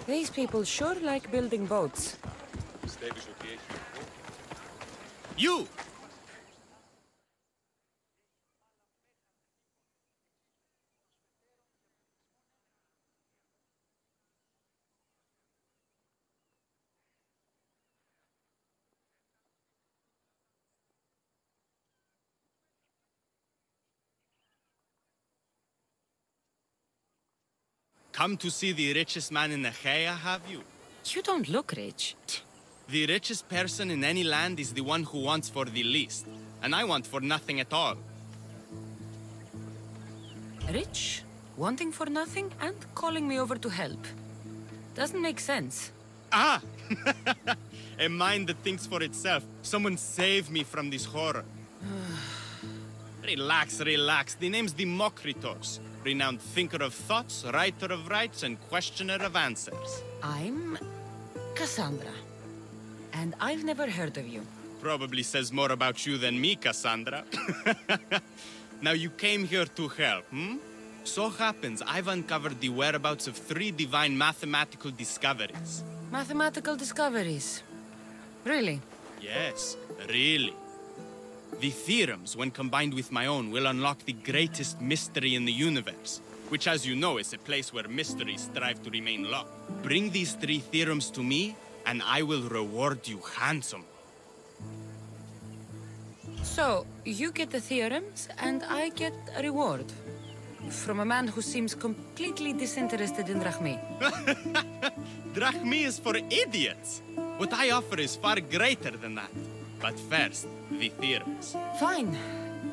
These people sure like building boats. You! Come to see the richest man in Achaia, have you? You don't look rich. The richest person in any land is the one who wants for the least. And I want for nothing at all. Rich, wanting for nothing, and calling me over to help. Doesn't make sense. Ah! A mind that thinks for itself. Someone save me from this horror. Relax, relax. The name's Democritos. Renowned thinker of thoughts, writer of rights, and questioner of answers. I'm Cassandra. And I've never heard of you. Probably says more about you than me, Cassandra. Now you came here to help, hmm? So happens I've uncovered the whereabouts of 3 divine mathematical discoveries. Mathematical discoveries? Really? Yes, really. The theorems, when combined with my own, will unlock the greatest mystery in the universe, which, as you know, is a place where mysteries strive to remain locked. Bring these 3 theorems to me, and I will reward you handsomely. So, you get the theorems, and I get a reward. From a man who seems completely disinterested in Drachmi. Drachmi is for idiots! What I offer is far greater than that. But first, the theorems. Fine.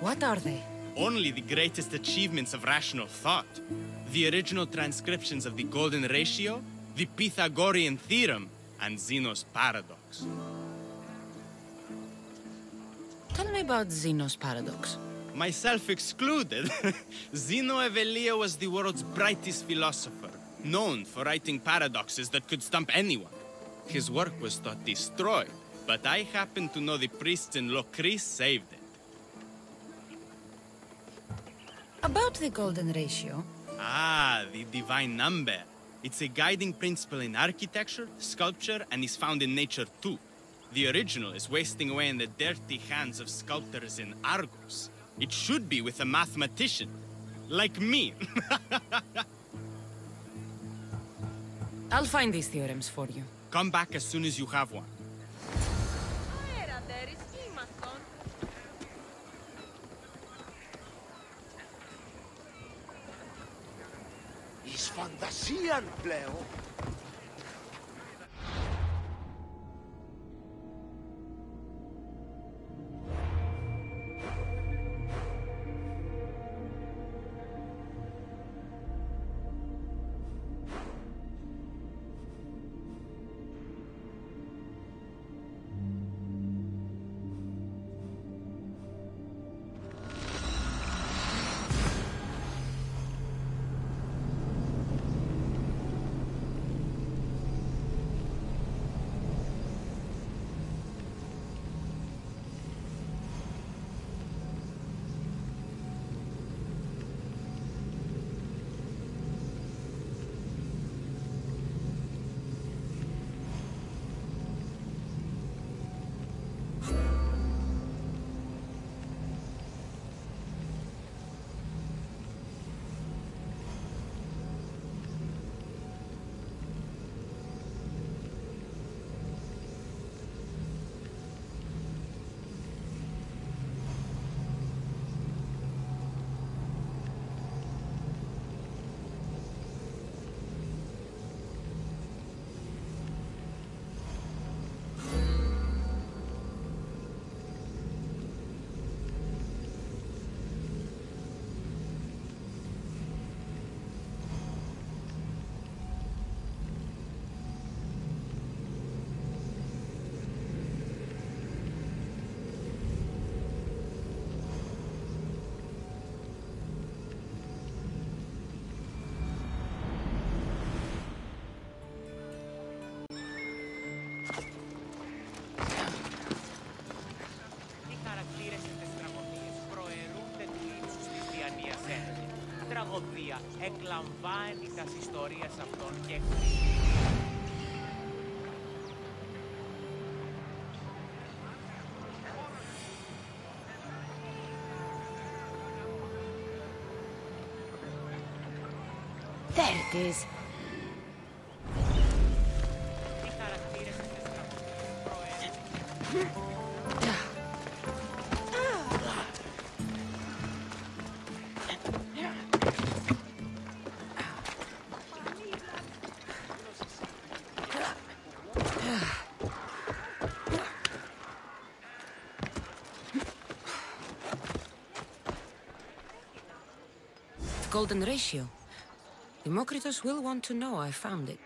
What are they? Only the greatest achievements of rational thought. The original transcriptions of the Golden Ratio, the Pythagorean Theorem, and Zeno's Paradox. Tell me about Zeno's Paradox. Myself excluded. Zeno of Elea was the world's brightest philosopher, known for writing paradoxes that could stump anyone. His work was thought destroyed, but I happen to know the priests in Locris saved it. About the Golden Ratio. Ah, the divine number. It's a guiding principle in architecture, sculpture, and is found in nature too. The original is wasting away in the dirty hands of sculptors in Argos. It should be with a mathematician. Like me. I'll find these theorems for you. Come back as soon as you have one. Εις φαντασίαν πλέον. τραγωδία εκλαμβάνει τις ιστορίες αυτών και There it is. οι χαρακτήρες της τραγωδίας προέρχονται. Golden ratio. Democritus will want to know I found it.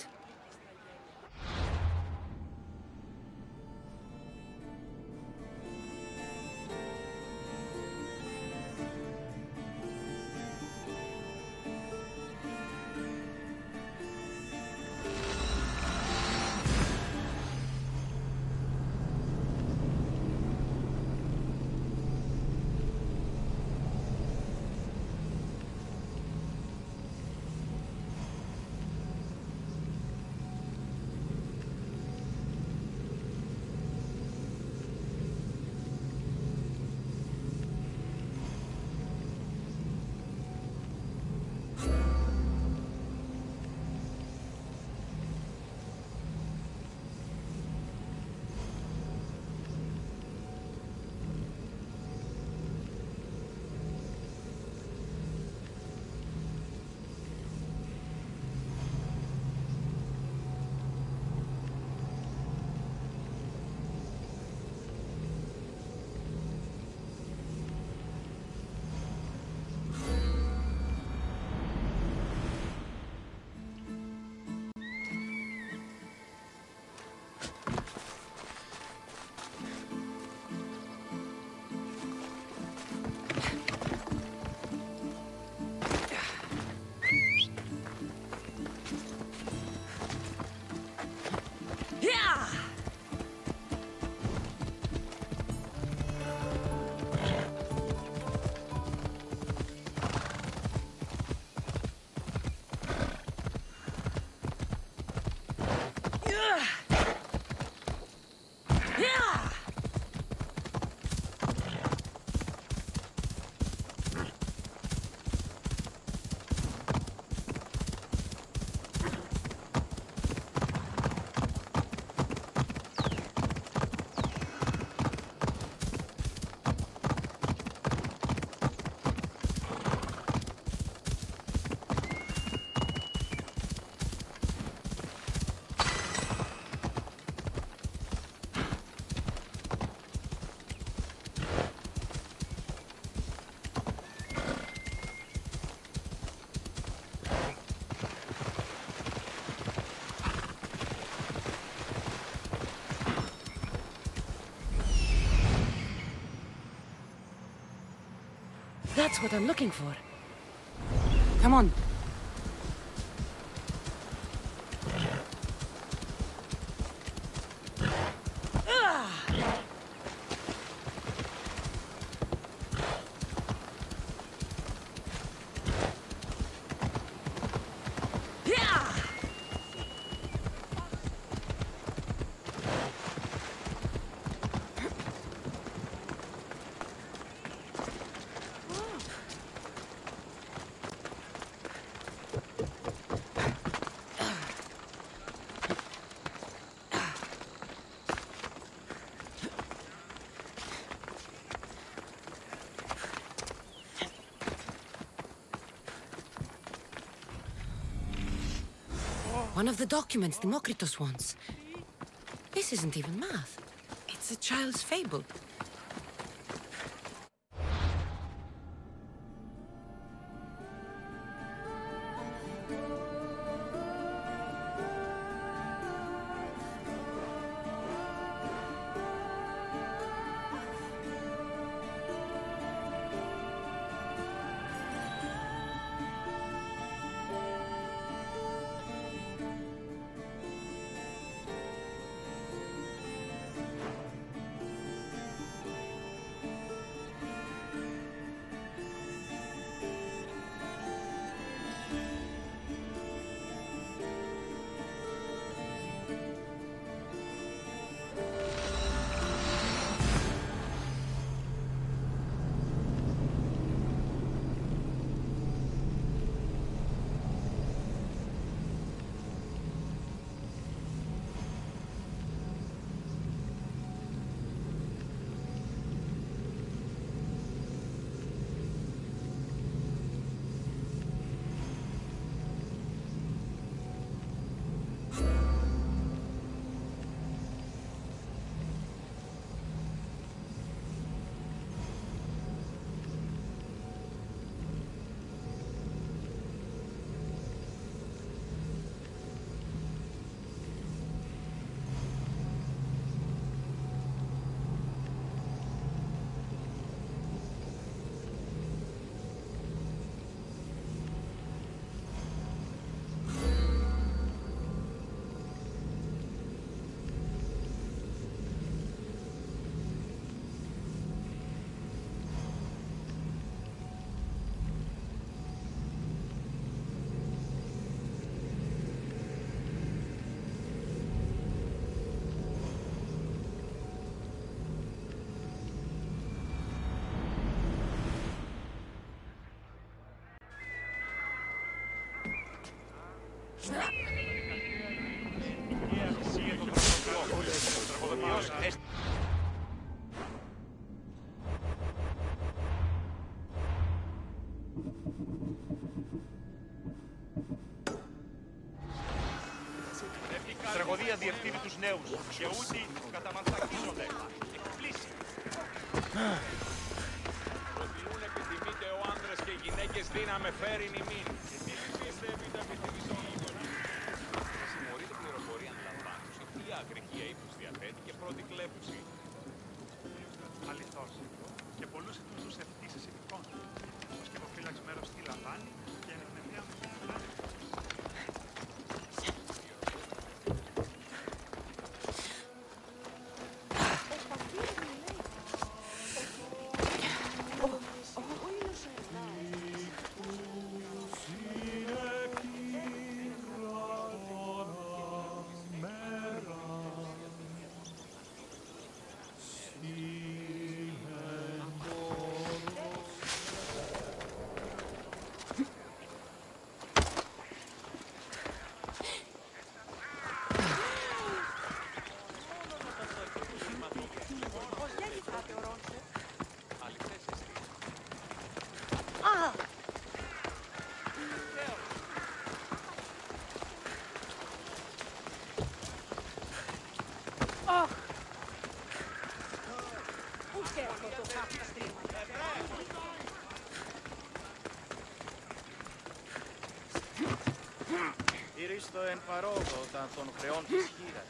That's what I'm looking for. Come on. One of the documents Democritus wants. This isn't even math. It's a child's fable. Τραγωδία διευθύνει τους νέους και ούτε καταμανθακίζονται. Εκπλήσει. Προτιμούν επιθυμείτε ο άνδρες και οι γυναίκες δύναμε φέρει νημήν. Και τι πιστεύετε επιθυμητό γειτονί. Συμμορείται πληροφορία αντιλαμβάνους. Η πλοία αγρικία ύψους διαθέτει και πρώτη κλέπουση. Αληθώς. Και πολλούς ετούντους ευτύσεις ειδικών. Το σκευοφύλαξ μέρος τι λαμβάνει και ανεκνευνία μου. Ήριστο εν παρόδο όταν των χρεών της χείρας.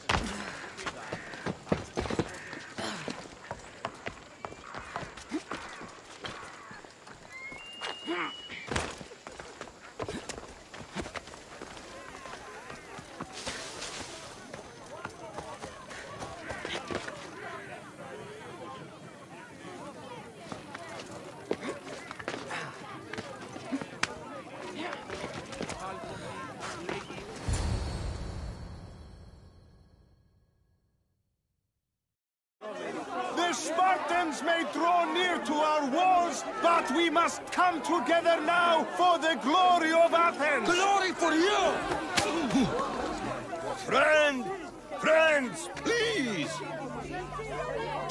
The Spartans may draw near to our walls, but we must come together now for the glory of Athens! Glory for you! Friends, please!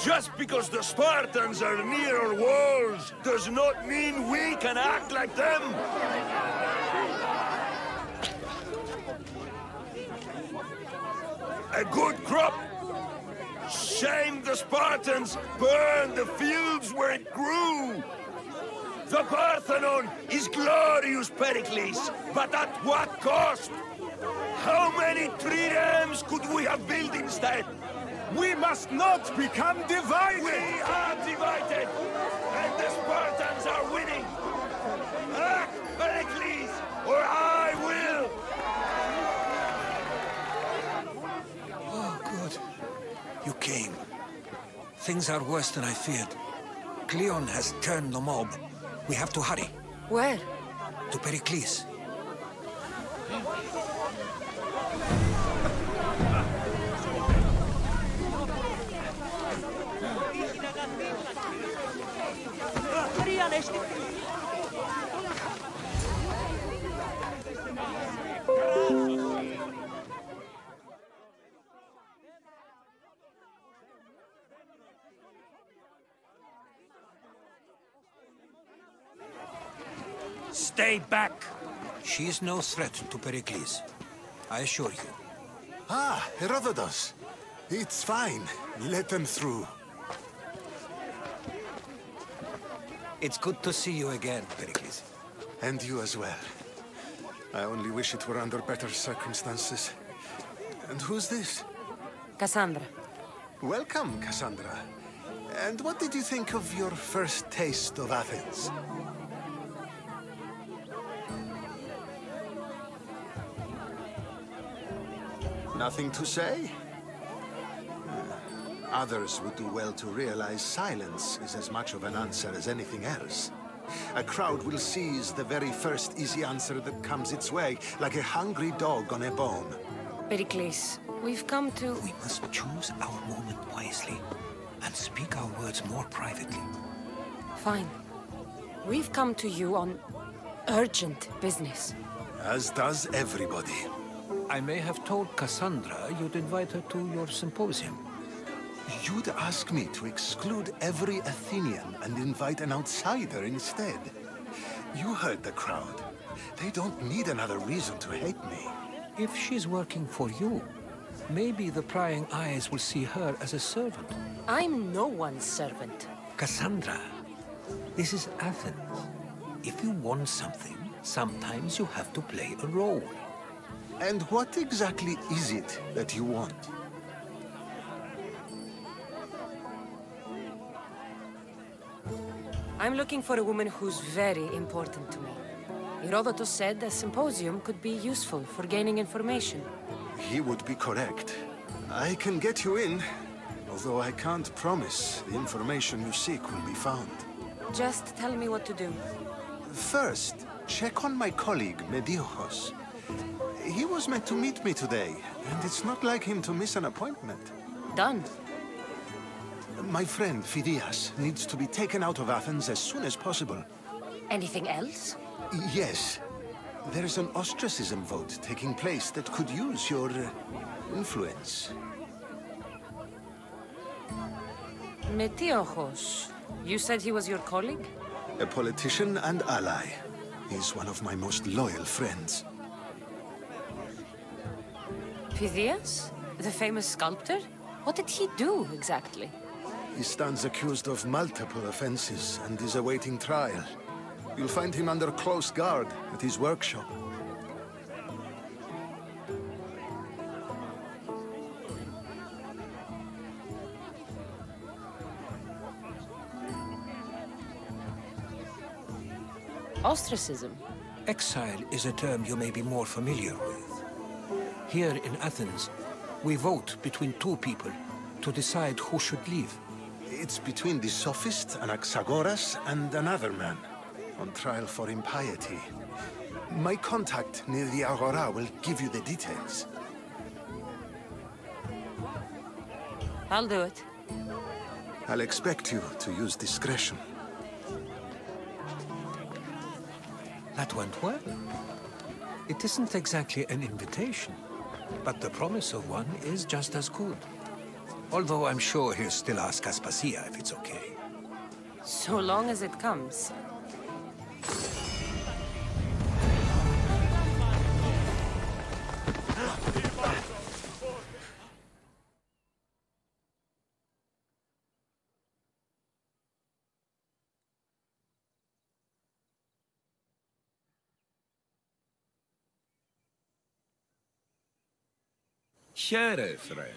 Just because the Spartans are near our walls does not mean we can act like them! A good crop! Shame the Spartans burned the fields where it grew! The Parthenon is glorious, Pericles, but at what cost? How many triremes could we have built instead? We must not become divided! We are divided! And the Spartans are winning! Act, Pericles, or I will! Oh, good. You came. Things are worse than I feared. Cleon has turned the mob. We have to hurry. Where? To Pericles. Stay back! She is no threat to Pericles. I assure you. Ah, Herodotus. It's fine. Let them through. It's good to see you again, Pericles. And you as well. I only wish it were under better circumstances. And who's this? Cassandra. Welcome, Cassandra. And what did you think of your first taste of Athens? Nothing to say? Others would do well to realize silence is as much of an answer as anything else. A crowd will seize the very first easy answer that comes its way, like a hungry dog on a bone. Pericles, we've come to... We must choose our moment wisely and speak our words more privately. Fine. We've come to you on urgent business. As does everybody. I may have told Cassandra you'd invite her to your symposium. You'd ask me to exclude every Athenian and invite an outsider instead. You heard the crowd. They don't need another reason to hate me. If she's working for you, maybe the prying eyes will see her as a servant. I'm no one's servant. Cassandra, this is Athens. If you want something, sometimes you have to play a role. And what exactly is it that you want? I'm looking for a woman who's very important to me. Herodotus said a symposium could be useful for gaining information. He would be correct. I can get you in, although I can't promise the information you seek will be found. Just tell me what to do. First, check on my colleague, Mediochos. He was meant to meet me today, and it's not like him to miss an appointment. Done. My friend, Phidias, needs to be taken out of Athens as soon as possible. Anything else? Yes. There's an ostracism vote taking place that could use your influence. Metiochos. You said he was your colleague? A politician and ally. He's one of my most loyal friends. Phidias? The famous sculptor? What did he do, exactly? He stands accused of multiple offenses and is awaiting trial. You'll find him under close guard at his workshop. Ostracism? Exile is a term you may be more familiar with. Here in Athens, we vote between two people to decide who should leave. It's between the sophist Anaxagoras and another man, on trial for impiety. My contact near the Agora will give you the details. I'll do it. I'll expect you to use discretion. That went well. It isn't exactly an invitation, but the promise of one is just as good. Although I'm sure he'll still ask Aspasia if it's okay. So long as it comes. Here, friend.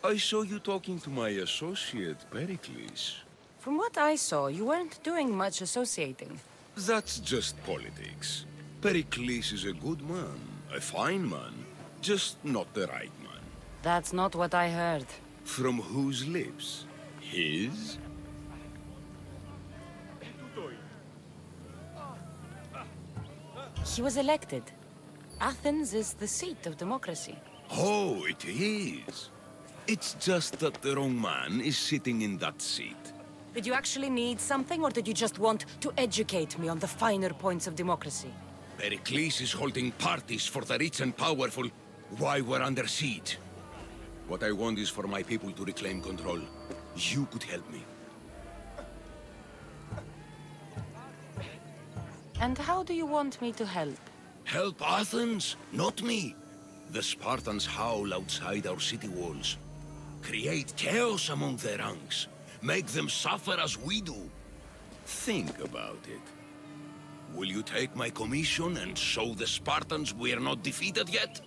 I saw you talking to my associate, Pericles. From what I saw, you weren't doing much associating. That's just politics. Pericles is a good man, a fine man, just not the right man. That's not what I heard. From whose lips? His? He was elected. Athens is the seat of democracy. Oh, it is. It's just that the wrong man is sitting in that seat. Did you actually need something, or did you just want to educate me on the finer points of democracy? Pericles is holding parties for the rich and powerful while we're under siege. What I want is for my people to reclaim control. You could help me. And how do you want me to help? Help Athens, not me. The Spartans howl outside our city walls. Create chaos among their ranks. Make them suffer as we do. Think about it. Will you take my commission and show the Spartans we're not defeated yet?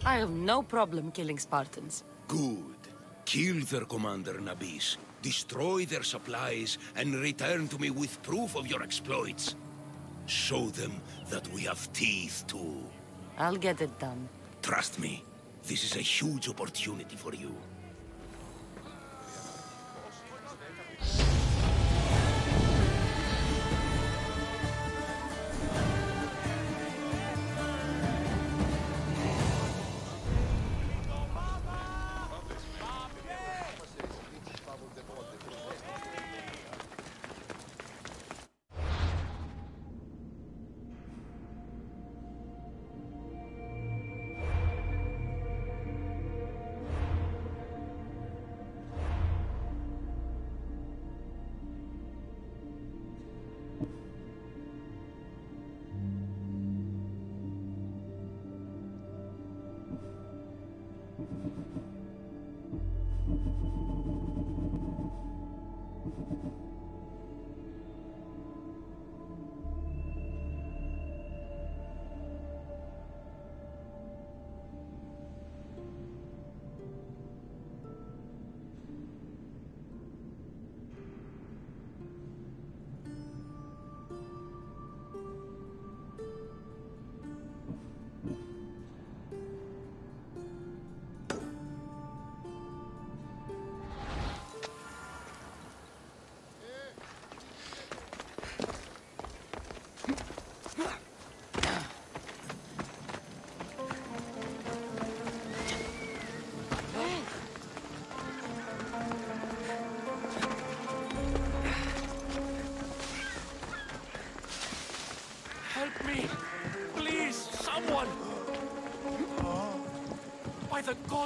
I have no problem killing Spartans. Good. Kill their commander Nabis, destroy their supplies, and return to me with proof of your exploits. Show them that we have teeth too. I'll get it done. Trust me, this is a huge opportunity for you.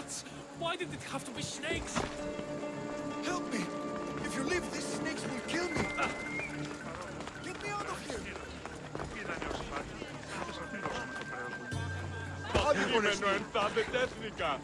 rats! Why did it have to be snakes? Help me! If you leave, these snakes will kill me! Get me out of here! Αντικείμενο ενθάδετεύθηκα!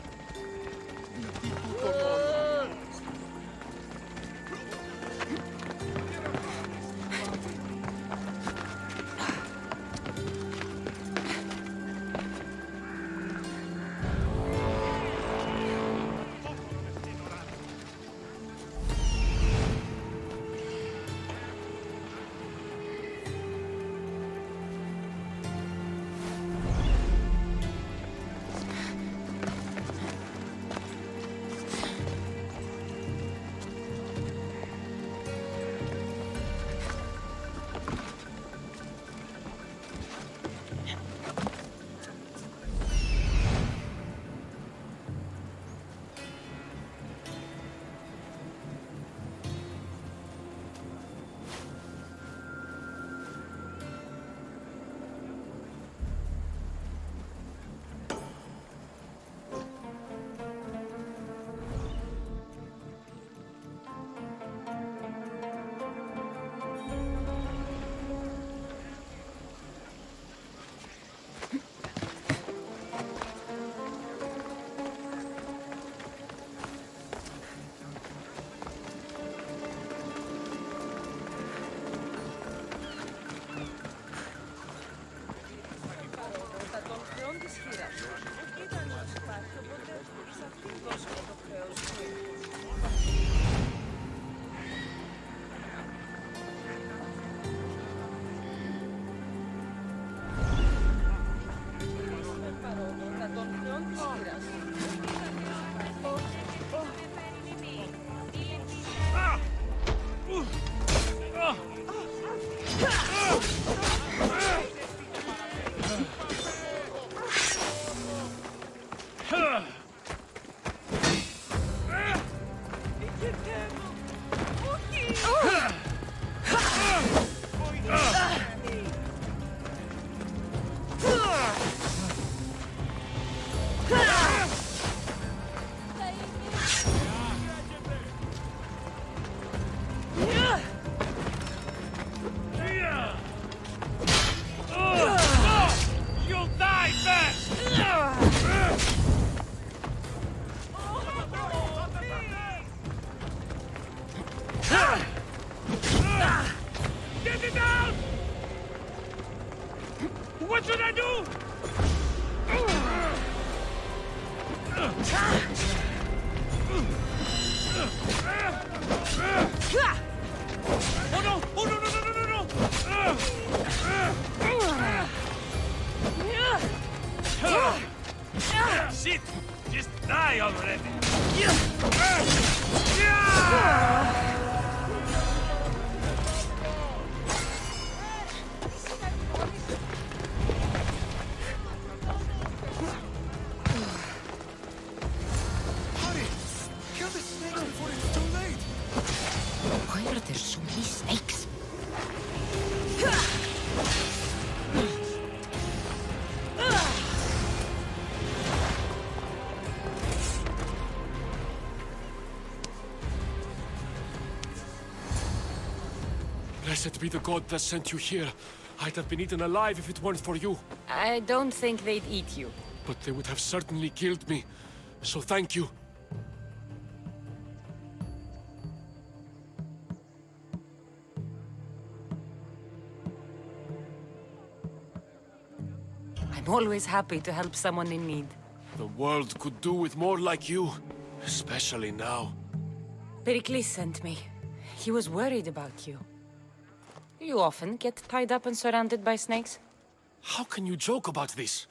What should I do? Oh no! Oh no! No! No! No! No! No! Shit! Just die already! There's so many snakes. Blessed be the god that sent you here. I'd have been eaten alive if it weren't for you. I don't think they'd eat you. But they would have certainly killed me. So thank you. I'm always happy to help someone in need. The world could do with more like you. Especially now. Pericles sent me. He was worried about you. You often get tied up and surrounded by snakes? How can you joke about this?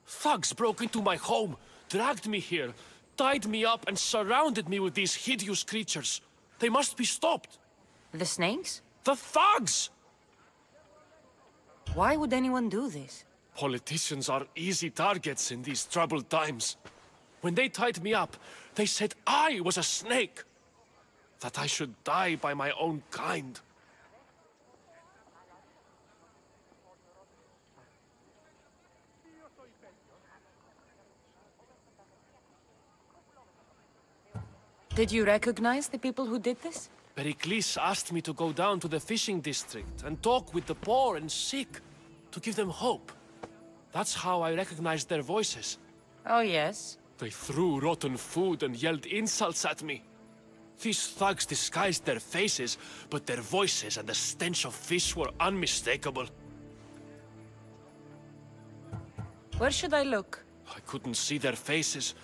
Thugs broke into my home, dragged me here, tied me up and surrounded me with these hideous creatures. They must be stopped. The snakes? The thugs! Why would anyone do this? Politicians are easy targets in these troubled times. When they tied me up, they said I was a snake. That I should die by my own kind. Did you recognize the people who did this? Pericles asked me to go down to the fishing district and talk with the poor and sick, to give them hope. That's how I recognized their voices. Oh, yes? They threw rotten food and yelled insults at me. These thugs disguised their faces, but their voices and the stench of fish were unmistakable. Where should I look? I couldn't see their faces,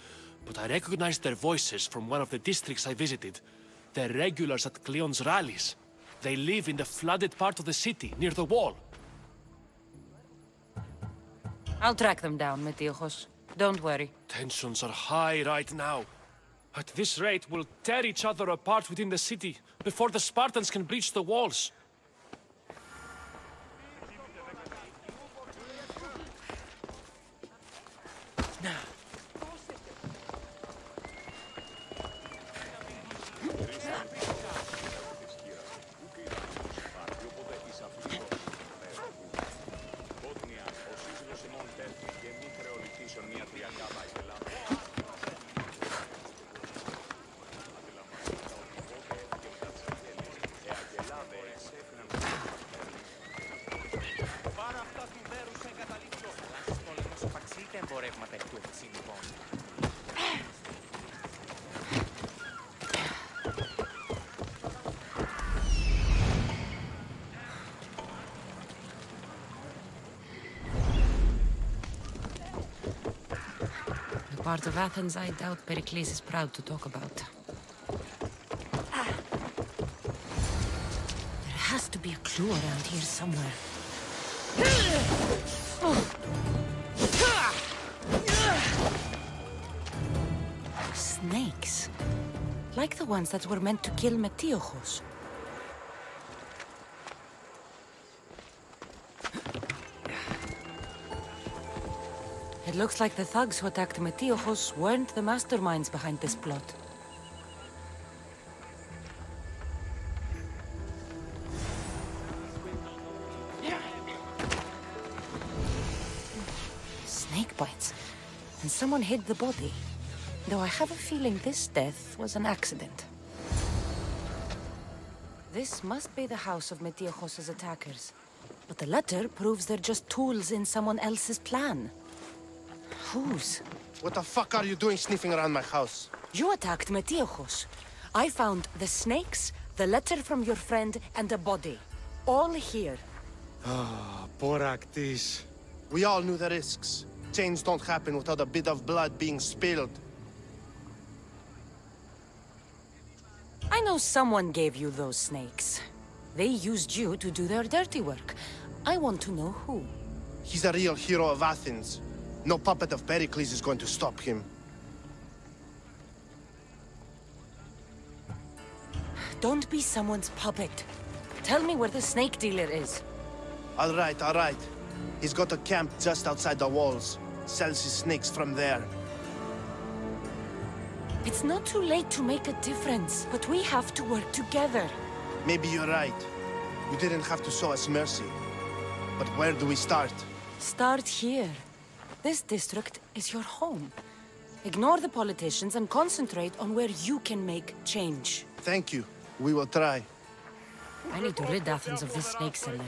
but I recognized their voices from one of the districts I visited. They're regulars at Cleon's rallies. They live in the flooded part of the city, near the wall. I'll track them down, Metiojos. Don't worry. Tensions are high right now. At this rate, we'll tear each other apart within the city before the Spartans can breach the walls. Part of Athens I doubt Pericles is proud to talk about. There has to be a clue around here somewhere. Snakes. Like the ones that were meant to kill Metiojos. It looks like the thugs who attacked Metiojos weren't the masterminds behind this plot. Snake bites. And someone hid the body. Though I have a feeling this death was an accident. This must be the house of Metiojos' attackers. But the letter proves they're just tools in someone else's plan. Whose? What the fuck are you doing sniffing around my house? You attacked Metiojos. I found the snakes, the letter from your friend, and a body. All here. Ah, Boraktis. We all knew the risks. Change don't happen without a bit of blood being spilled. I know someone gave you those snakes. They used you to do their dirty work. I want to know who. He's a real hero of Athens. No puppet of Pericles is going to stop him. Don't be someone's puppet. Tell me where the snake dealer is. All right, all right. He's got a camp just outside the walls. Sells his snakes from there. It's not too late to make a difference, but we have to work together. Maybe you're right. You didn't have to show us mercy. But where do we start? Start here. This district is your home. Ignore the politicians and concentrate on where you can make change. Thank you. We will try. I need to rid Athens of this snakes in there.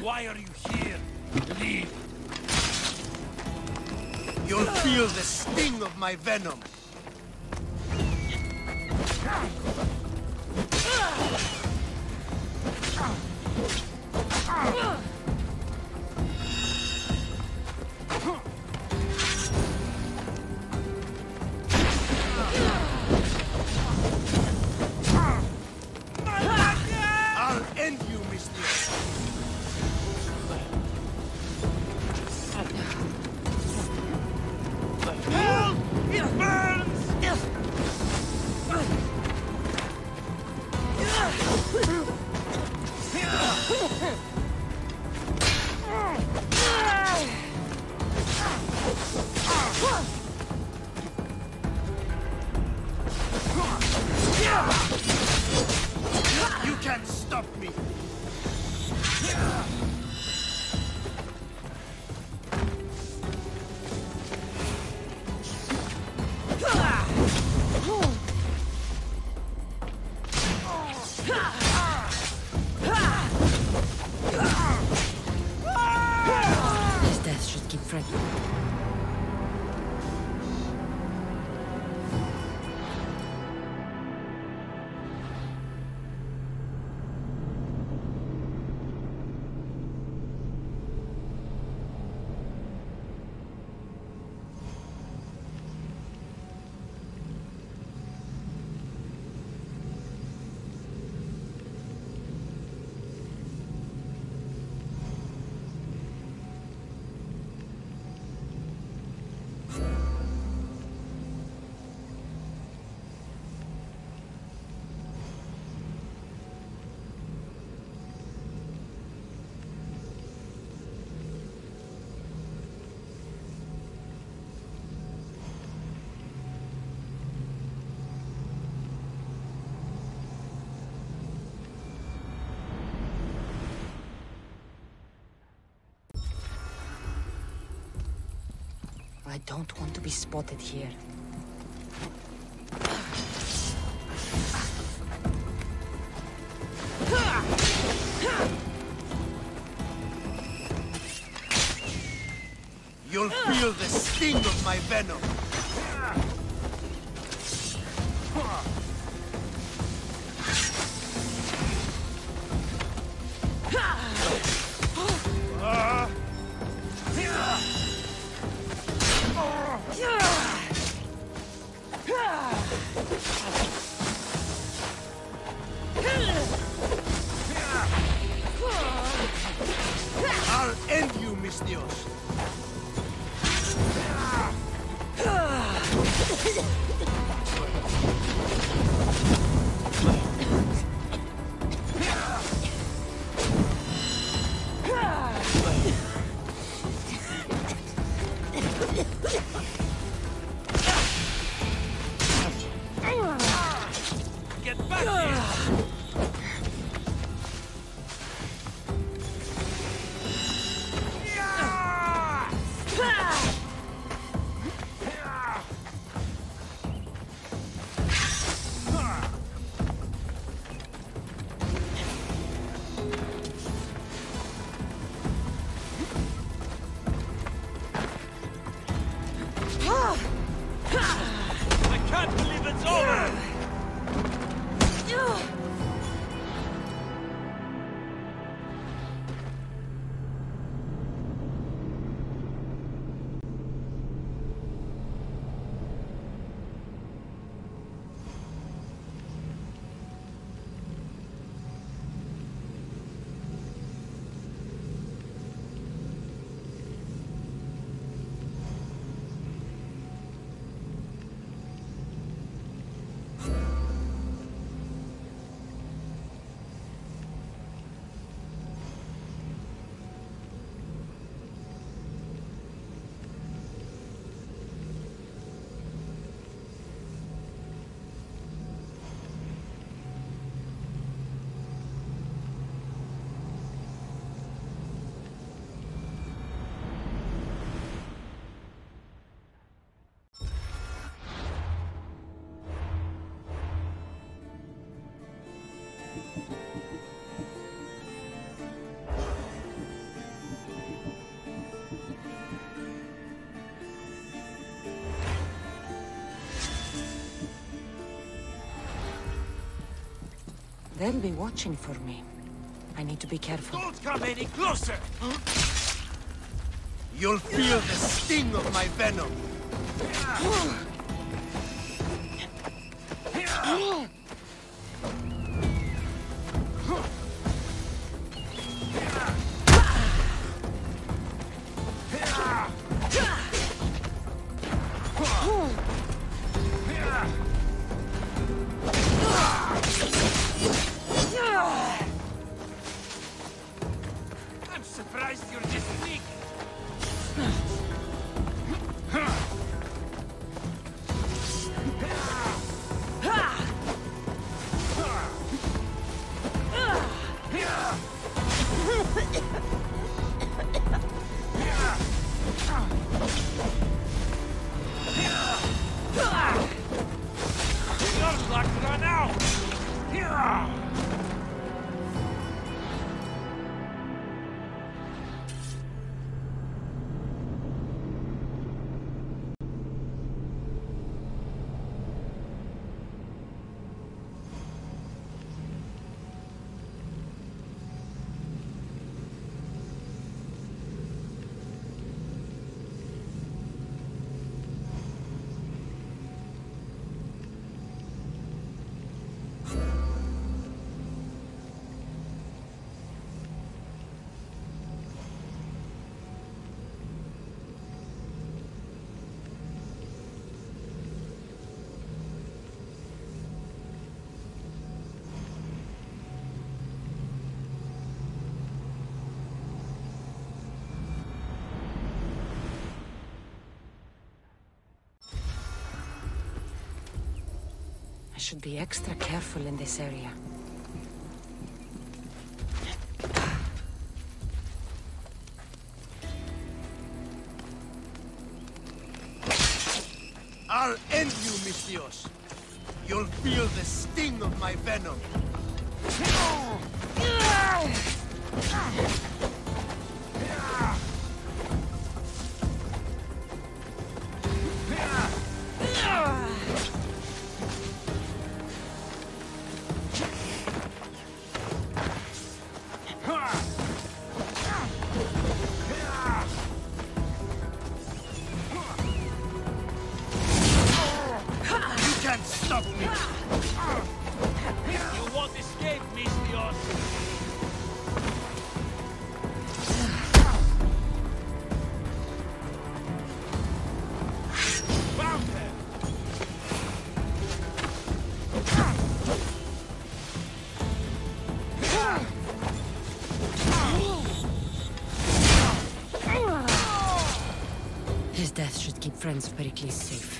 Why are you here? Leave. You'll feel the sting of my venom. I'll end you, mister. Help! It burns! You can't stop me. His death should keep Fred. I don't want to be spotted here. You'll feel the sting of my venom. I'll end you, mis Dios. Get back here! I can't believe it's over! They'll be watching for me. I need to be careful. Don't come any closer! You'll feel the sting of my venom. I'm surprised you're this weak. I should be extra careful in this area. I'll end you, Misthios. You'll feel the sting of my venom. Stop me! You won't escape, Misthios! Found her! His death should keep friends of Pericles safe.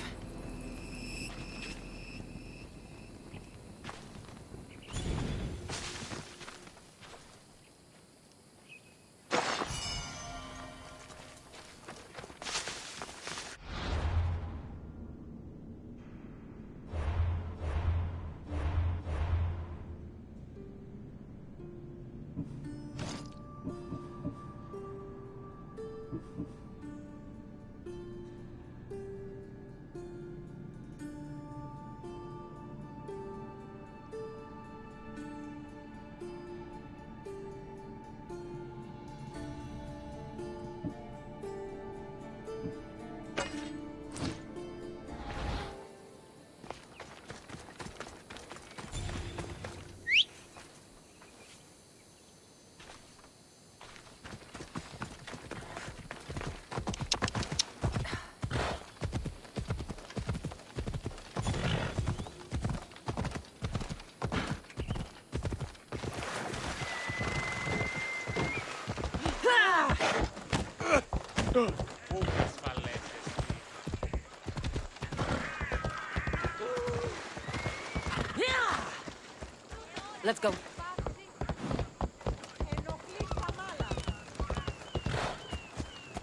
Let's go.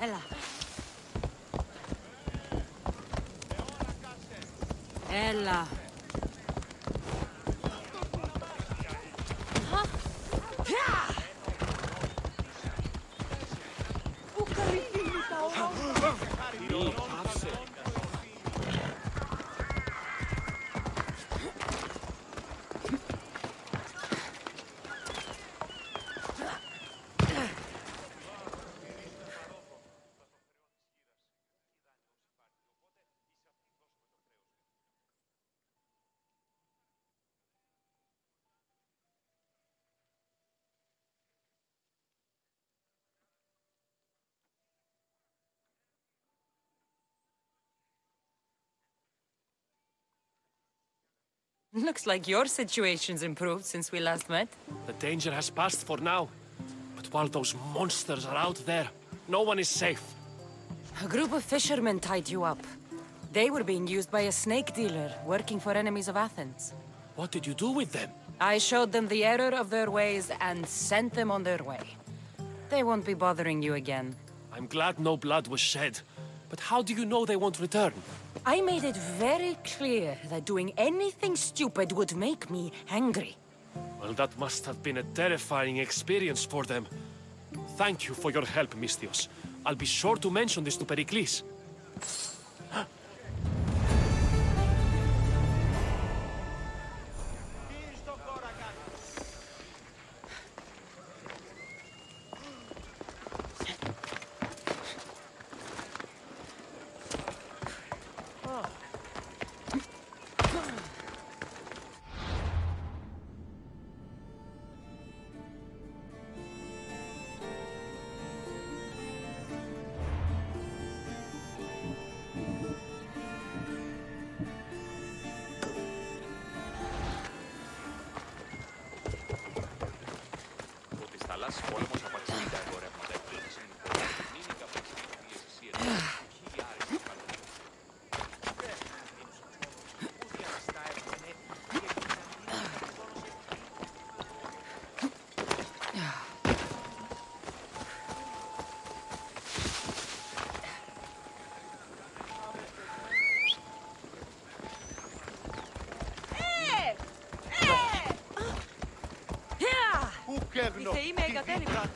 Ella. Ella. Looks like your situation's improved since we last met. The danger has passed for now. But while those monsters are out there, no one is safe. A group of fishermen tied you up. They were being used by a snake dealer working for enemies of Athens. What did you do with them? I showed them the error of their ways and sent them on their way. They won't be bothering you again. I'm glad no blood was shed. But how do you know they won't return? I made it very clear that doing anything stupid would make me angry. Well, that must have been a terrifying experience for them. Thank you for your help, Misthios. I'll be sure to mention this to Pericles. Η θεή με εγκατέλειψε.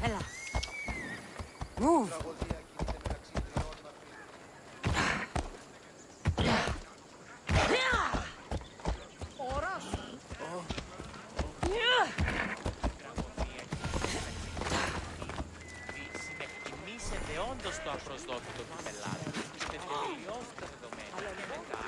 Έλα. Move. το απροσδόκητο του πελάτη και τελειώσει τα δεδομένα και μετά.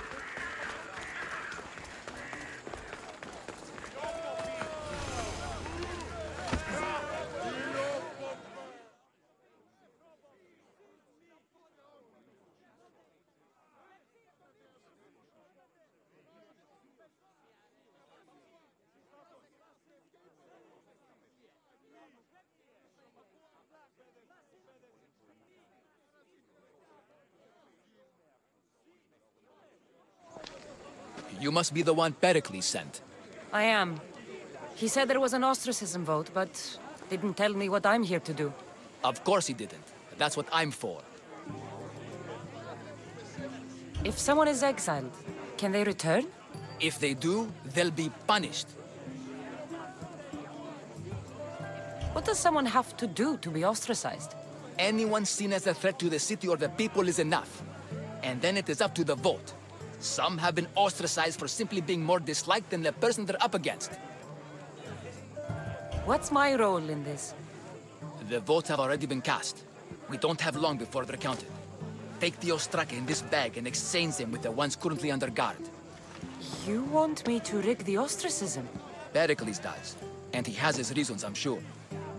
You must be the one Pericles sent. I am. He said there was an ostracism vote, but didn't tell me what I'm here to do. Of course he didn't. That's what I'm for. If someone is exiled, can they return? If they do, they'll be punished. What does someone have to do to be ostracized? Anyone seen as a threat to the city or the people is enough. And then it is up to the vote. Some have been ostracized for simply being more disliked than the person they're up against. What's my role in this? The votes have already been cast. We don't have long before they're counted. Take the ostraka in this bag and exchange them with the ones currently under guard. You want me to rig the ostracism? Pericles does. And he has his reasons, I'm sure.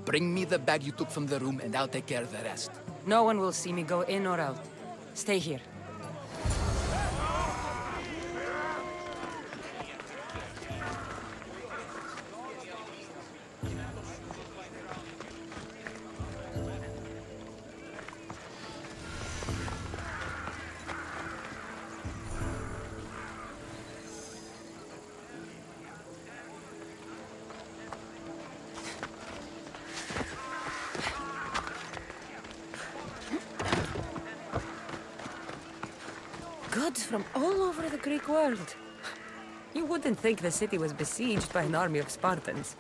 Bring me the bag you took from the room and I'll take care of the rest. No one will see me go in or out. Stay here. Goods from all over the Greek world. You wouldn't think the city was besieged by an army of Spartans.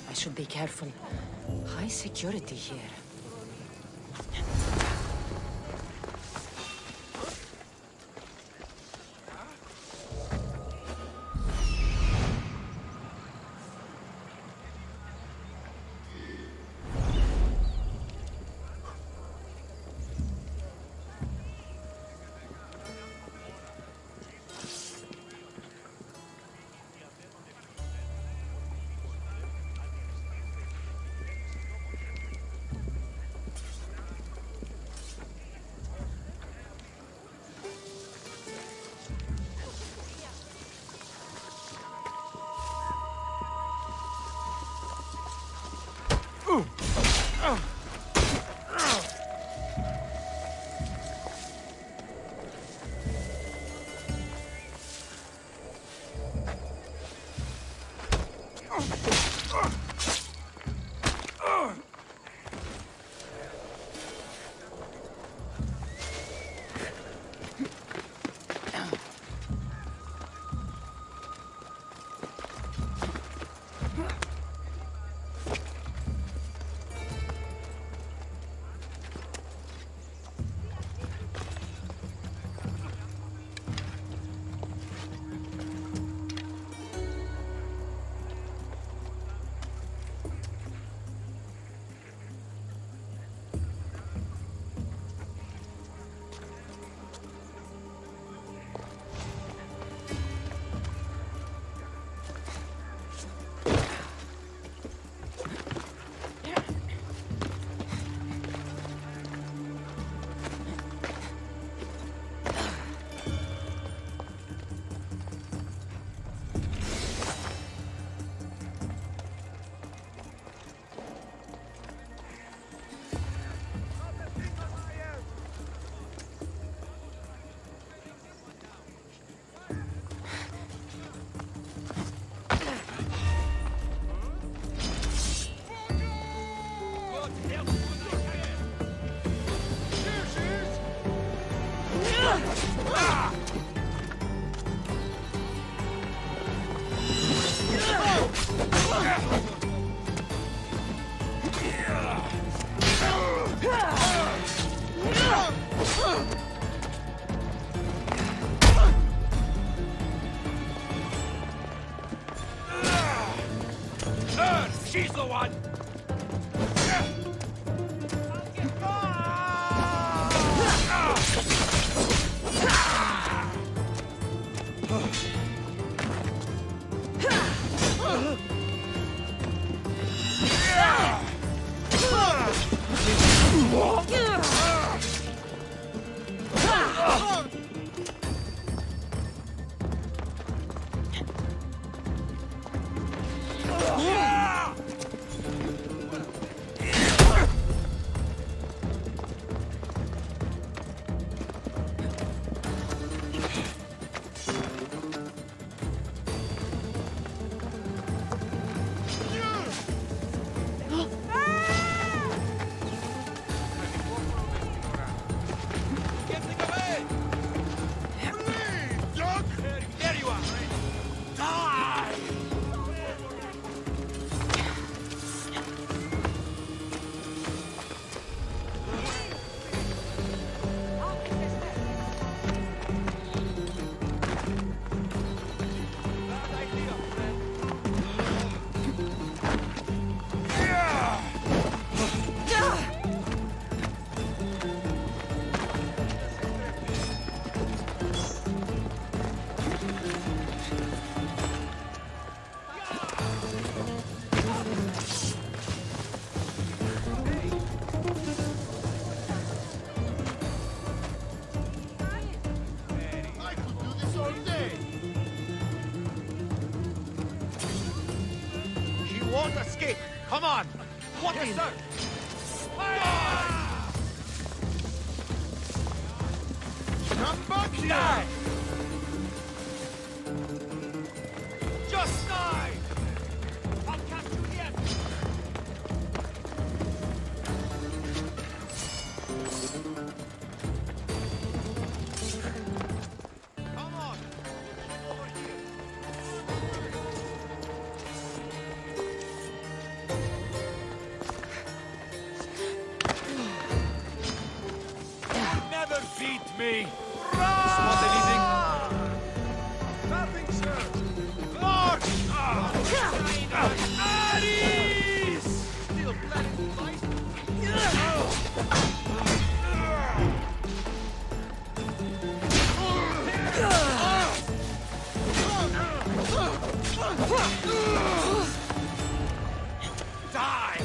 I should be careful. High security here. She's the one! Escape! Come on! What yes, sir! Come back here! Die. Just die! I'll catch you again! Come on! Over here! Beat me! Want anything? Nothing, sir! March! Aries! Still planning to fight? Die!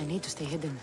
I need to stay hidden.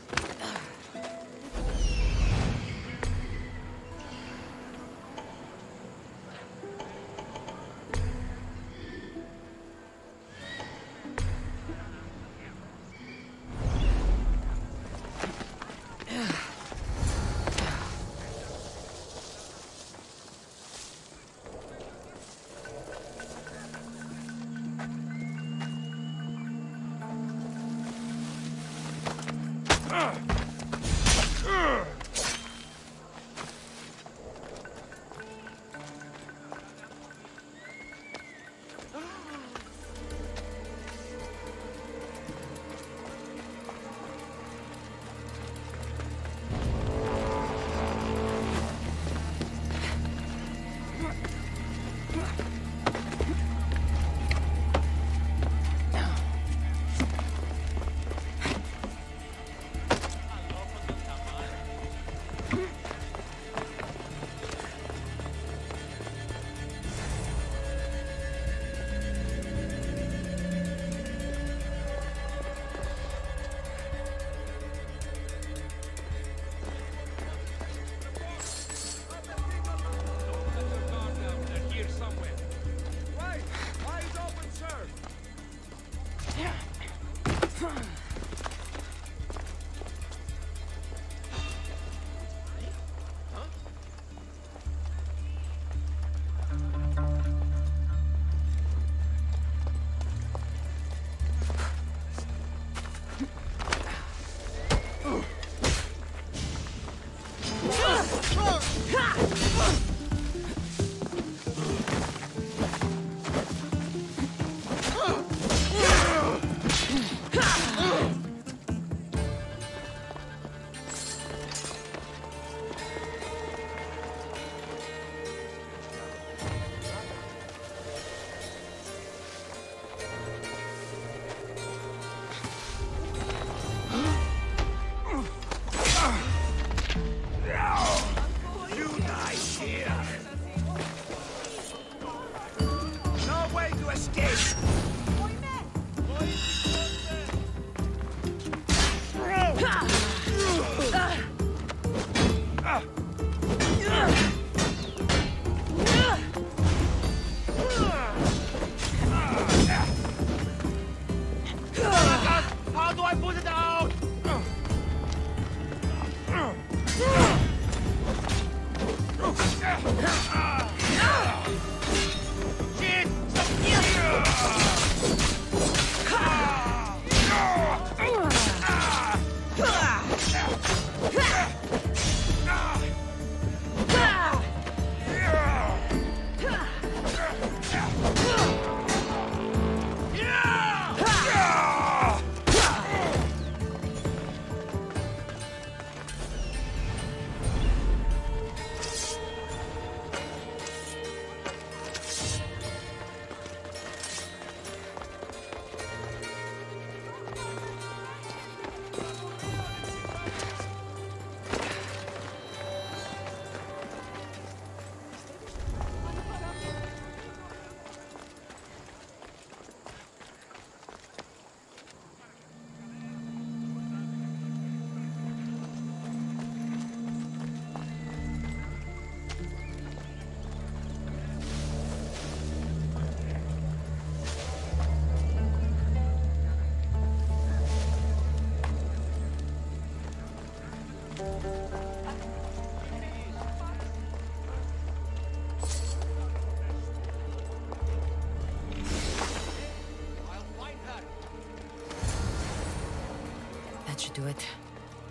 Should do it.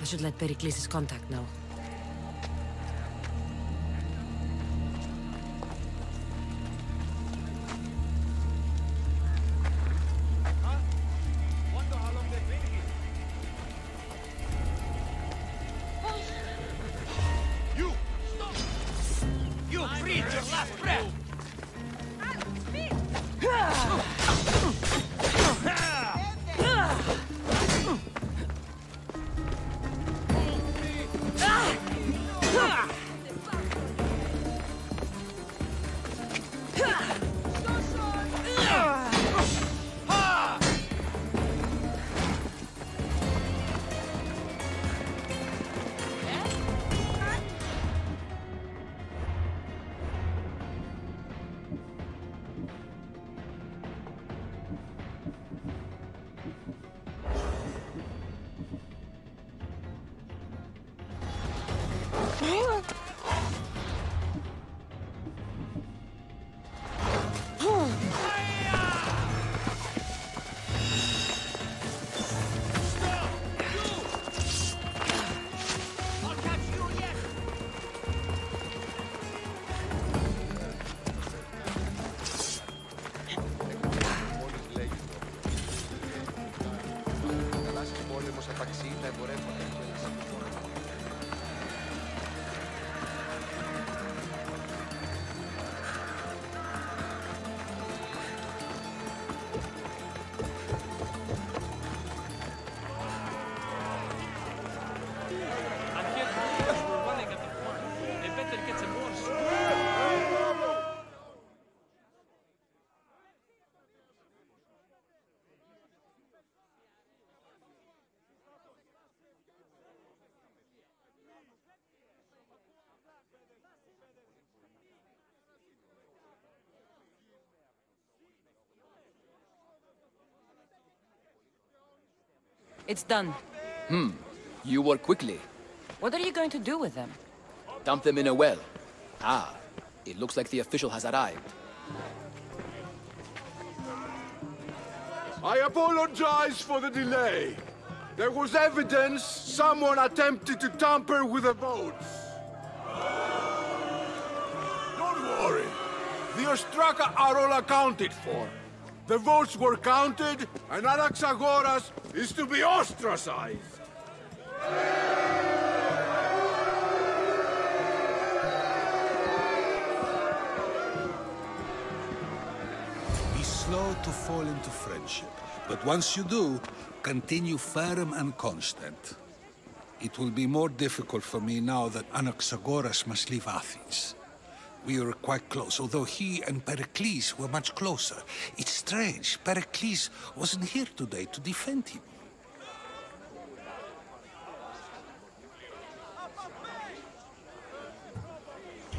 I should let Pericles' contact know. You! Stop! You breathe your last breath! Ah! It's done. You work quickly. What are you going to do with them? Dump them in a well. Ah, it looks like the official has arrived. I apologize for the delay. There was evidence someone attempted to tamper with the votes. Don't worry. The Ostraka are all accounted for. The votes were counted, and Anaxagoras is to be ostracized. Be slow to fall into friendship, but once you do, continue firm and constant. It will be more difficult for me now that Anaxagoras must leave Athens. We were quite close, although he and Pericles were much closer. It's strange, Pericles wasn't here today to defend him.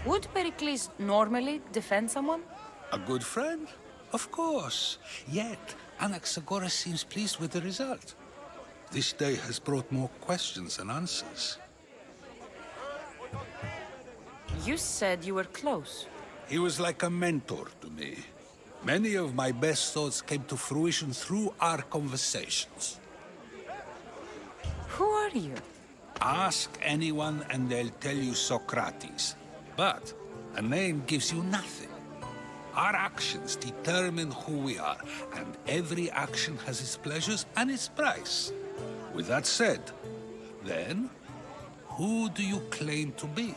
Would Pericles normally defend someone? A good friend? Of course. Yet, Anaxagoras seems pleased with the result. This day has brought more questions than answers. You said you were close. He was like a mentor to me. Many of my best thoughts came to fruition through our conversations. Who are you? Ask anyone and they'll tell you Socrates. But a name gives you nothing. Our actions determine who we are, and every action has its pleasures and its price. With that said, then, who do you claim to be?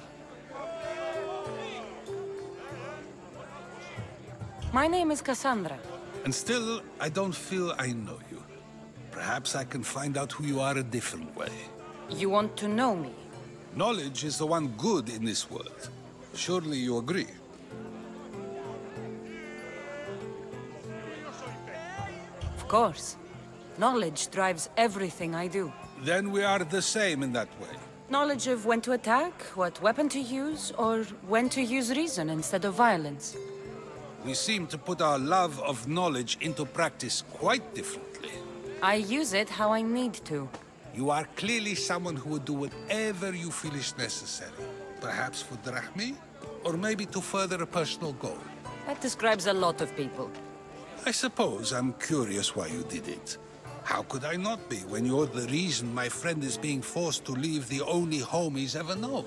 My name is Cassandra. And still, I don't feel I know you. Perhaps I can find out who you are a different way. You want to know me? Knowledge is the one good in this world. Surely you agree? Of course. Knowledge drives everything I do. Then we are the same in that way. Knowledge of when to attack, what weapon to use, or when to use reason instead of violence. We seem to put our love of knowledge into practice quite differently. I use it how I need to. You are clearly someone who would do whatever you feel is necessary. Perhaps for drachmi, or maybe to further a personal goal. That describes a lot of people. I suppose I'm curious why you did it. How could I not be when you're the reason my friend is being forced to leave the only home he's ever known?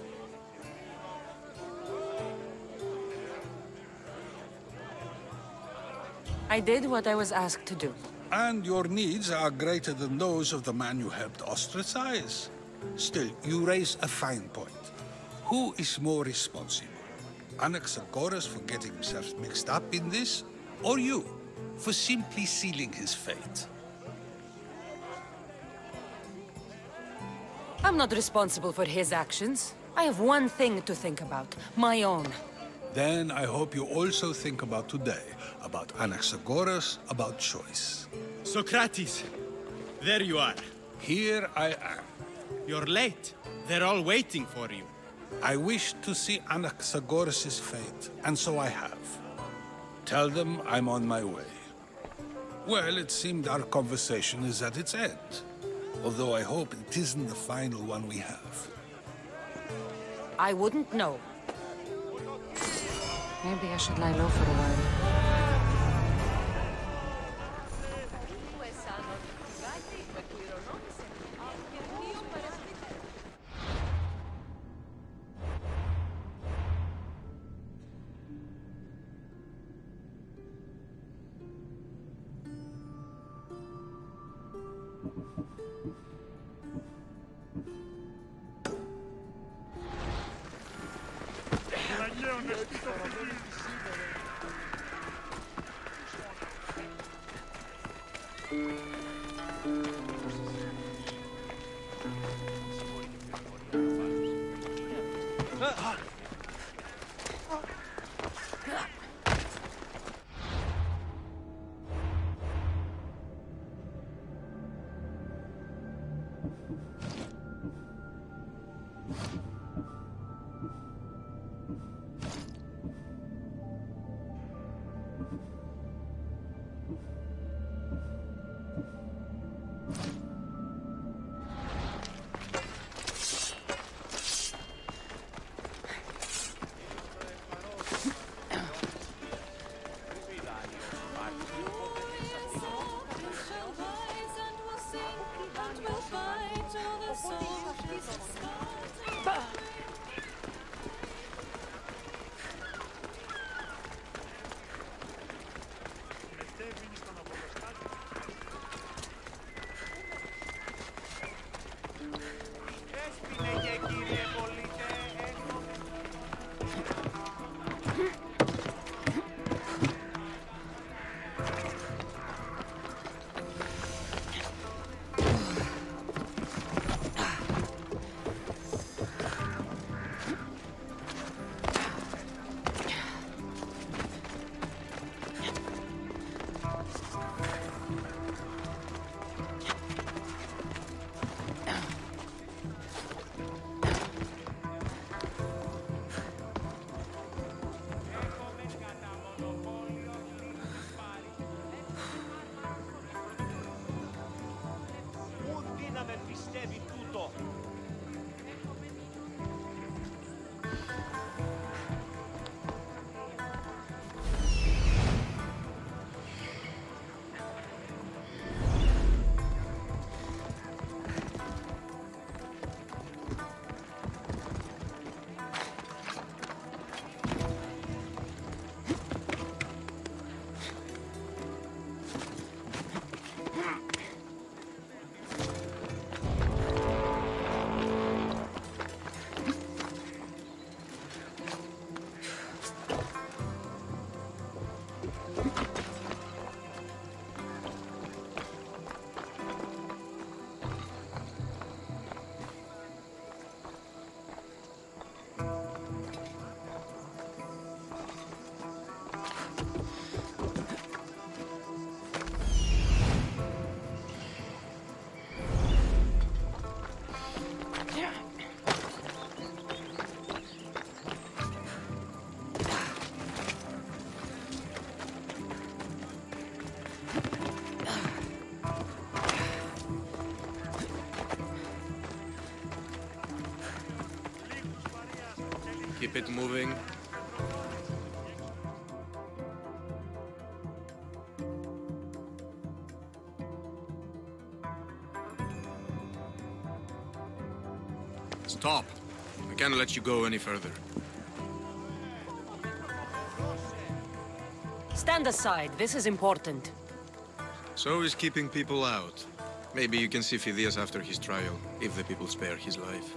I did what I was asked to do. And your needs are greater than those of the man you helped ostracize. Still, you raise a fine point. Who is more responsible? Anaxagoras for getting himself mixed up in this, or you, for simply sealing his fate? I'm not responsible for his actions. I have one thing to think about, my own. Then I hope you also think about today, about Anaxagoras, about choice. Socrates, there you are. Here I am. You're late. They're all waiting for you. I wish to see Anaxagoras' fate, and so I have. Tell them I'm on my way. Well, it seemed our conversation is at its end. Although I hope it isn't the final one we have. I wouldn't know. Maybe I should lie low for a while. Keep it moving. Stop. I can't let you go any further. Stand aside. This is important. So is keeping people out. Maybe you can see Phidias after his trial, if the people spare his life.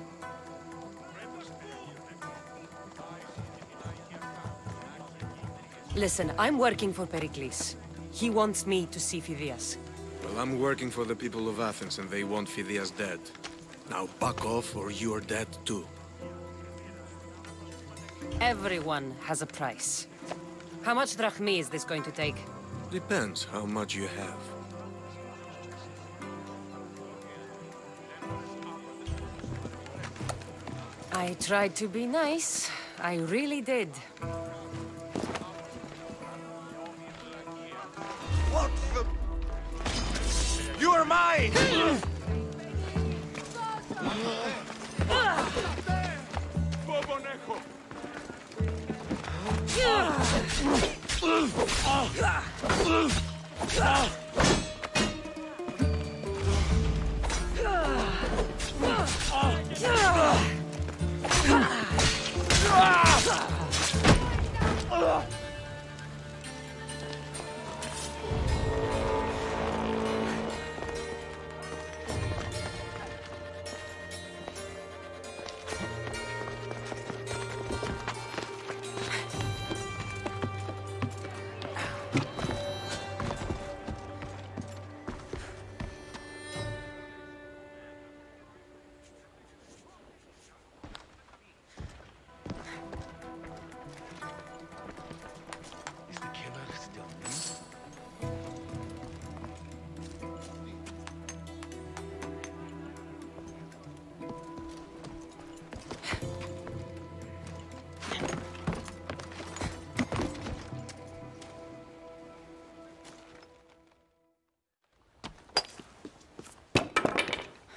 Listen, I'm working for Pericles. He wants me to see Phidias. Well, I'm working for the people of Athens, and they want Phidias dead. Now back off, or you're dead too. Everyone has a price. How much drachmi is this going to take? Depends how much you have. I tried to be nice. I really did. What the... You are mine!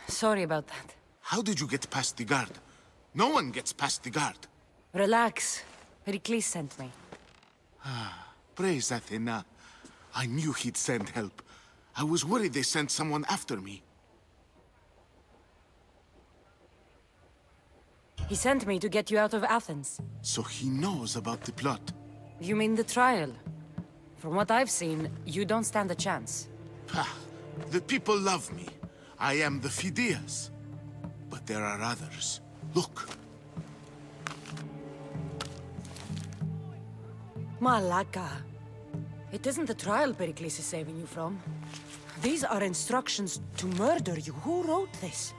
Sorry about that. How did you get past the guard? No one gets past the guard. Relax. Pericles sent me. Praise Athena. I knew he'd send help. I was worried they sent someone after me. He sent me to get you out of Athens. So he knows about the plot. You mean the trial? From what I've seen, you don't stand a chance. The people love me. I am the Phidias. But there are others. Look. Malaka. It isn't the trial Pericles is saving you from. These are instructions to murder you. Who wrote this?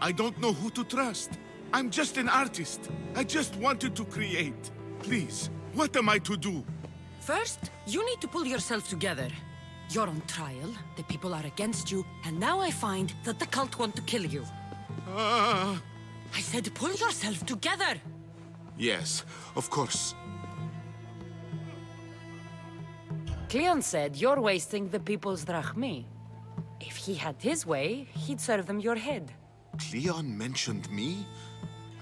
I don't know who to trust. I'm just an artist. I just wanted to create. Please, what am I to do? First, you need to pull yourself together. You're on trial, the people are against you, and now I find that the cult want to kill you. I said pull yourself together! Yes, of course. Cleon said you're wasting the people's drachmi. If he had his way, he'd serve them your head. Cleon mentioned me?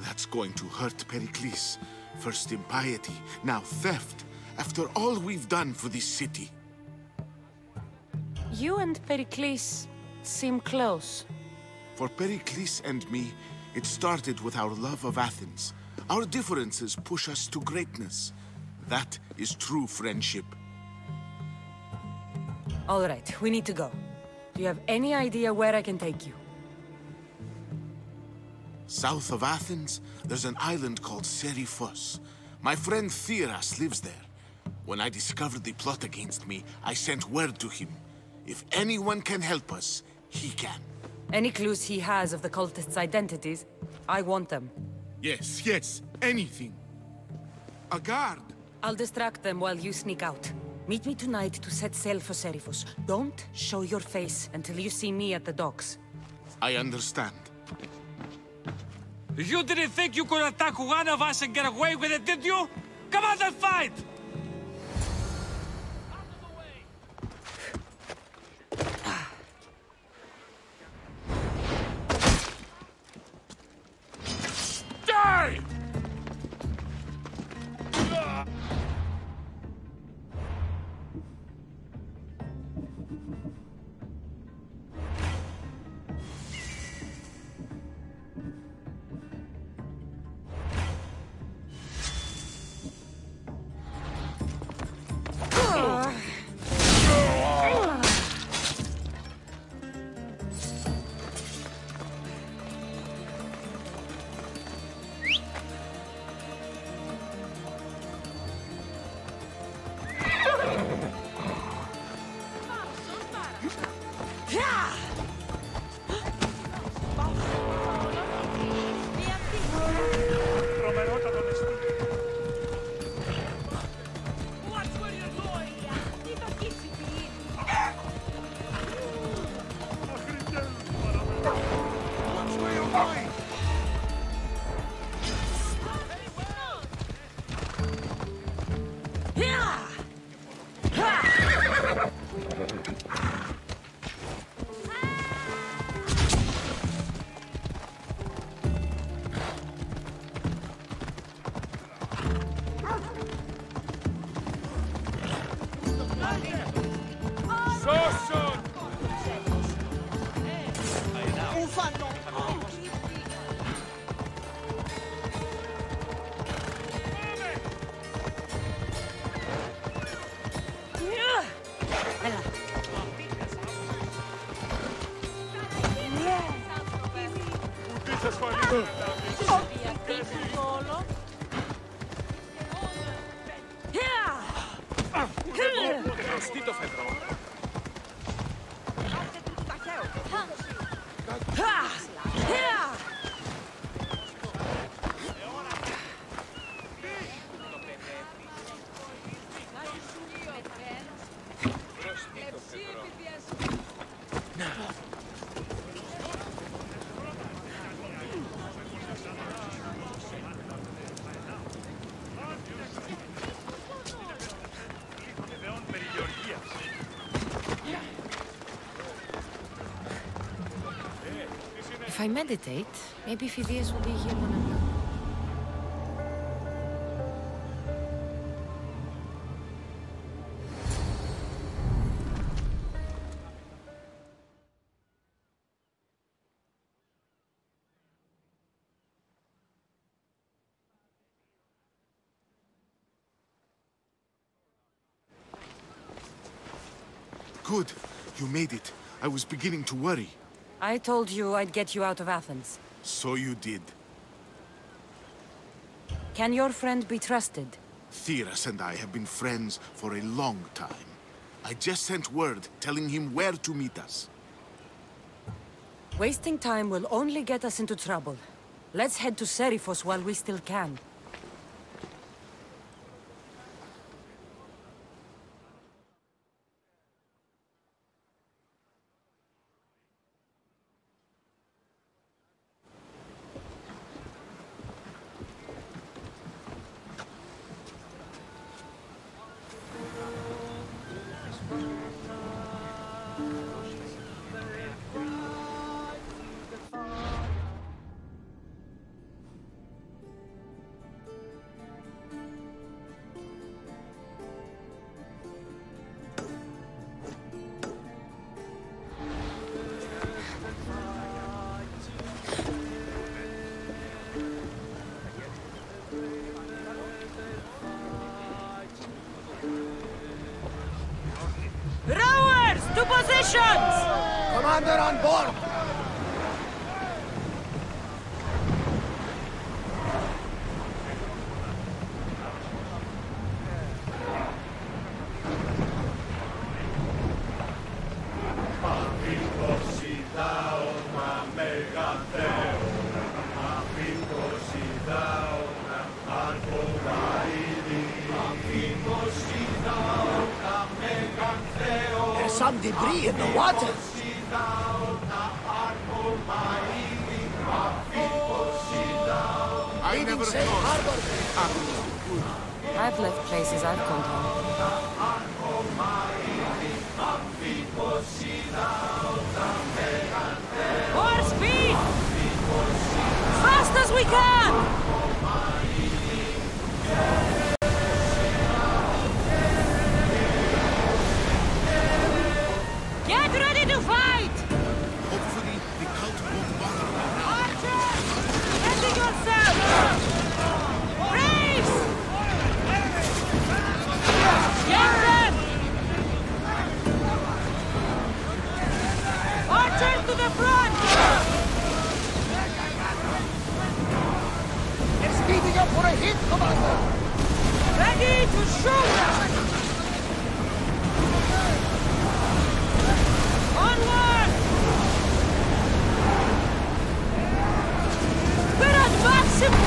That's going to hurt Pericles. First impiety, now theft. After all we've done for this city. You and Pericles seem close. For Pericles and me, it started with our love of Athens. Our differences push us to greatness. That is true friendship. All right, we need to go. Do you have any idea where I can take you? South of Athens, there's an island called Seriphos. My friend Theras lives there. When I discovered the plot against me, I sent word to him. If anyone can help us, he can. Any clues he has of the cultists' identities, I want them. Yes, yes, anything. A guard. I'll distract them while you sneak out. Meet me tonight to set sail for Seriphos. Don't show your face until you see me at the docks. I understand. You didn't think you could attack one of us and get away with it, did you? Come on and fight! Die! If I meditate, maybe Phidias will be here when I'm done. Good. You made it. I was beginning to worry. I told you I'd get you out of Athens. So you did. Can your friend be trusted? Theras and I have been friends for a long time. I just sent word telling him where to meet us. Wasting time will only get us into trouble. Let's head to Serifos while we still can. Rowers, to positions! Commander on board! There's some debris in the water. I never thought. I've left places I've come home. More speed! Fast as we can! Get ready to fight! Hopefully, the cult won't bother me now. Archer! Ready yourself! Brace! Get them! Archer to the front! They're speeding up for a hit, Commander! Ready to shoot! Onward! We're at maximum!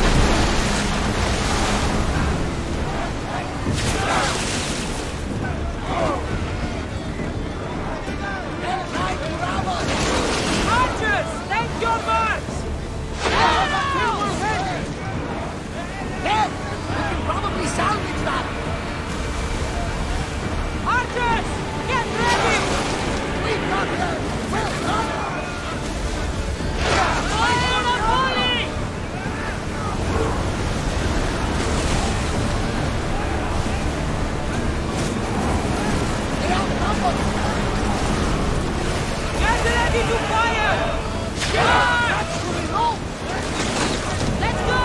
Archers, take your marks! Ned, we can probably salvage that! Archers, get ready! We've got them! Well done! Fire on a volley! They're outnumbered! Get ready to fire! That's to reload! Let's go!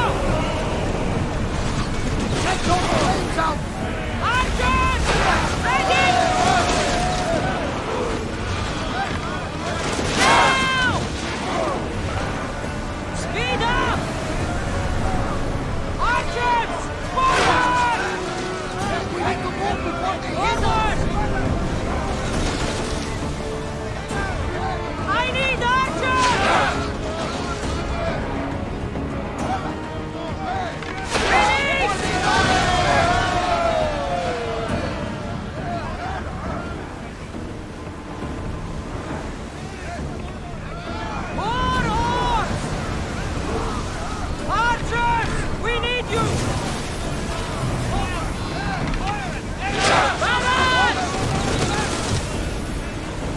Check those flames out! Archers! Ready! Now! Speed up! Archers! Forward! We need to move before they hit us! I need archers! More oars! Archers! We need you! Balance!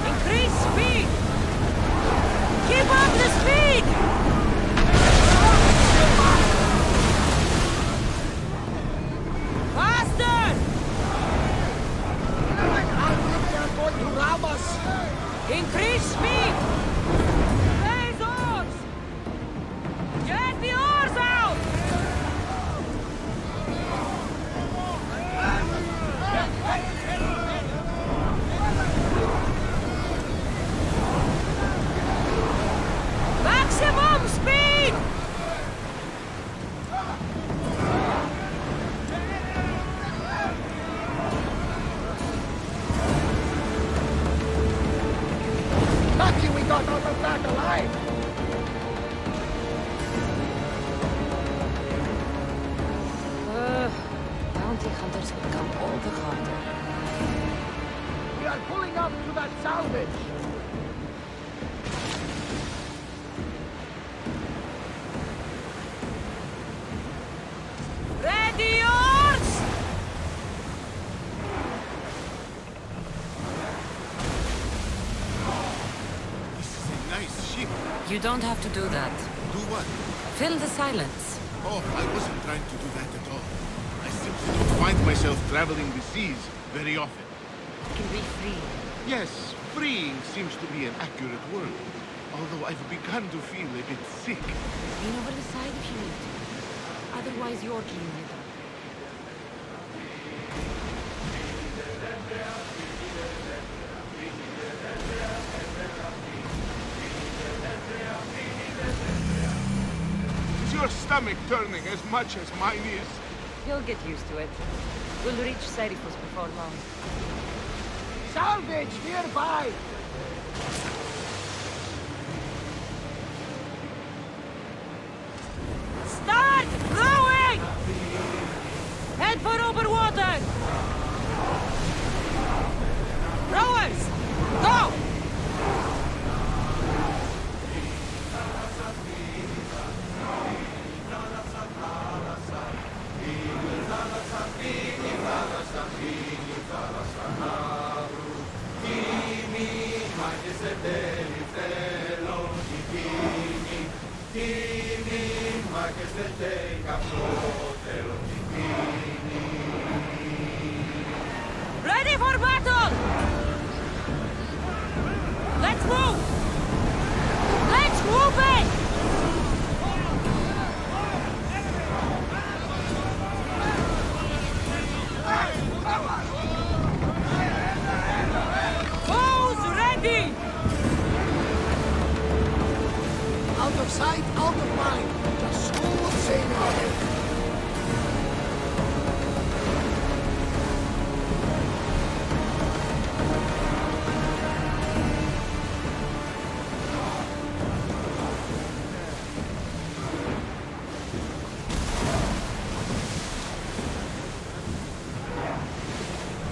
Increase speed! Keep up the speed! Faster! I think they're going to ram us! Increase speed! Raise oars! Get the oars out! Maximum speed! not alive! Bounty hunters become all the harder. We are pulling up to that salvage! Ready, yours! This is a nice ship. You don't have to do that. Do what? Fill the silence. Oh, I wasn't trying to do that at all. I simply don't find myself traveling the seas very often. You can be free. Yes, freeing seems to be an accurate word. Although I've begun to feel a bit sick. Lean over the side if you need to. Otherwise, you're cleaning it up. Is your stomach turning as much as mine is? You'll get used to it. We'll reach Serifos before long. Salvage nearby! Start rowing! Head for open water! Rowers, go! Ready for battle! Let's move! Let's move it! Who's ready? Out of sight, out of mind. Just smooth sailing ahead.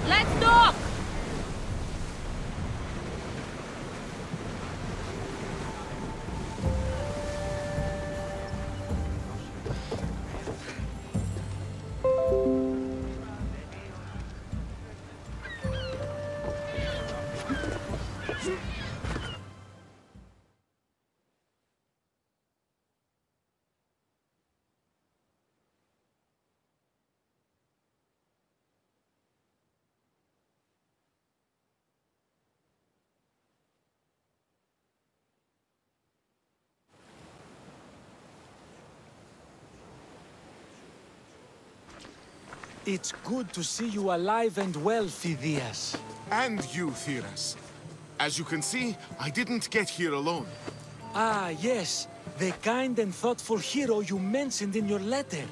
Let's dock! It's good to see you alive and well, Phidias. And you, Theras. As you can see, I didn't get here alone. Ah, yes. The kind and thoughtful hero you mentioned in your letter.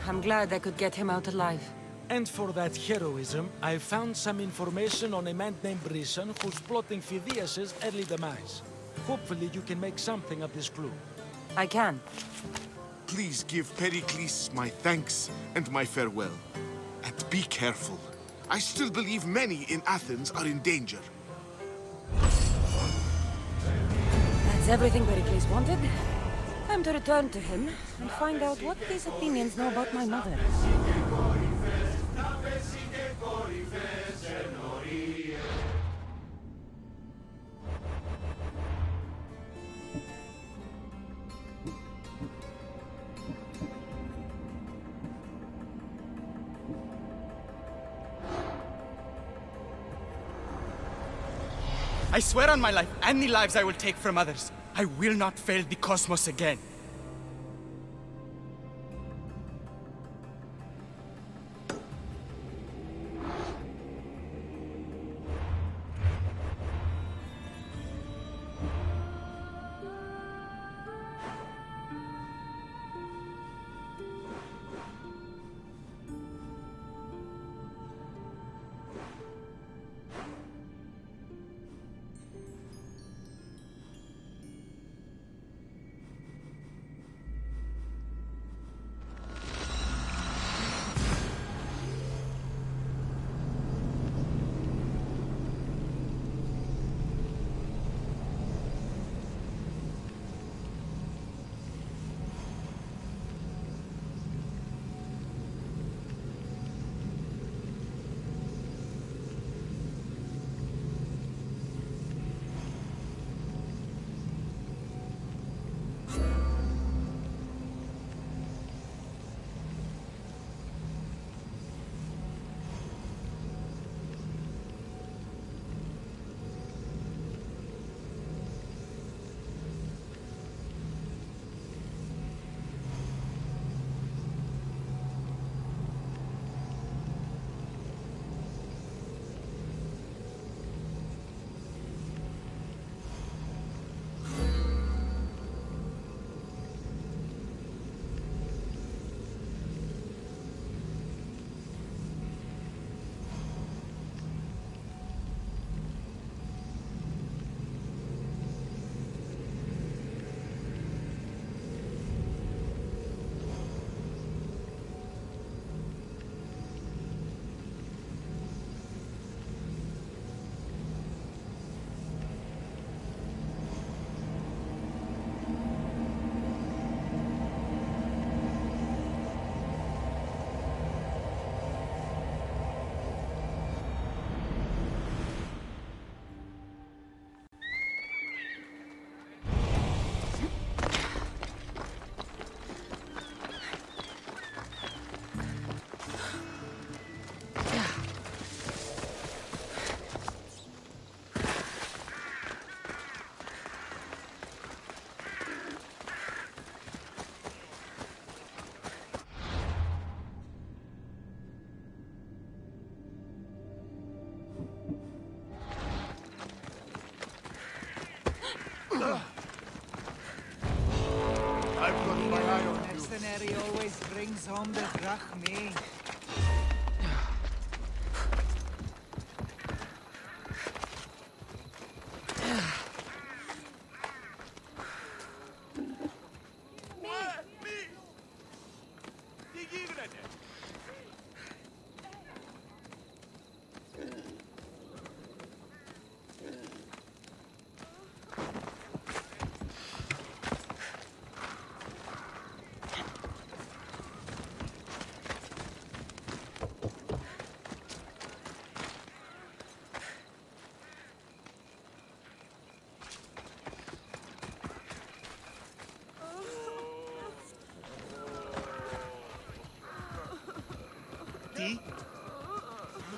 I'm glad I could get him out alive. And for that heroism, I found some information on a man named Brisson who's plotting Phidias' early demise. Hopefully you can make something of this clue. I can. Please give Pericles my thanks and my farewell. And be careful. I still believe many in Athens are in danger. That's everything Pericles wanted. Time to return to him and find out what these Athenians know about my mother. I swear on my life and the lives I will take from others, I will not fail the cosmos again.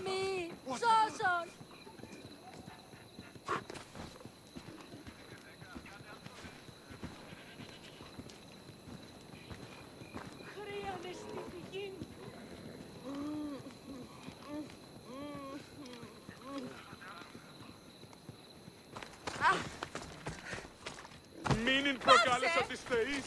Μη, σώσον! Χρειάζεται στη πηγή. Μην προκάλεσα τις θεείς.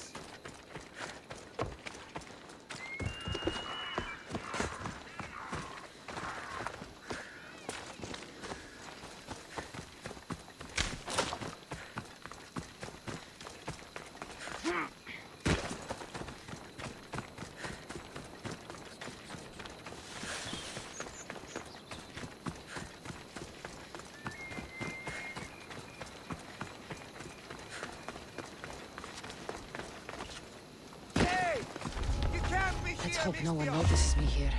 Let's hope no one notices me here.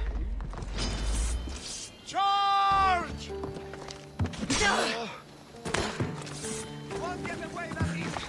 Charge! Won't get away that easy.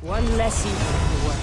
One less evil in the world.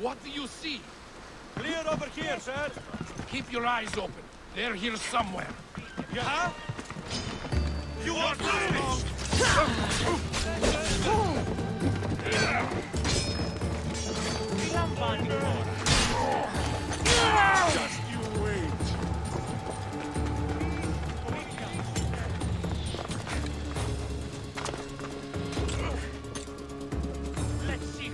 What do you see? Clear over here, sir. Keep your eyes open. They're here somewhere. Yeah? You are finished! Just you wait. Let's see.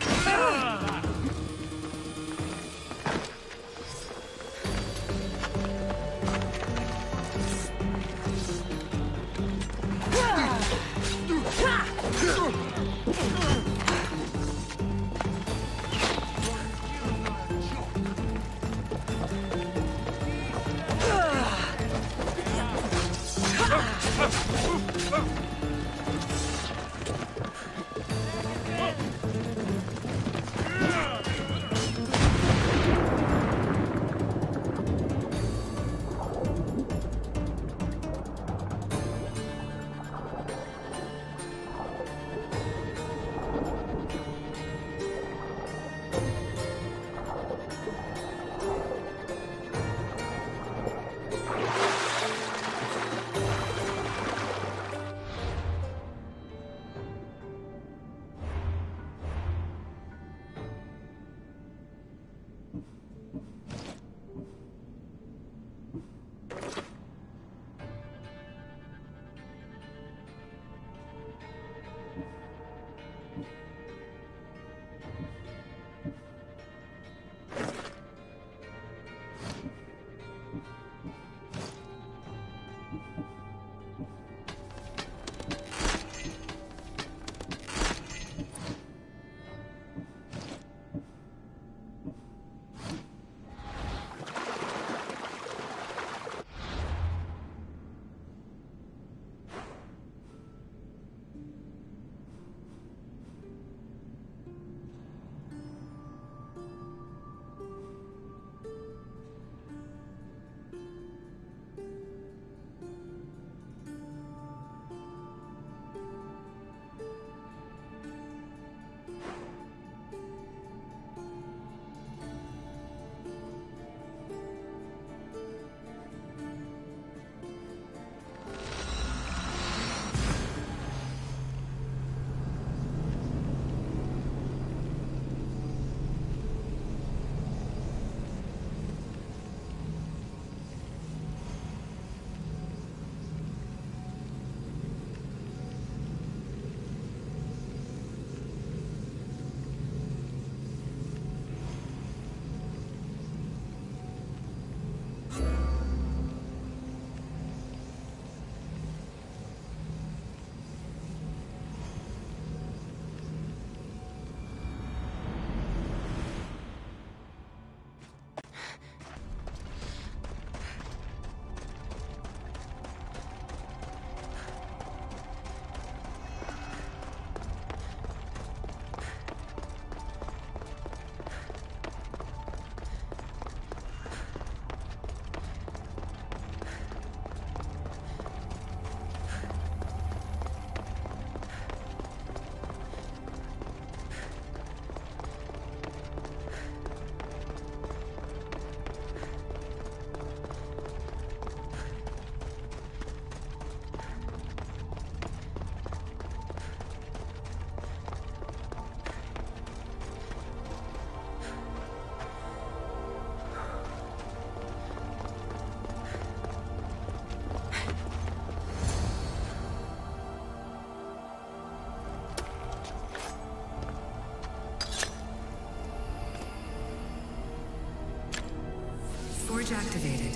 Switch activated.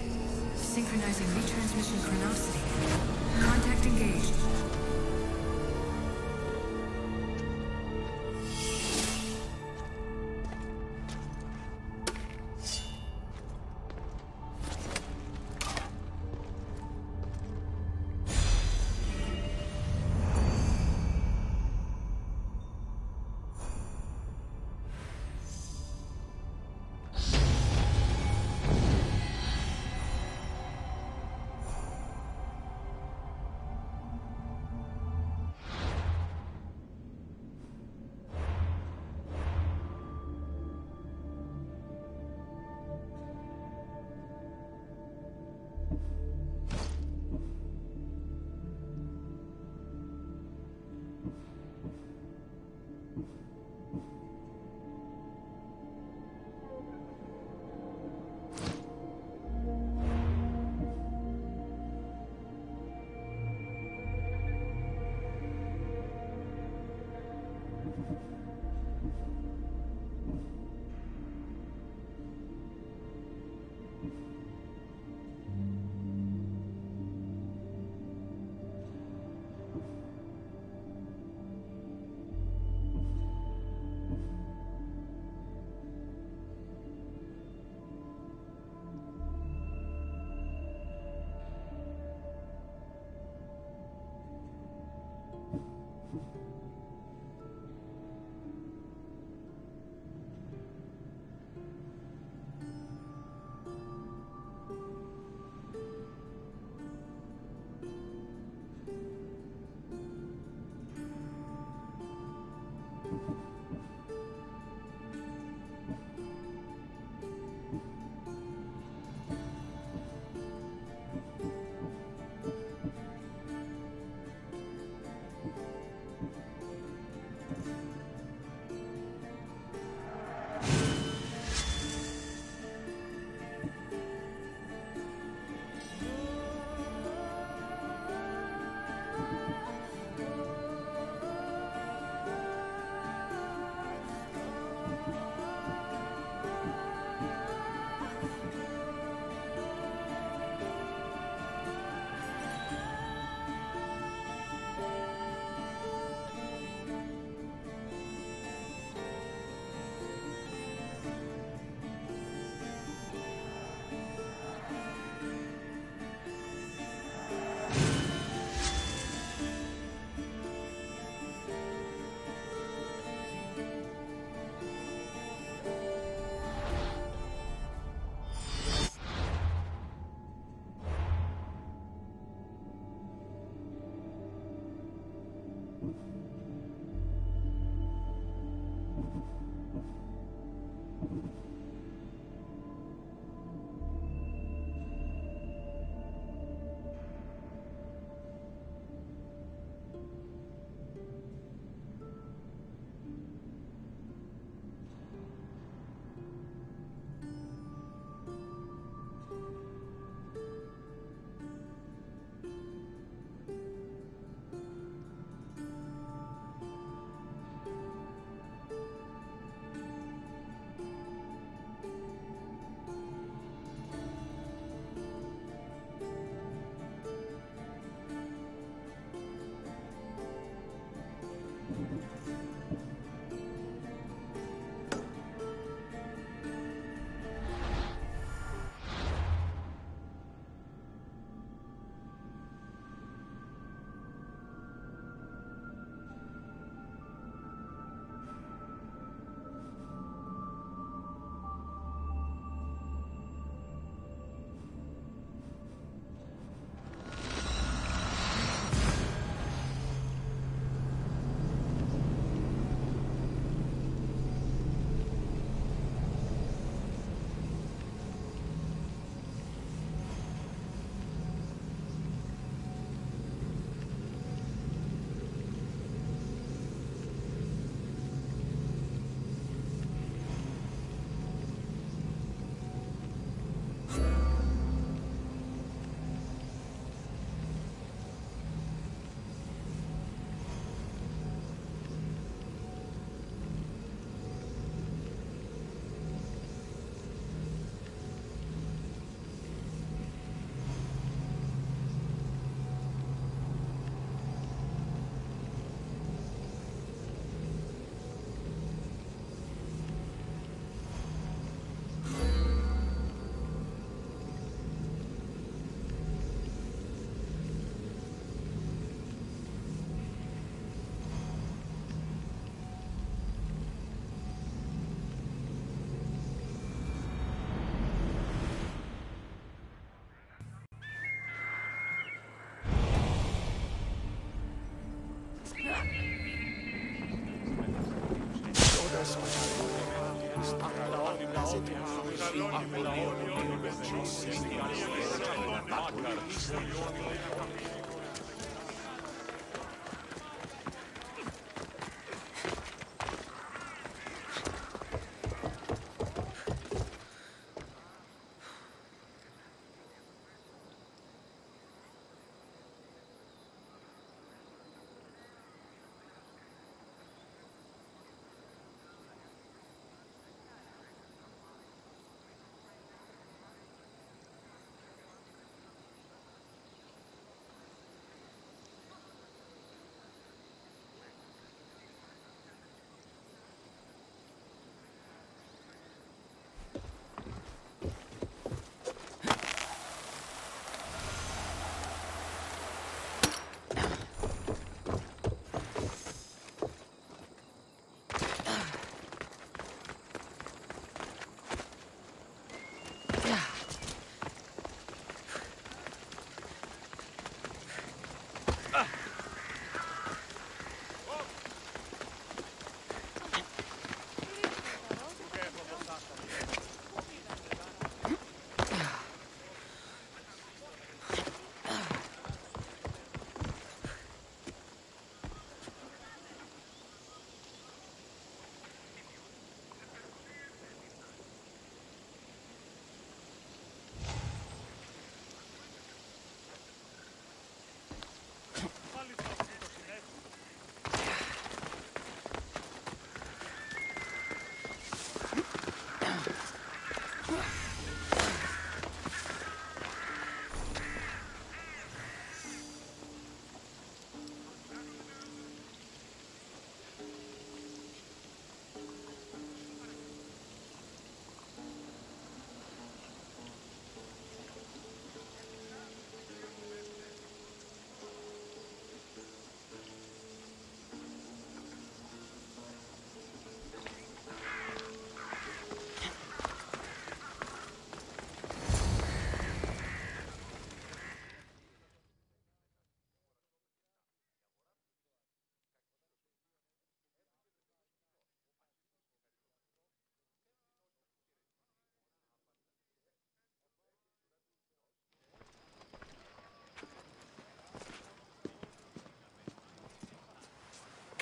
Synchronizing retransmission chronicity. Contact engaged.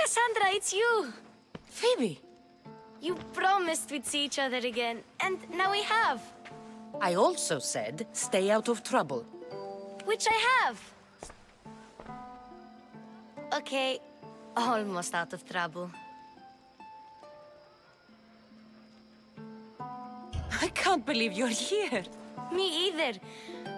Cassandra, it's you! Phoebe! You promised we'd see each other again, and now we have. I also said, stay out of trouble. Which I have. Okay, almost out of trouble. I can't believe you're here. Me either.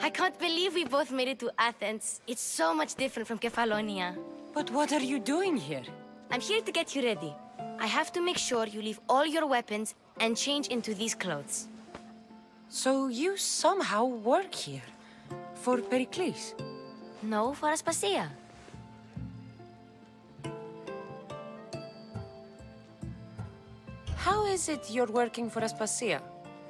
I can't believe we both made it to Athens. It's so much different from Kefalonia. But what are you doing here? I'm here to get you ready. I have to make sure you leave all your weapons and change into these clothes. So you somehow work here? For Pericles? No, for Aspasia. How is it you're working for Aspasia?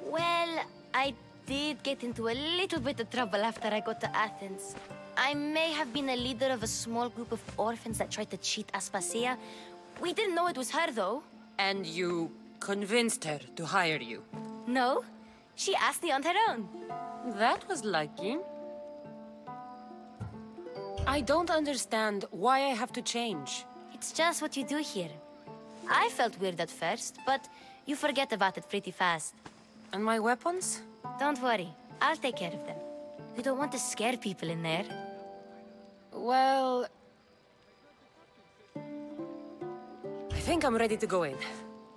Well, I did get into a little bit of trouble after I got to Athens. I may have been a leader of a small group of orphans that tried to cheat Aspasia. We didn't know it was her, though. And you convinced her to hire you? No, she asked me on her own. That was lucky. I don't understand why I have to change. It's just what you do here. I felt weird at first, but you forget about it pretty fast. And my weapons? Don't worry, I'll take care of them. You don't want to scare people in there. Well... I think I'm ready to go in.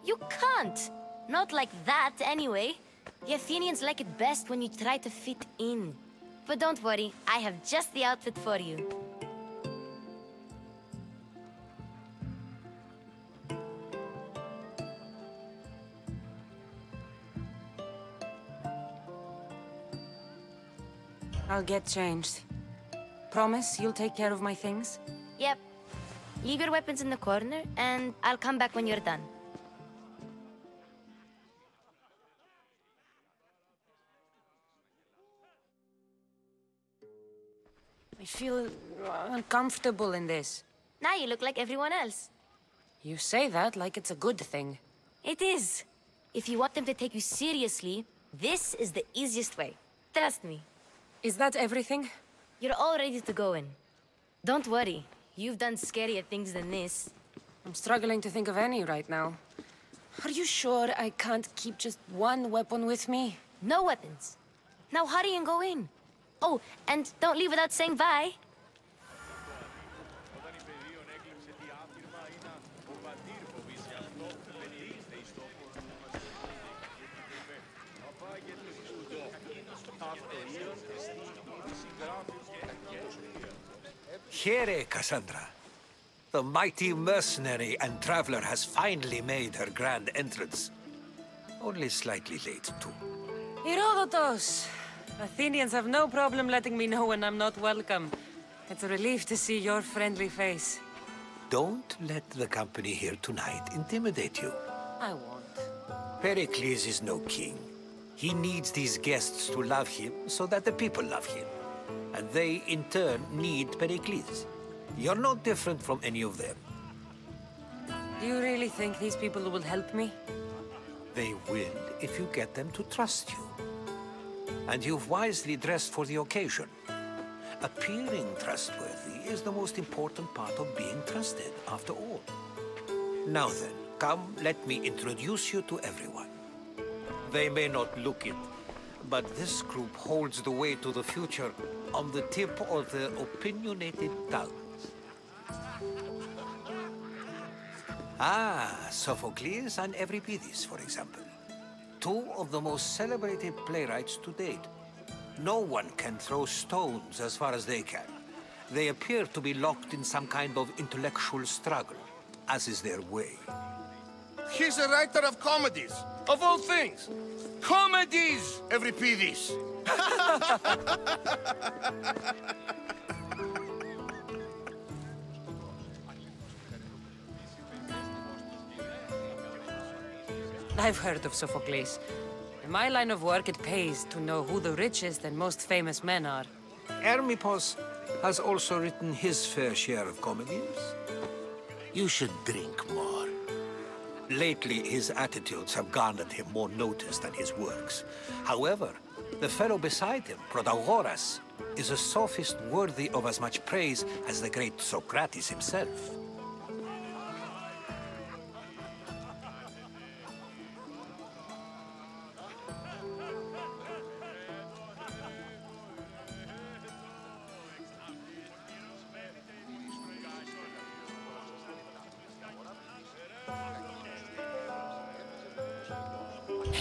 You can't! Not like that, anyway. The Athenians like it best when you try to fit in. But don't worry, I have just the outfit for you. I'll get changed. Promise you'll take care of my things? Yep. Leave your weapons in the corner, and I'll come back when you're done. I feel uncomfortable in this. Now you look like everyone else. You say that like it's a good thing. It is. If you want them to take you seriously, this is the easiest way. Trust me. Is that everything? You're all ready to go in. Don't worry. You've done scarier things than this. I'm struggling to think of any right now. Are you sure I can't keep just one weapon with me? No weapons. Now hurry and go in. Oh, and don't leave without saying bye. Here, Cassandra. The mighty mercenary and traveler has finally made her grand entrance. Only slightly late, too. Herodotus! Athenians have no problem letting me know when I'm not welcome. It's a relief to see your friendly face. Don't let the company here tonight intimidate you. I won't. Pericles is no king. He needs these guests to love him so that the people love him. And they, in turn, need Pericles. You're no different from any of them. Do you really think these people will help me? They will if you get them to trust you. And you've wisely dressed for the occasion. Appearing trustworthy is the most important part of being trusted, after all. Now then, come, let me introduce you to everyone. They may not look it, but this group holds the way to the future on the tip of their opinionated tongues. Ah, Sophocles and Euripides, for example. Two of the most celebrated playwrights to date. No one can throw stones as far as they can. They appear to be locked in some kind of intellectual struggle, as is their way. He's a writer of comedies, of all things. Comedies, Euripides. I've heard of Sophocles. In my line of work, it pays to know who the richest and most famous men are. Hermippos has also written his fair share of comedies. You should drink more. Lately, his attitudes have garnered him more notice than his works. However, the fellow beside him, Protagoras, is a sophist worthy of as much praise as the great Socrates himself.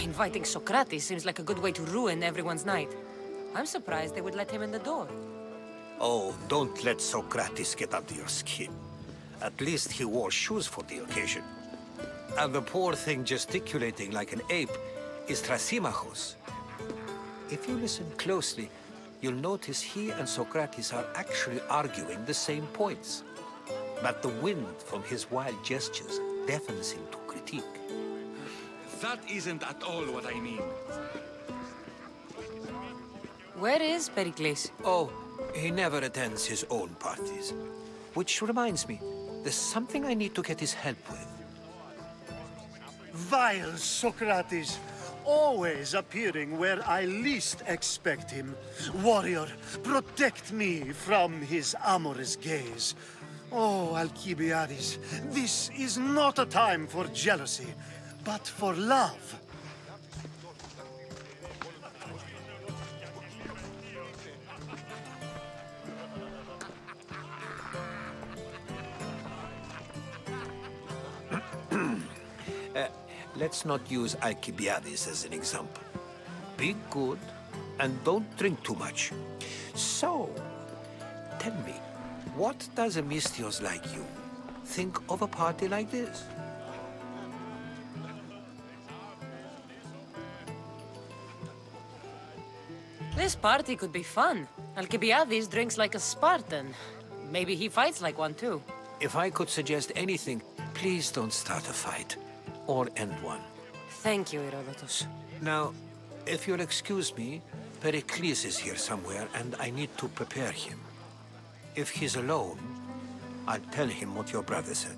Inviting Socrates seems like a good way to ruin everyone's night. I'm surprised they would let him in the door. Oh, don't let Socrates get under your skin. At least he wore shoes for the occasion. And the poor thing gesticulating like an ape is Thrasymachos. If you listen closely, you'll notice he and Socrates are actually arguing the same points. But the wind from his wild gestures deafens him to critique. That isn't at all what I mean. Where is Pericles? Oh, he never attends his own parties. Which reminds me, there's something I need to get his help with. Vile Socrates, always appearing where I least expect him. Warrior, protect me from his amorous gaze. Oh, Alcibiades, this is not a time for jealousy, but for love. Let's not use Alcibiades as an example. Be good, and don't drink too much. So, tell me, what does a Mystios like you think of a party like this? This party could be fun. Alcibiades drinks like a Spartan. Maybe he fights like one too. If I could suggest anything, please don't start a fight. Or end one. Thank you, Herodotus. Now, if you'll excuse me, Pericles is here somewhere, and I need to prepare him. If he's alone, I'll tell him what your brother said.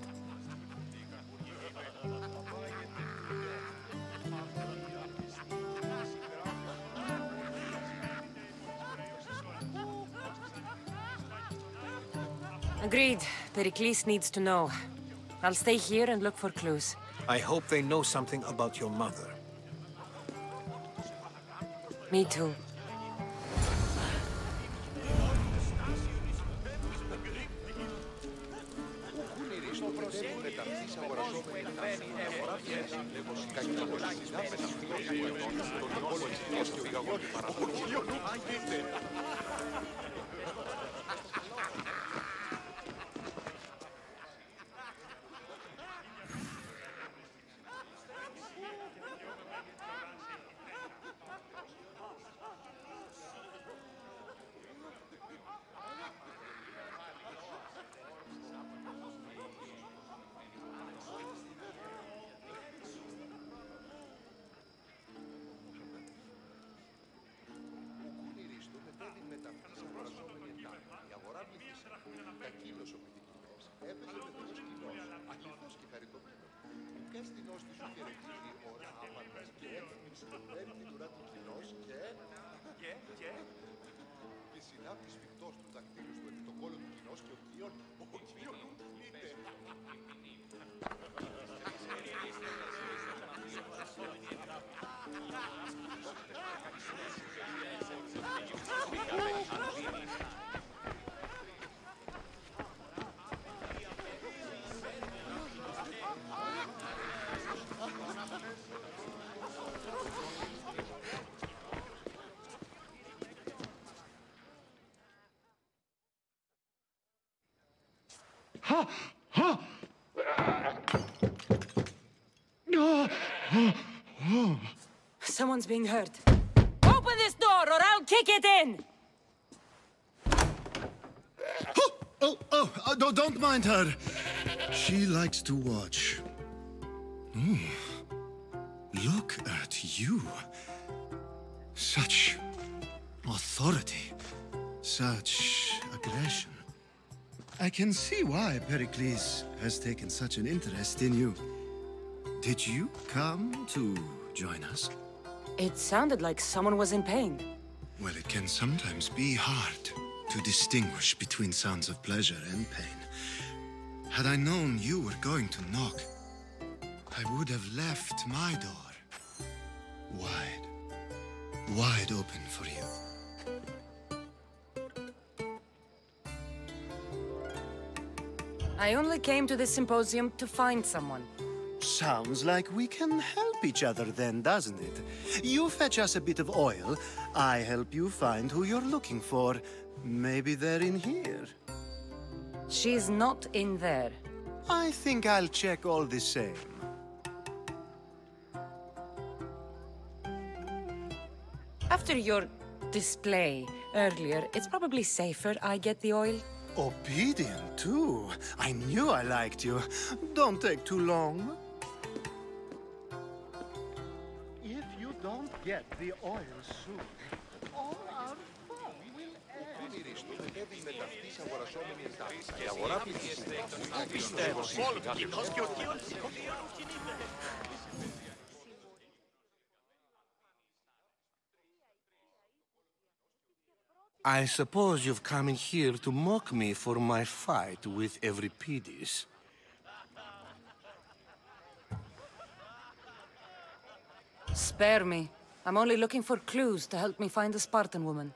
Agreed. Pericles needs to know. I'll stay here and look for clues. I hope they know something about your mother. Me too. Someone's being hurt. Open this door or I'll kick it in! Oh, don't mind her. She likes to watch. Look at you. Such authority. Such aggression. I can see why Pericles has taken such an interest in you. Did you come to join us? It sounded like someone was in pain. Well, it can sometimes be hard to distinguish between sounds of pleasure and pain. Had I known you were going to knock, I would have left my door wide open for you. I only came to this symposium to find someone. Sounds like we can help each other then, doesn't it? You fetch us a bit of oil, I help you find who you're looking for. Maybe they're in here. She's not in there. I think I'll check all the same. After your display earlier, it's probably safer I get the oil. Obedient, too. I knew I liked you. Don't take too long. If you don't get the oil soon, all our fun will I suppose you've come in here to mock me for my fight with Euripides. Spare me. I'm only looking for clues to help me find a Spartan woman.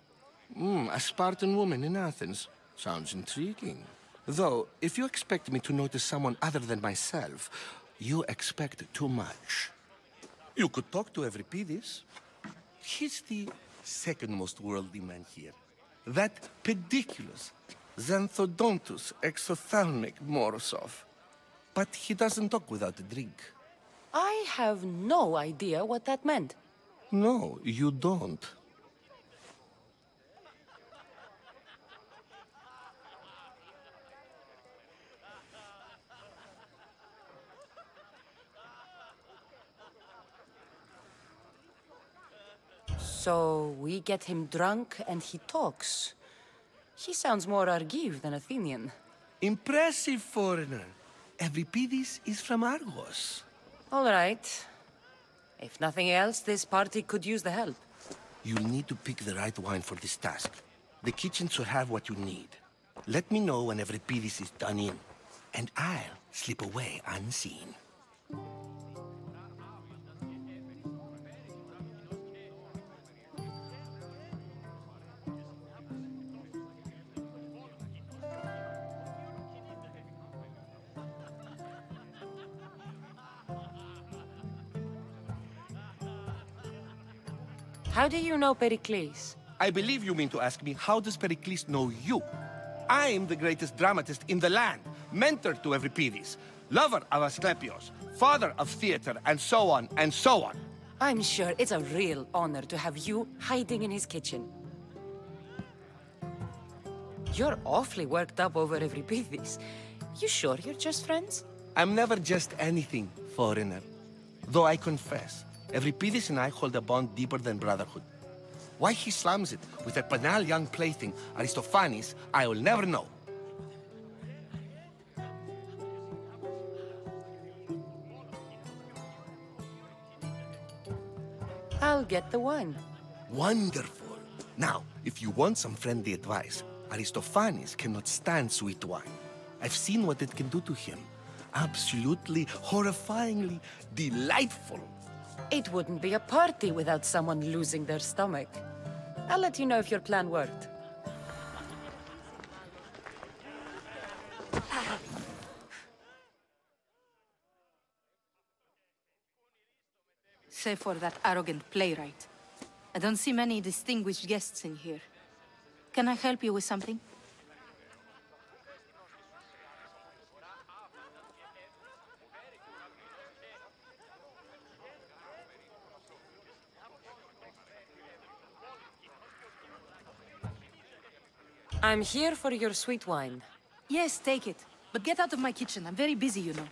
A Spartan woman in Athens. Sounds intriguing. Though, if you expect me to notice someone other than myself, you expect too much. You could talk to Euripides. He's the second most worldly man here. That pediculous Xanthodontus exophthalmic Morosov. But he doesn't talk without a drink. I have no idea what that meant. No, you don't. So we get him drunk and he talks. He sounds more Argive than Athenian. Impressive, foreigner. Euripides is from Argos. All right. If nothing else, this party could use the help. You'll need to pick the right wine for this task. The kitchen should have what you need. Let me know when Euripidis is done in, and I'll slip away unseen. How do you know Pericles? I believe you mean to ask me, how does Pericles know you? I'm the greatest dramatist in the land, mentor to Euripidis, lover of Asclepios, father of theater, and so on, and so on. I'm sure it's a real honor to have you hiding in his kitchen. You're awfully worked up over Euripidis. You sure you're just friends? I'm never just anything, foreigner. Though I confess, Euripidis and I hold a bond deeper than brotherhood. Why he slams it with that banal young plaything, Aristophanes, I will never know. I'll get the wine. Wonderful. Now, if you want some friendly advice, Aristophanes cannot stand sweet wine. I've seen what it can do to him. Absolutely, horrifyingly delightful. It wouldn't be a party without someone losing their stomach. I'll let you know if your plan worked. Save for that arrogant playwright. I don't see many distinguished guests in here. Can I help you with something? I'm here for your sweet wine. Yes, take it. But get out of my kitchen. I'm very busy, you know.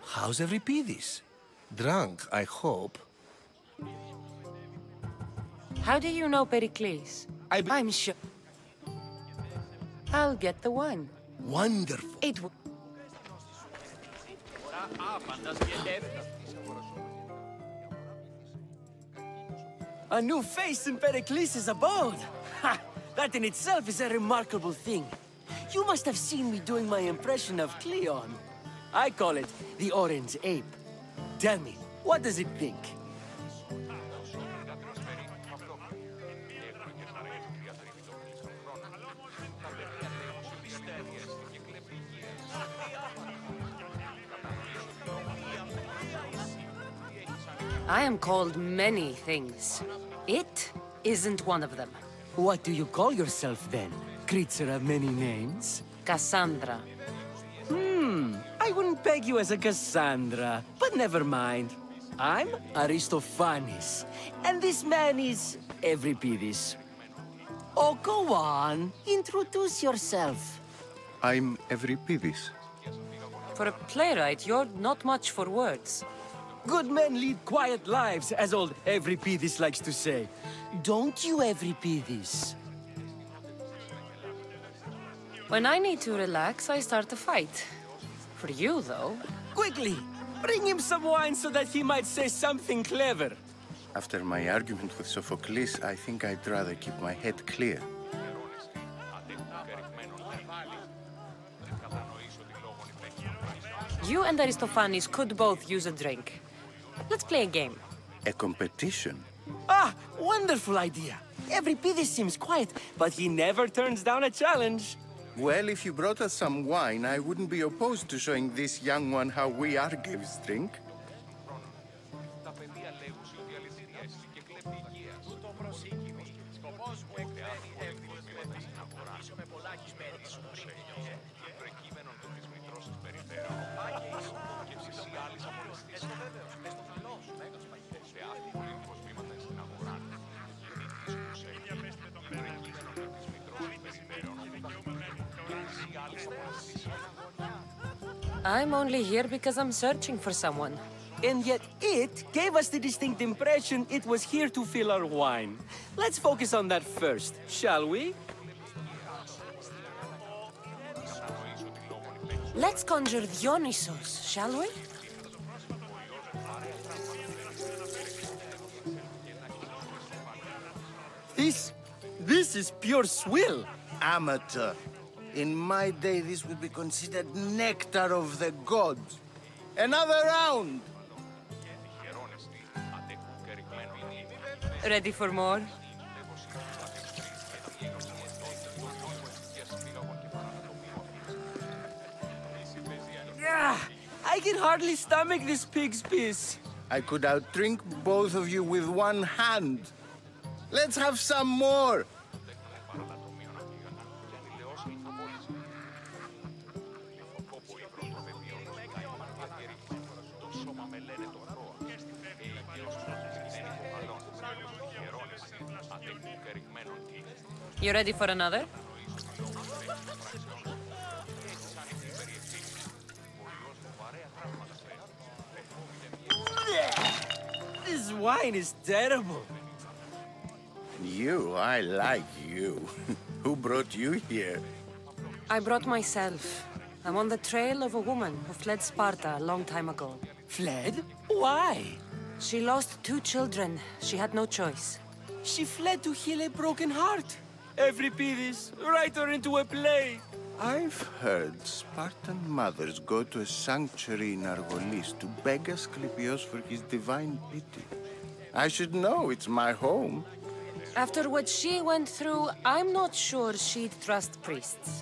How's Euripidis? Drunk, I hope. How do you know Pericles? I'm sure. I'll get the wine. Wonderful. It will. A new face in Pericles' abode! Ha! That in itself is a remarkable thing. You must have seen me doing my impression of Cleon. I call it the Orange Ape. Tell me, what does it think? I am called many things. It isn't one of them. What do you call yourself then? Creature of many names? Cassandra. I wouldn't peg you as a Cassandra, but never mind. I'm Aristophanes, and this man is Euripidis. Oh, go on. Introduce yourself. I'm Euripidis. For a playwright, you're not much for words. Good men lead quiet lives, as old Euripidis likes to say. Don't you, Euripidis? When I need to relax, I start a fight. For you, though... Quickly! Bring him some wine so that he might say something clever. After my argument with Sophocles, I think I'd rather keep my head clear. You and Aristophanes could both use a drink. Let's play a game. A competition? Ah, wonderful idea. Euripidis seems quiet, but he never turns down a challenge. Well, if you brought us some wine, I wouldn't be opposed to showing this young one how we Argives drink. I'm only here because I'm searching for someone. and yet it gave us the distinct impression it was here to fill our wine. Let's focus on that first, shall we? Let's conjure Dionysos, shall we? This is pure swill. Amateur. In my day, this would be considered nectar of the gods. Another round! Ready for more? I can hardly stomach this pig's piss. I could outdrink both of you with one hand. Let's have some more! You ready for another? This wine is terrible. You, I like you. Who brought you here? I brought myself. I'm on the trail of a woman who fled Sparta a long time ago. Fled? Why? She lost 2 children. She had no choice. She fled to heal a broken heart. Euripides, write her into a play. I've heard Spartan mothers go to a sanctuary in Argolis to beg Asclepios for his divine pity. I should know, it's my home. After what she went through, I'm not sure she'd trust priests.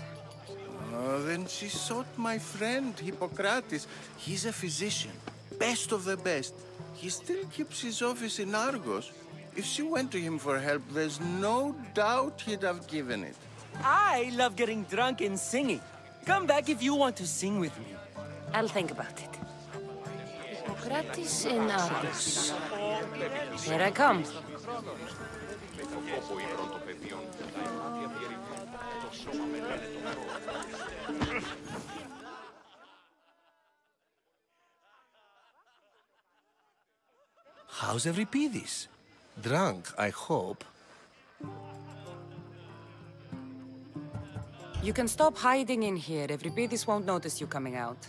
Oh, then she sought my friend, Hippocrates. He's a physician, best of the best. He still keeps his office in Argos. If she went to him for help, there's no doubt he'd have given it. I love getting drunk and singing. Come back if you want to sing with me. I'll think about it. Hippocrates in Argos. Here I come. How's Euripides? Drunk, I hope. You can stop hiding in here. Euripides won't notice you coming out.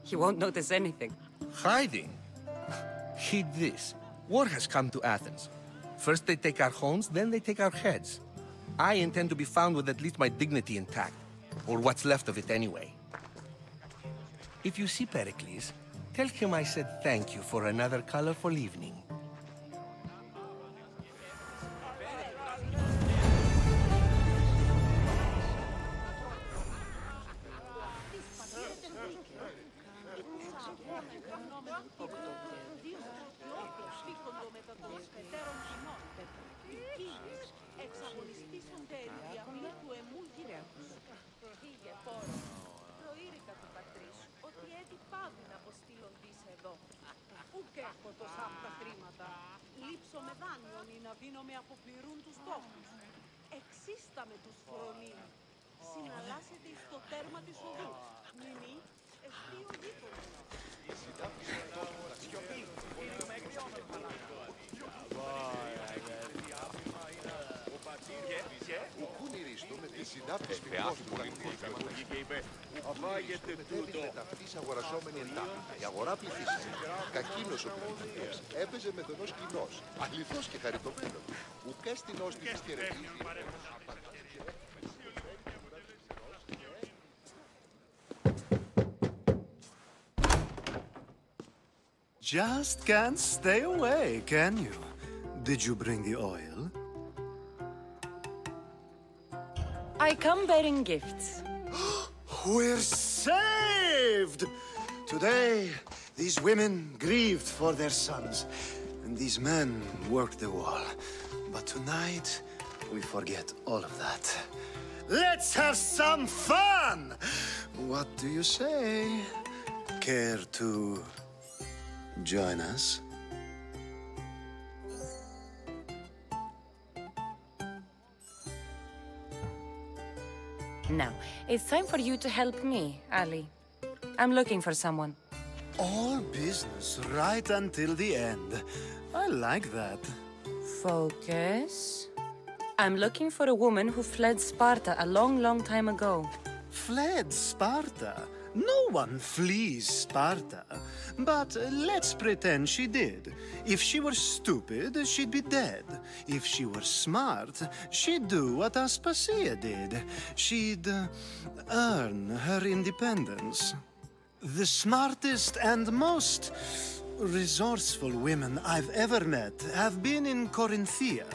He won't notice anything. Hiding? Heed this. War has come to Athens. First they take our homes, then they take our heads. I intend to be found with at least my dignity intact. Or what's left of it anyway. If you see Pericles, tell him I said thank you for another colorful evening. Αγοραζόμενοι εντάχει. Η αγορά πληθύσσεται. Κακίνος ο πληθυντής. Έπαιζε με δονός κοινός. Αληθώς και χαριτωμένος. Ουκές την όστη της χαιρετίζει. Just can't stay away, can you? Did you bring the oil? I come bearing gifts. We're saved! Today, these women grieved for their sons, and these men worked the wall. But tonight, we forget all of that. Let's have some fun! What do you say? Care to join us? Now, it's time for you to help me, Ali. I'm looking for someone. All business right until the end. I like that. Focus. I'm looking for a woman who fled Sparta a long, long time ago. Fled Sparta? No one flees Sparta. But let's pretend she did. If she were stupid, she'd be dead. If she were smart, she'd do what Aspasia did. She'd earn her independence. The smartest and most resourceful women I've ever met have been in Corinthia.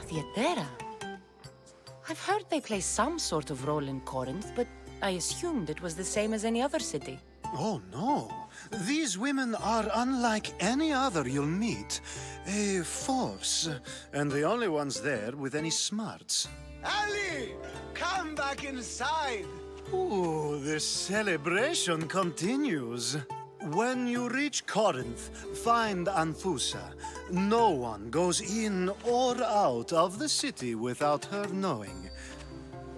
Theatera? I've heard they play some sort of role in Corinth, but I assumed it was the same as any other city. Oh, no. These women are unlike any other you'll meet. A force, and the only ones there with any smarts. Ali! Come back inside! Ooh, the celebration continues. When you reach Corinth, find Anfusa. No one goes in or out of the city without her knowing.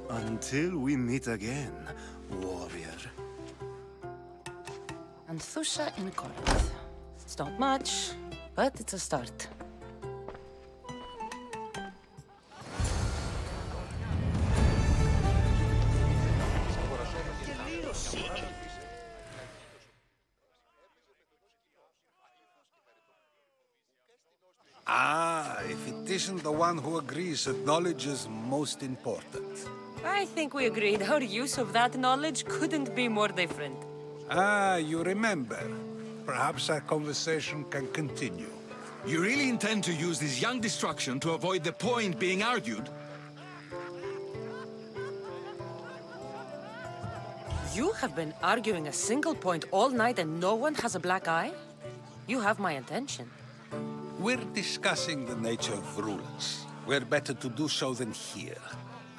Until we meet again, warrior. Anfusa in Corinth. It's not much, but it's a start. Ah, if it isn't the one who agrees that knowledge is most important. I think we agreed our use of that knowledge couldn't be more different. Ah, you remember. Perhaps our conversation can continue. You really intend to use this young destruction to avoid the point being argued? You have been arguing a single point all night and no one has a black eye? You have my attention. We're discussing the nature of rulers. Where better to do so than here?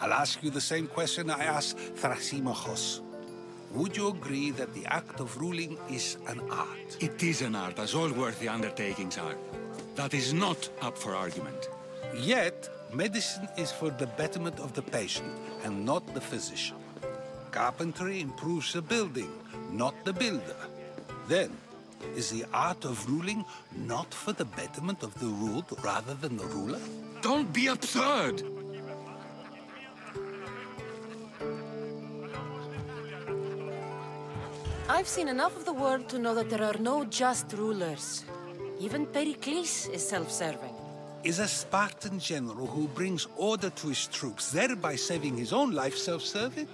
I'll ask you the same question I asked Thrasimachos. Would you agree that the act of ruling is an art? It is an art, as all worthy undertakings are. That is not up for argument. Yet, medicine is for the betterment of the patient, and not the physician. Carpentry improves the building, not the builder. Then, is the art of ruling not for the betterment of the ruled rather than the ruler? Don't be absurd! I've seen enough of the world to know that there are no just rulers. Even Pericles is self-serving. Is a Spartan general who brings order to his troops, thereby saving his own life, self-serving?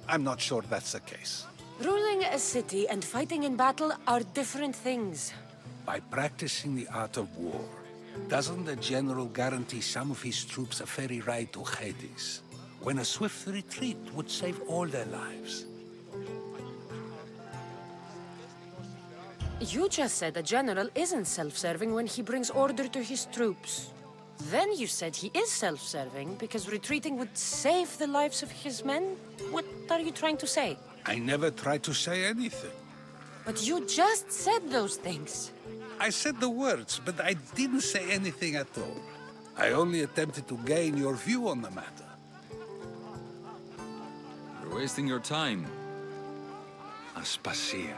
I'm not sure that's the case. Ruling a city and fighting in battle are different things. By practicing the art of war, doesn't the general guarantee some of his troops a ferry ride to Hades, when a swift retreat would save all their lives? You just said a general isn't self-serving when he brings order to his troops. Then you said he is self-serving because retreating would save the lives of his men? What are you trying to say? I never tried to say anything. But you just said those things. I said the words, but I didn't say anything at all. I only attempted to gain your view on the matter. You're wasting your time. Aspasia.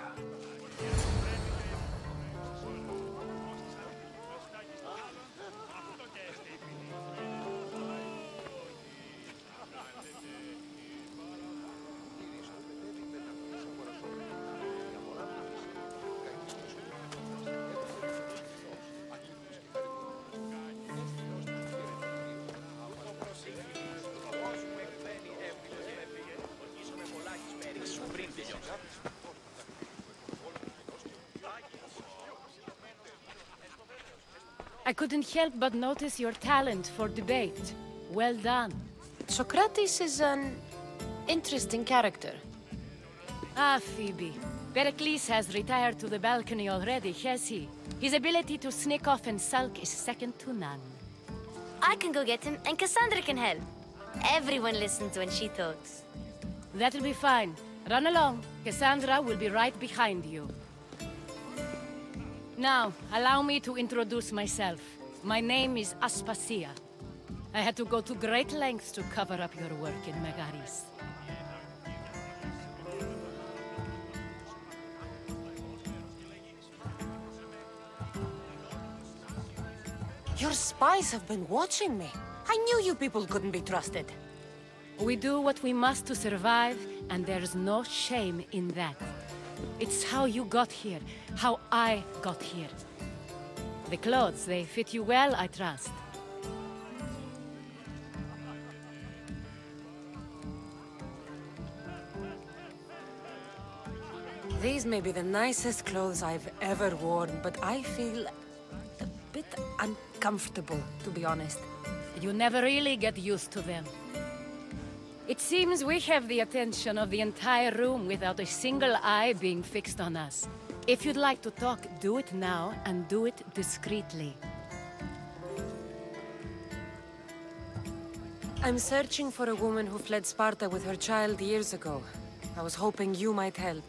I couldn't help but notice your talent for debate. Well done. Socrates is an interesting character. Ah, Phoebe. Pericles has retired to the balcony already, has he? His ability to sneak off and sulk is second to none. I can go get him, and Cassandra can help. Everyone listens when she talks. That'll be fine. Run along. Cassandra will be right behind you. Now, allow me to introduce myself. My name is Aspasia. I had to go to great lengths to cover up your work in Megaris. Your spies have been watching me. I knew you people couldn't be trusted. We do what we must to survive, and there's no shame in that. It's how you got here, how I got here. The clothes, they fit you well, I trust. These may be the nicest clothes I've ever worn, but I feel a bit uncomfortable, to be honest. You never really get used to them. It seems we have the attention of the entire room without a single eye being fixed on us. If you'd like to talk, do it now, and do it discreetly. I'm searching for a woman who fled Sparta with her child years ago. I was hoping you might help.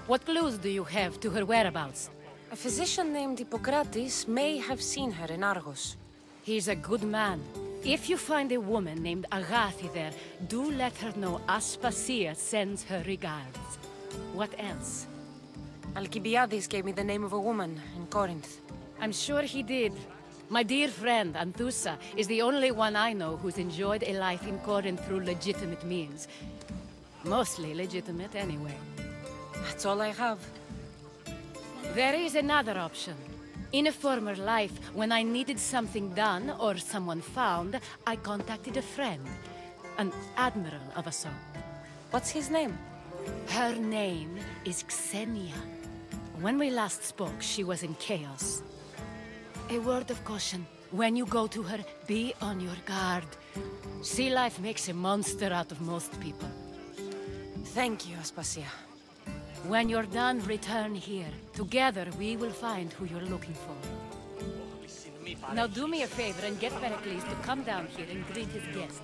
What clues do you have to her whereabouts? A physician named Hippocrates may have seen her in Argos. He's a good man. If you find a woman named Agathi there, do let her know Aspasia sends her regards. What else? Alcibiades gave me the name of a woman in Corinth. I'm sure he did. My dear friend, Anthusa, is the only one I know who's enjoyed a life in Corinth through legitimate means. Mostly legitimate, anyway. That's all I have. There is another option. In a former life, when I needed something done or someone found, I contacted a friend. An admiral of a sort. What's his name? Her name is Xenia. When we last spoke, she was in chaos. A word of caution. When you go to her, be on your guard. Sea life makes a monster out of most people. Thank you, Aspasia. When you're done, return here. Together, we will find who you're looking for. Now do me a favor and get Pericles to come down here and greet his guests.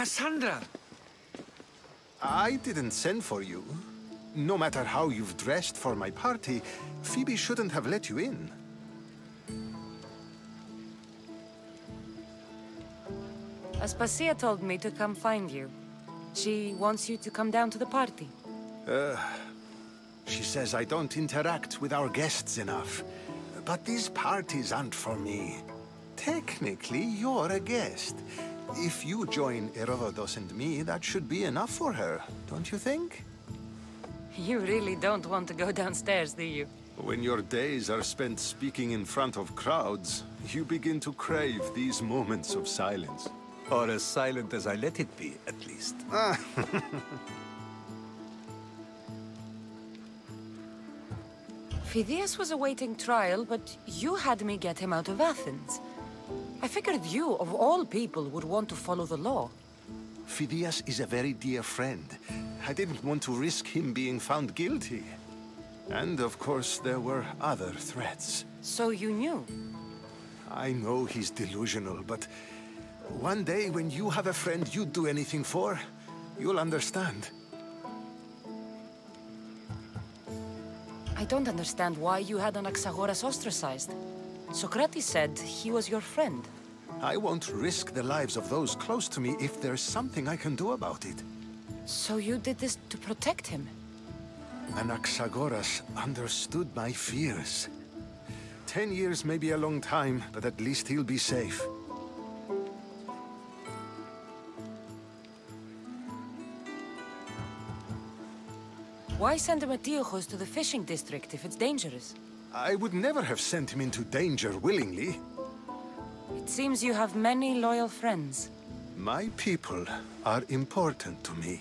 Cassandra! I didn't send for you. No matter how you've dressed for my party, Phoebe shouldn't have let you in. Aspasia told me to come find you. She wants you to come down to the party. She says I don't interact with our guests enough. But these parties aren't for me. Technically, you're a guest. If you join Herodotus and me, that should be enough for her, don't you think? You really don't want to go downstairs, do you? When your days are spent speaking in front of crowds, you begin to crave these moments of silence. Or as silent as I let it be, at least. Phidias was awaiting trial, but you had me get him out of Athens. I figured you, of all people, would want to follow the law. Phidias is a very dear friend. I didn't want to risk him being found guilty. And, of course, there were other threats. So you knew? I know he's delusional, but one day when you have a friend you'd do anything for, You'll understand. I don't understand why you had Anaxagoras ostracized. Socrates said he was your friend. I won't risk the lives of those close to me if there's something I can do about it. So you did this to protect him? Anaxagoras understood my fears. 10 years may be a long time, but at least he'll be safe. Why send Emetiochos to the fishing district if it's dangerous? I would never have sent him into danger willingly. It seems you have many loyal friends. My people are important to me.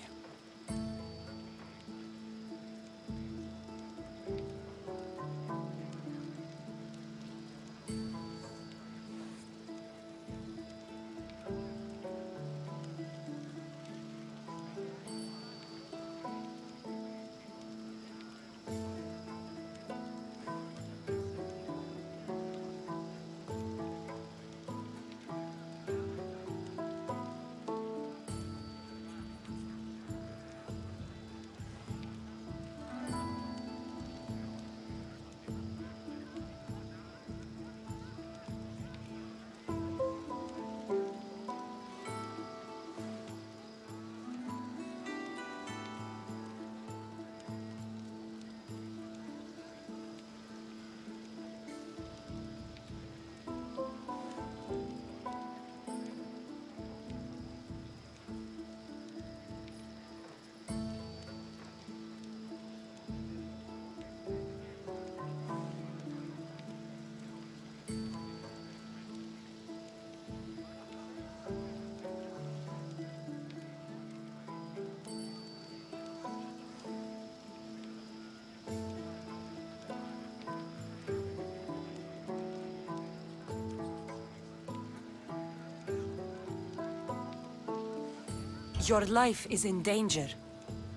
Your life is in danger.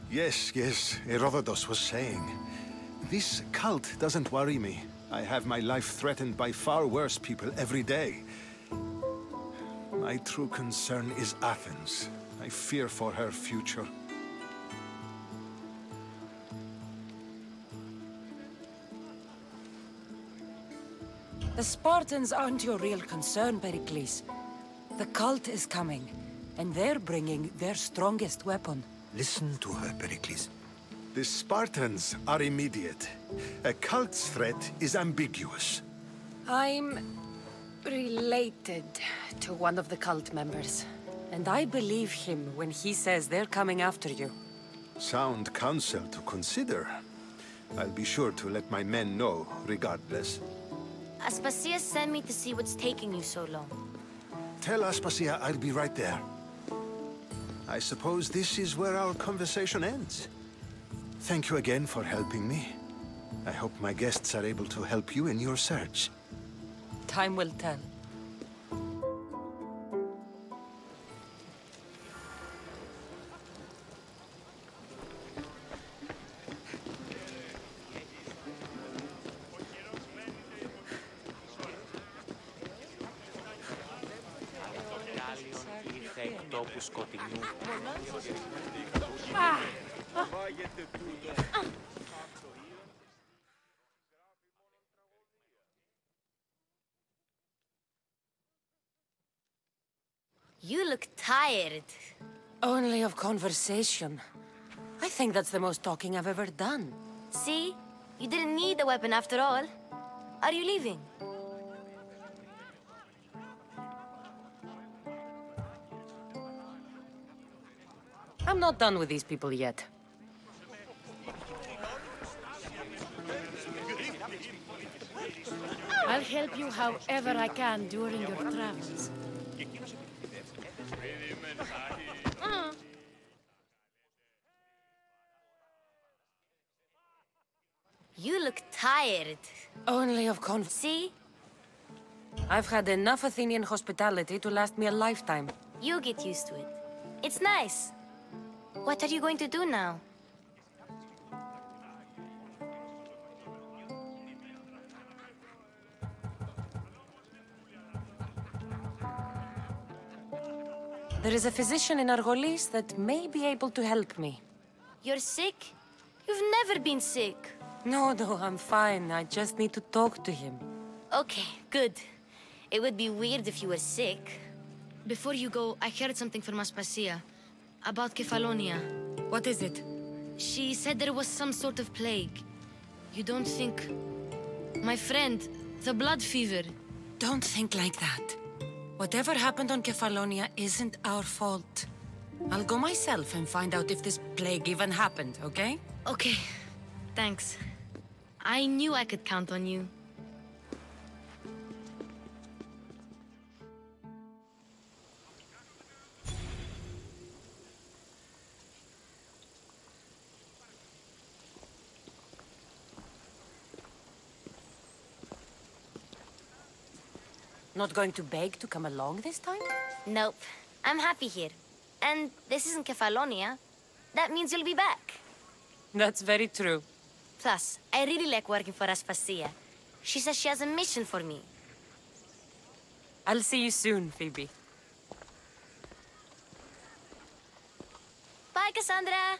Yes, Herodotus was saying. This cult doesn't worry me. I have my life threatened by far worse people every day. My true concern is Athens. I fear for her future. The Spartans aren't your real concern, Pericles. The cult is coming, and they're bringing their strongest weapon. Listen to her, Pericles. The Spartans are immediate. A cult's threat is ambiguous. I'm related to one of the cult members, and I believe him when he says they're coming after you. Sound counsel to consider. I'll be sure to let my men know, regardless. Aspasia sent me to see what's taking you so long. Tell Aspasia I'll be right there. I suppose this is where our conversation ends. Thank you again for helping me. I hope my guests are able to help you in your search. Time will tell. You look tired. Only of conversation. I think that's the most talking I've ever done. See? You didn't need a weapon after all. Are you leaving? I'm not done with these people yet. I'll help you however I can during your travels. You look tired. Only of See? I've had enough Athenian hospitality to last me a lifetime. You get used to it. It's nice. What are you going to do now? There is a physician in Argolis that may be able to help me. You're sick? You've never been sick. No, I'm fine. I just need to talk to him. Okay, good. It would be weird if you were sick. Before you go, I heard something from Aspasia about Kefalonia. What is it? She said there was some sort of plague. You don't think... My friend, the blood fever. Don't think like that. Whatever happened on Kefalonia isn't our fault. I'll go myself and find out if this plague even happened, okay? Okay. Thanks. I knew I could count on you. Not going to beg to come along this time? Nope. I'm happy here. And this isn't Kefalonia. That means you'll be back. That's very true. Plus, I really like working for Aspasia. She says she has a mission for me. I'll see you soon, Phoebe. Bye, Cassandra!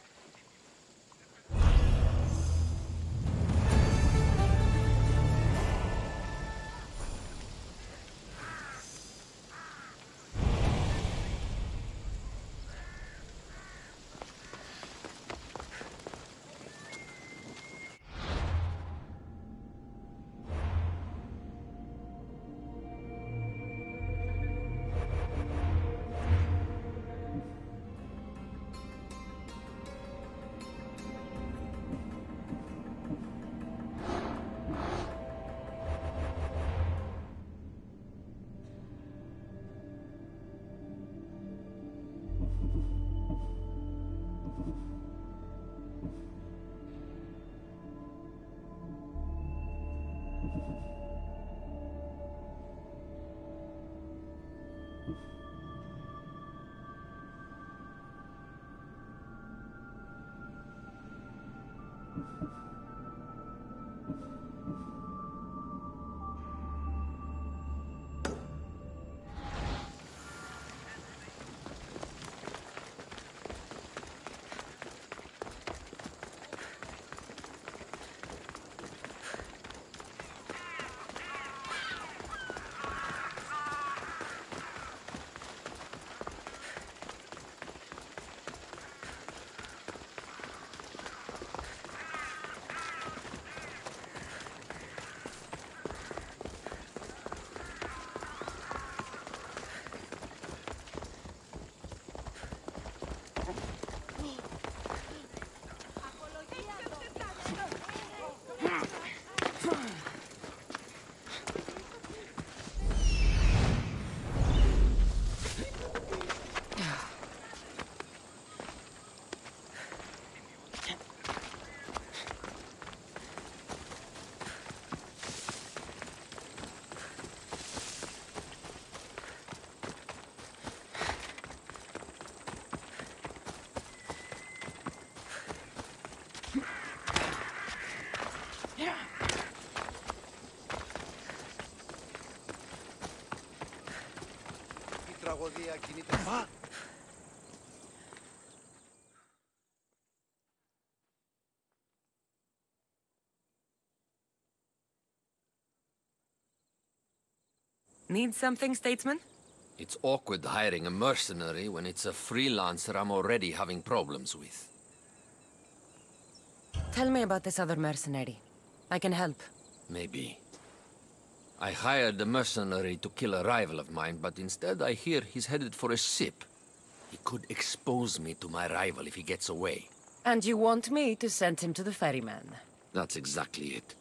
τραγωδία κινείται. Need something, statesman? It's awkward hiring a mercenary when it's a freelancer I'm already having problems with. Tell me about this other mercenary. I can help. Maybe. I hired a mercenary to kill a rival of mine, but instead I hear he's headed for a ship. He could expose me to my rival if he gets away. And you want me to send him to the ferryman? That's exactly it.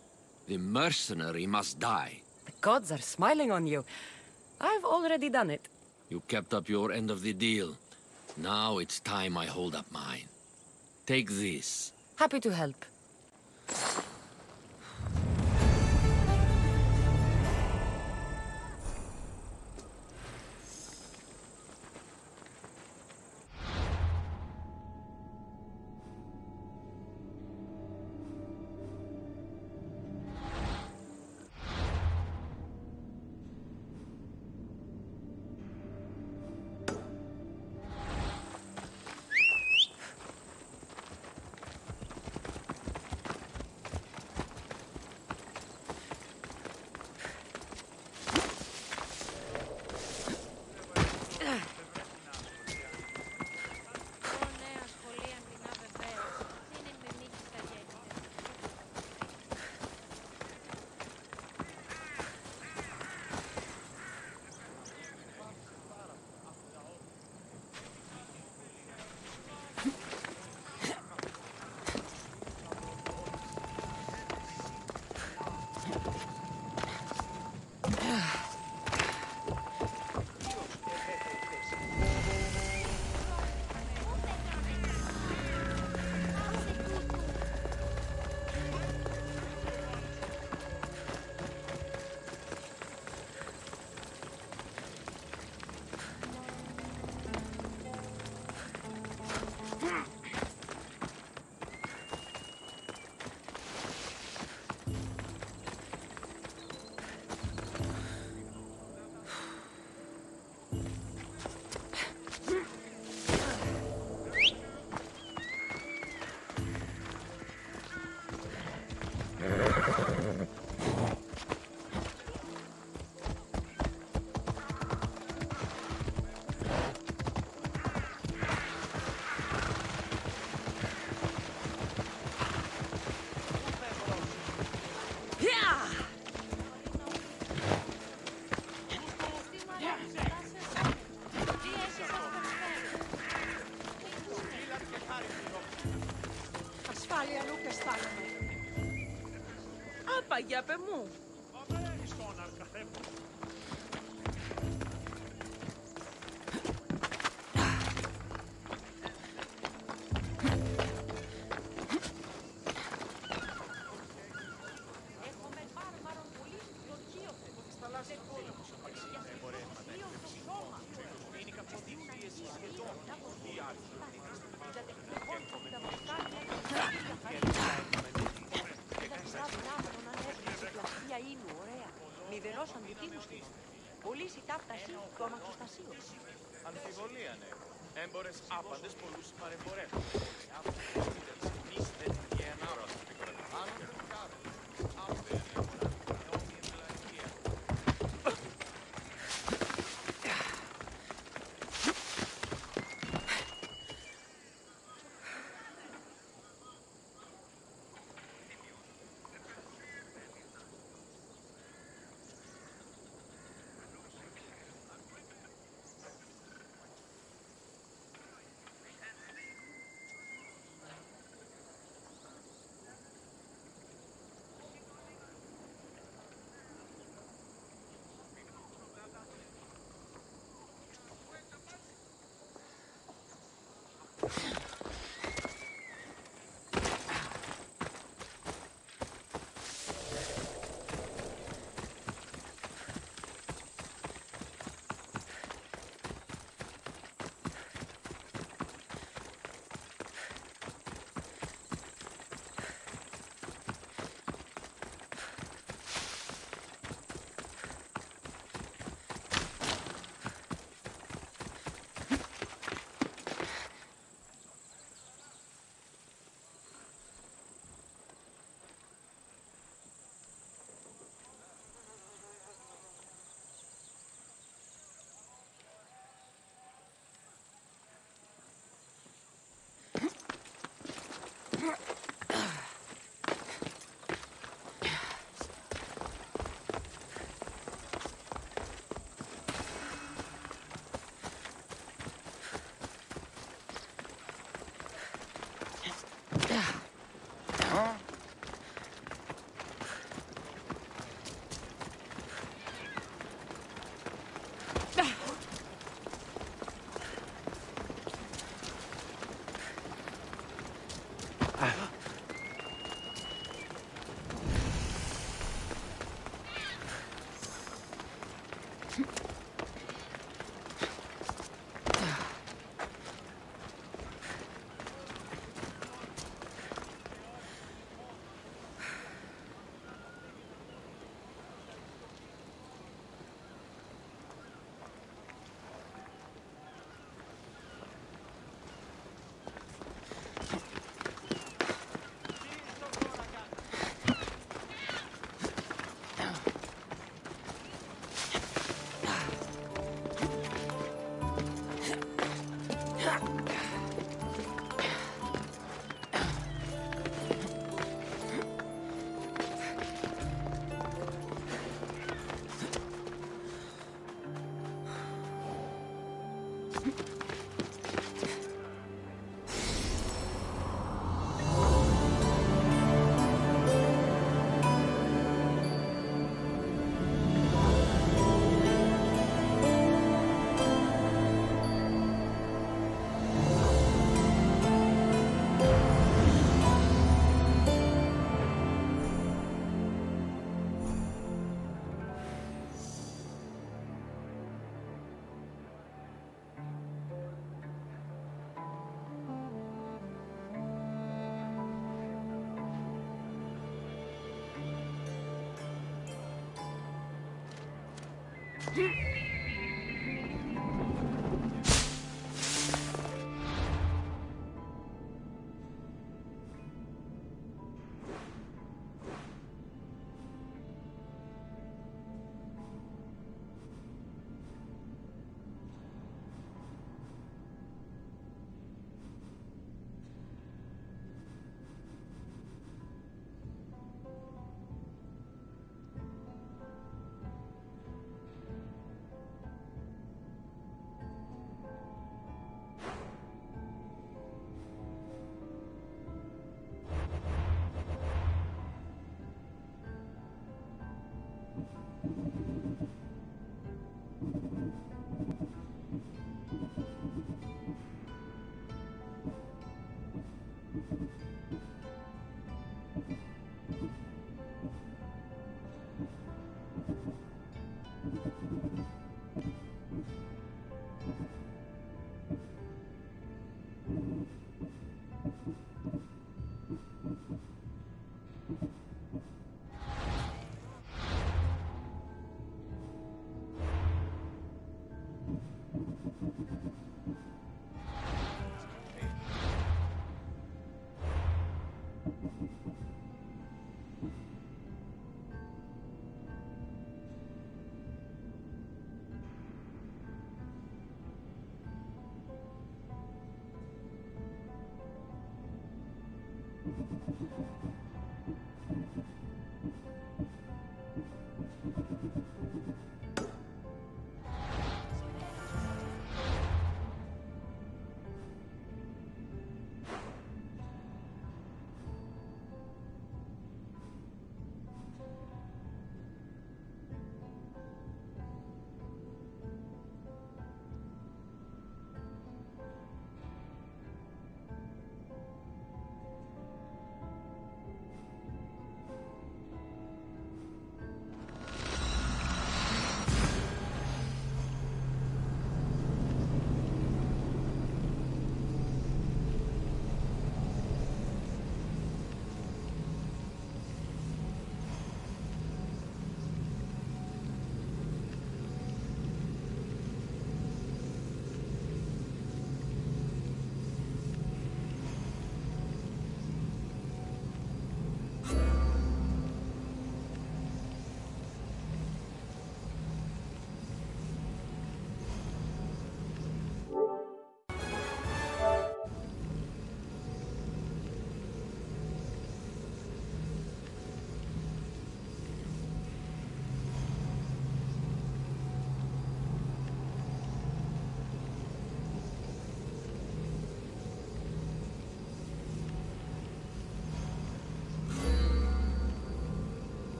The mercenary must die. The gods are smiling on you. I've already done it. You kept up your end of the deal. Now it's time I hold up mine. Take this. Happy to help. Παγιάπε μου. Αμφιβολία, ναι. Έμπορες άπαντες πολλούς παρεμπορεύουν.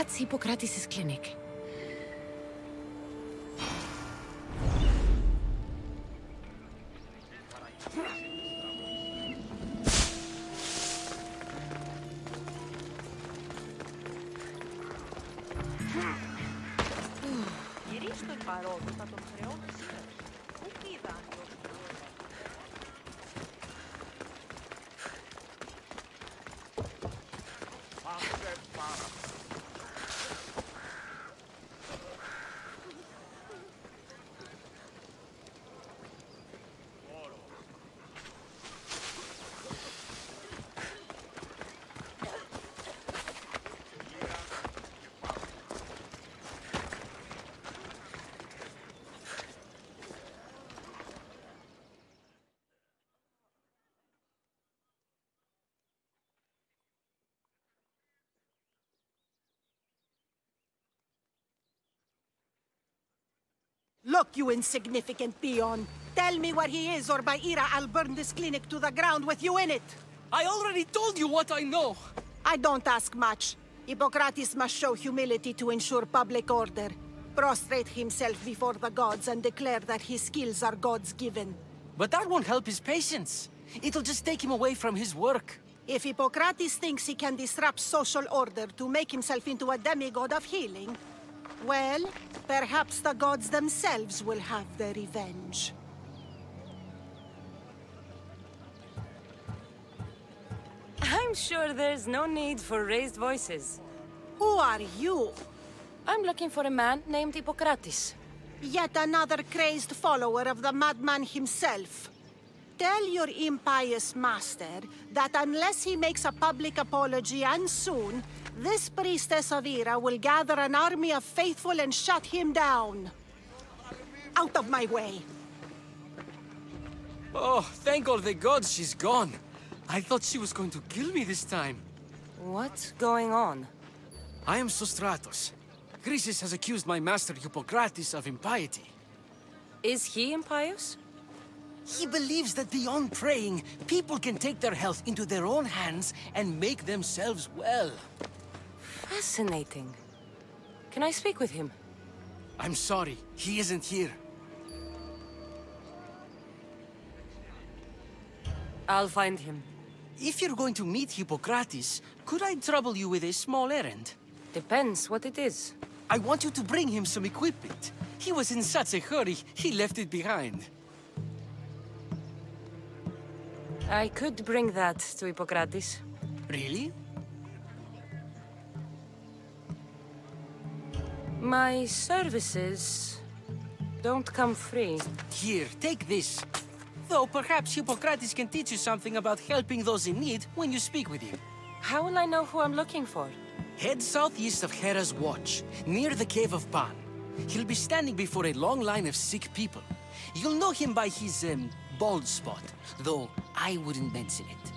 That's Hippocrates' clinic. Look, you insignificant peon. Tell me where he is, or by Ira, I'll burn this clinic to the ground with you in it. I already told you what I know. I don't ask much. Hippocrates must show humility to ensure public order. Prostrate himself before the gods and declare that his skills are gods-given. But that won't help his patients. It'll just take him away from his work. If Hippocrates thinks he can disrupt social order to make himself into a demigod of healing, well, perhaps the gods themselves will have their revenge. I'm sure there's no need for raised voices. Who are you? I'm looking for a man named Hippocrates. Yet another crazed follower of the madman himself. Tell your impious master that unless he makes a public apology, and soon, this priestess of Ira will gather an army of faithful and shut him down. Out of my way! Oh, thank all the gods she's gone. I thought she was going to kill me this time. What's going on? I am Sostratos. Chrysis has accused my master Hippocrates of impiety. Is he impious? He believes that beyond praying, people can take their health into their own hands and make themselves well. Fascinating. Can I speak with him? I'm sorry, he isn't here. I'll find him. If you're going to meet Hippocrates, could I trouble you with a small errand? Depends what it is. I want you to bring him some equipment. He was in such a hurry, he left it behind. I could bring that to Hippocrates. Really? My services don't come free. Here, take this. Though perhaps Hippocrates can teach you something about helping those in need when you speak with him. How will I know who I'm looking for? Head southeast of Hera's Watch, near the Cave of Pan. He'll be standing before a long line of sick people. You'll know him by his, bald spot, though I wouldn't mention it.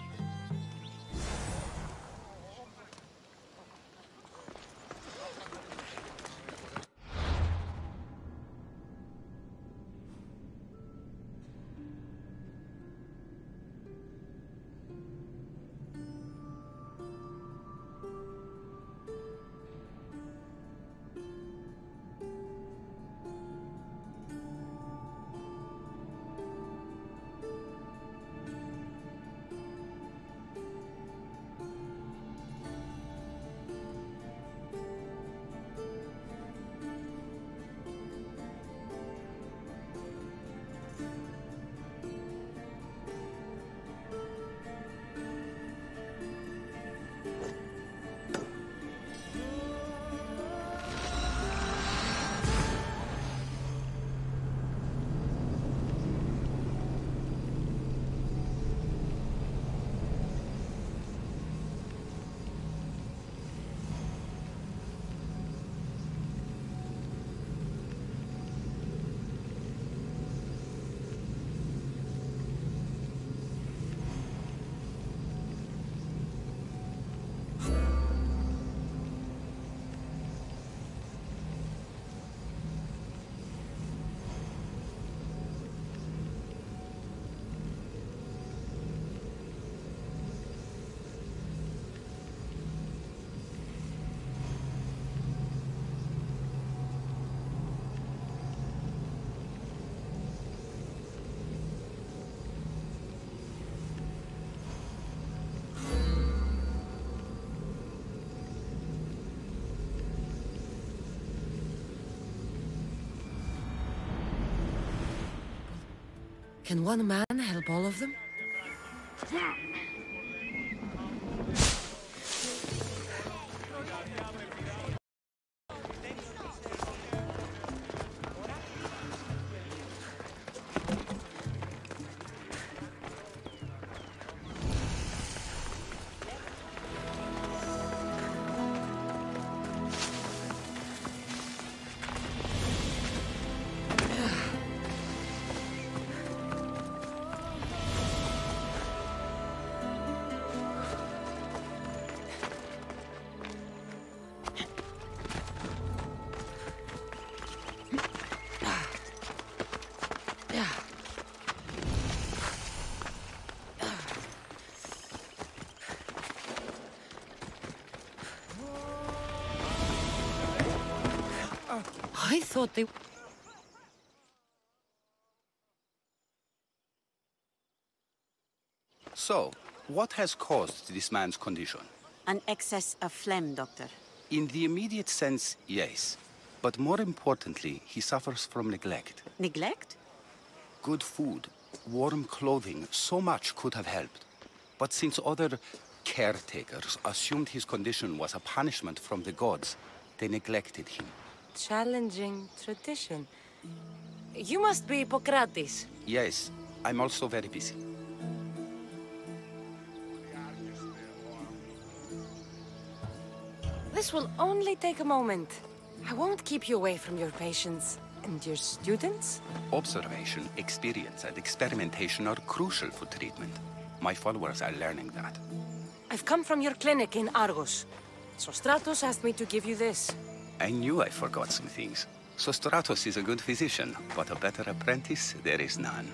Can one man help all of them? I thought they... So, what has caused this man's condition? An excess of phlegm, Doctor. In the immediate sense, yes. But more importantly, he suffers from neglect. Neglect? Good food, warm clothing, so much could have helped. But since other caretakers assumed his condition was a punishment from the gods, they neglected him. Challenging tradition. You must be Hippocrates. Yes, I'm also very busy. This will only take a moment. I won't keep you away from your patients and your students. Observation, experience, and experimentation are crucial for treatment. My followers are learning that. I've come from your clinic in Argos. Sostratos asked me to give you this. I knew I forgot some things. Sostratos is a good physician, but a better apprentice, there is none.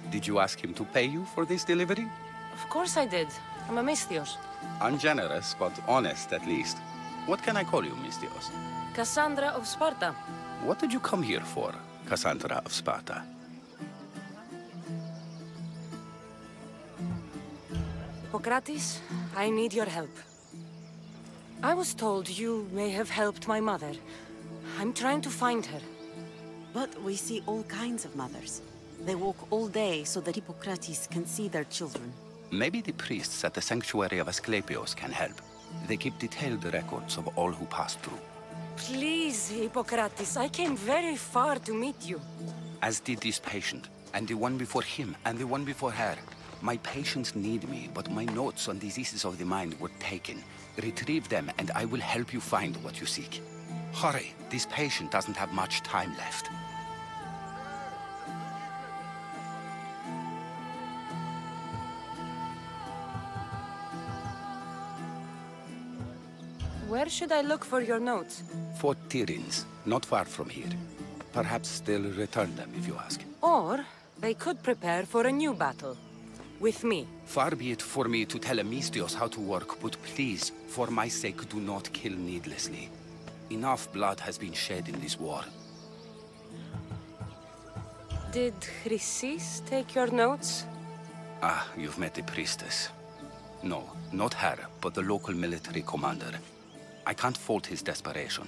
Did you ask him to pay you for this delivery? Of course I did. I'm a Misthios. Ungenerous, but honest at least. What can I call you, Misthios? Cassandra of Sparta. What did you come here for, Cassandra of Sparta? Hippocrates, I need your help. I was told you may have helped my mother. I'm trying to find her. But we see all kinds of mothers. They walk all day so that Hippocrates can see their children. Maybe the priests at the sanctuary of Asclepios can help. They keep detailed records of all who pass through. Please, Hippocrates, I came very far to meet you. As did this patient, and the one before him, and the one before her. My patients need me, but my notes on diseases of the mind were taken. Retrieve them, and I will help you find what you seek. Hurry, this patient doesn't have much time left. Where should I look for your notes? Fort Tyrins, not far from here. Perhaps they'll return them if you ask. Or they could prepare for a new battle. With me. Far be it for me to tell a Misthios how to work, but please, for my sake, do not kill needlessly. Enough blood has been shed in this war. Did Chrysis take your notes? Ah, you've met the priestess. No, not her, but the local military commander. I can't fault his desperation.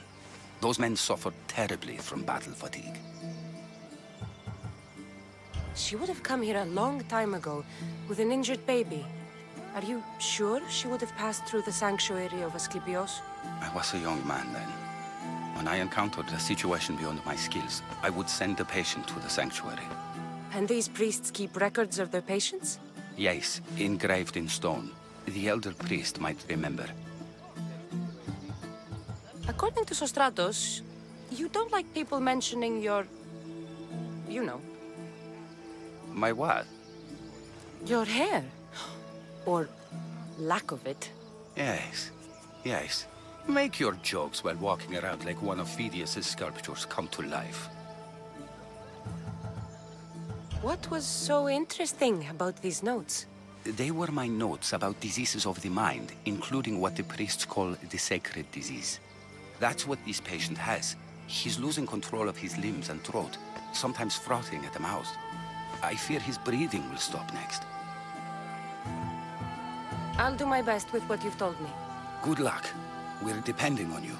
Those men suffered terribly from battle fatigue. She would have come here a long time ago, with an injured baby. Are you sure she would have passed through the sanctuary of Asclepios? I was a young man then. When I encountered a situation beyond my skills, I would send the patient to the sanctuary. And these priests keep records of their patients? Yes, engraved in stone. The elder priest might remember. According to Sostratos, you don't like people mentioning your... you know. My what? Your hair. Or lack of it. Yes, yes. Make your jokes while walking around like one of Phidias' sculptures come to life. What was so interesting about these notes? They were my notes about diseases of the mind, including what the priests call the sacred disease. That's what this patient has. He's losing control of his limbs and throat, sometimes frothing at the mouth. I fear his breathing will stop next. I'll do my best with what you've told me. Good luck. We're depending on you.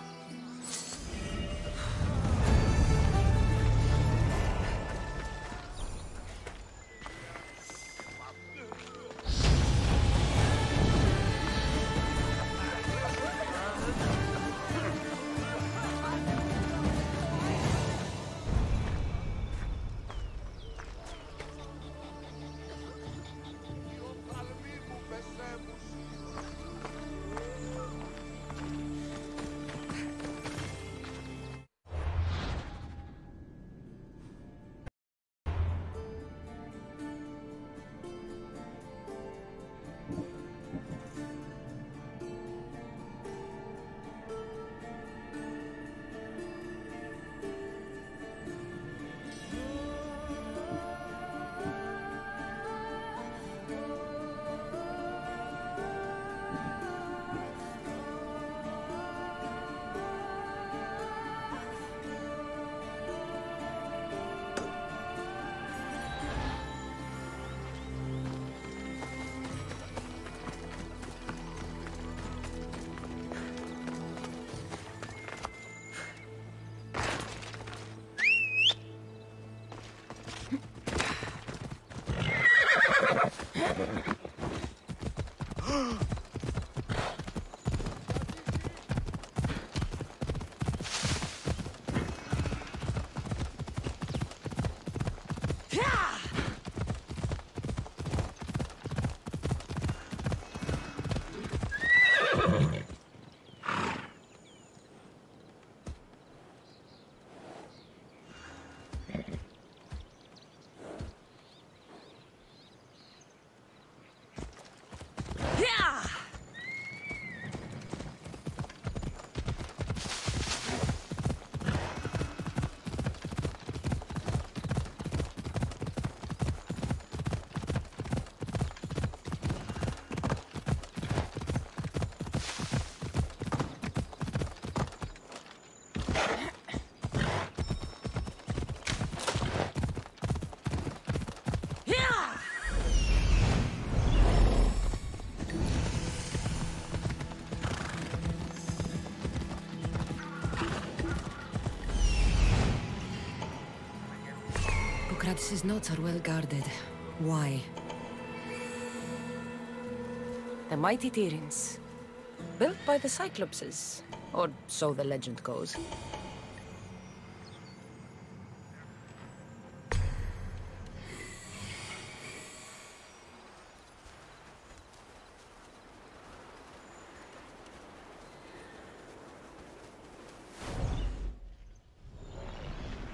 Hippocrates' notes are well guarded. Why? The mighty Tyrants. Built by the Cyclopses. Or so the legend goes.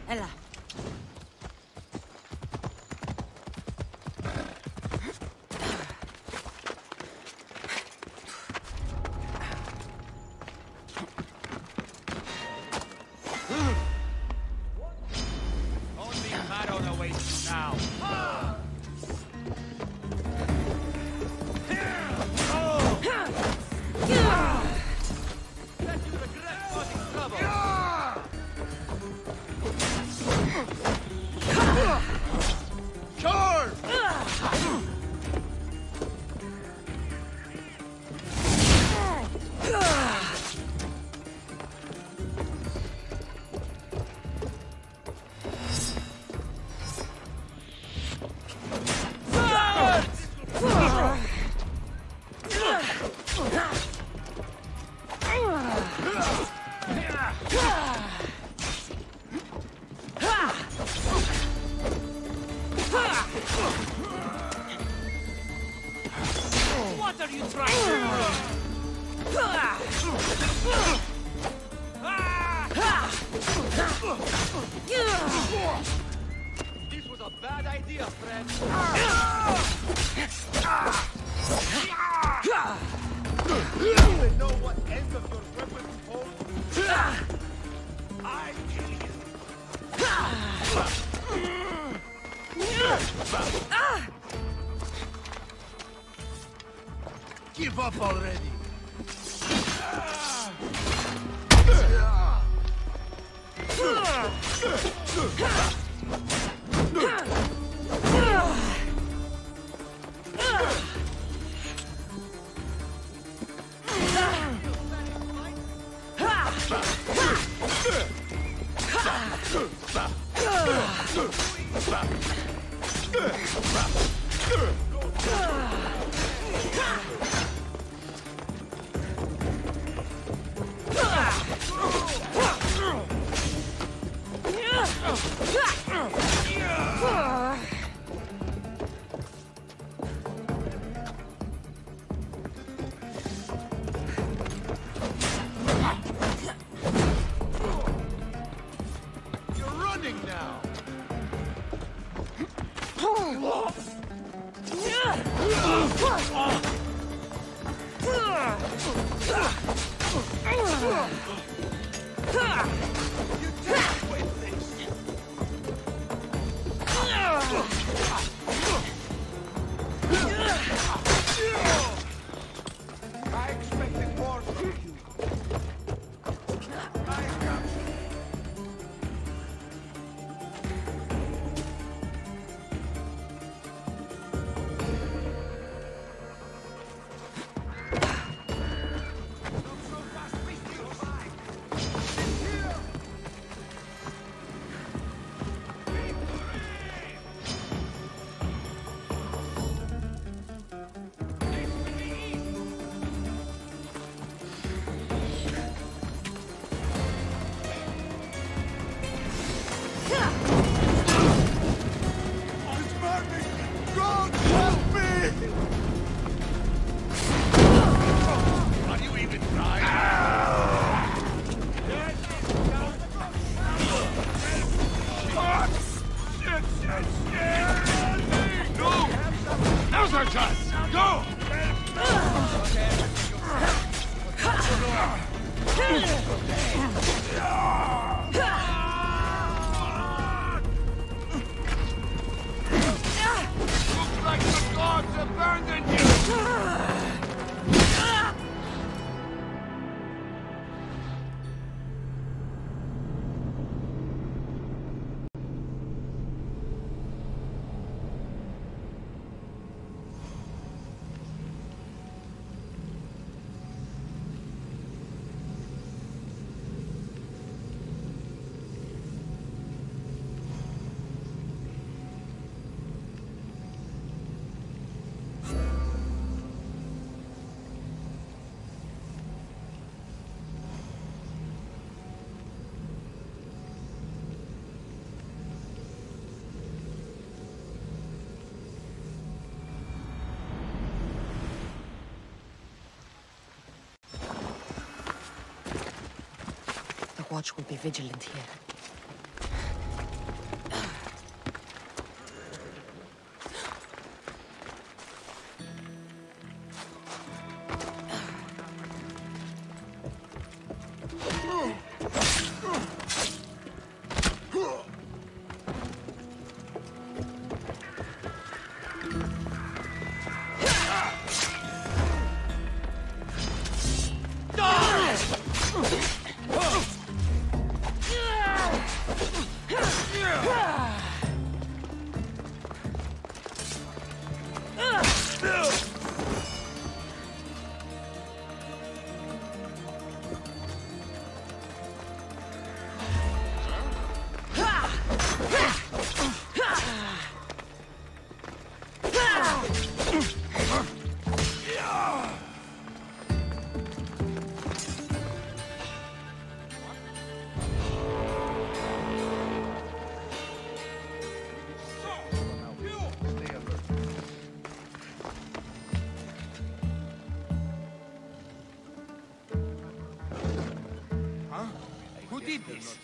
Ella. Only Maron awaits you now. Let you regret causing trouble. Charge! What are you trying to do? This was a bad idea, friend. You even know what end of your weapon holds? I kill you. Give up already. watch will be vigilant here. Who did this?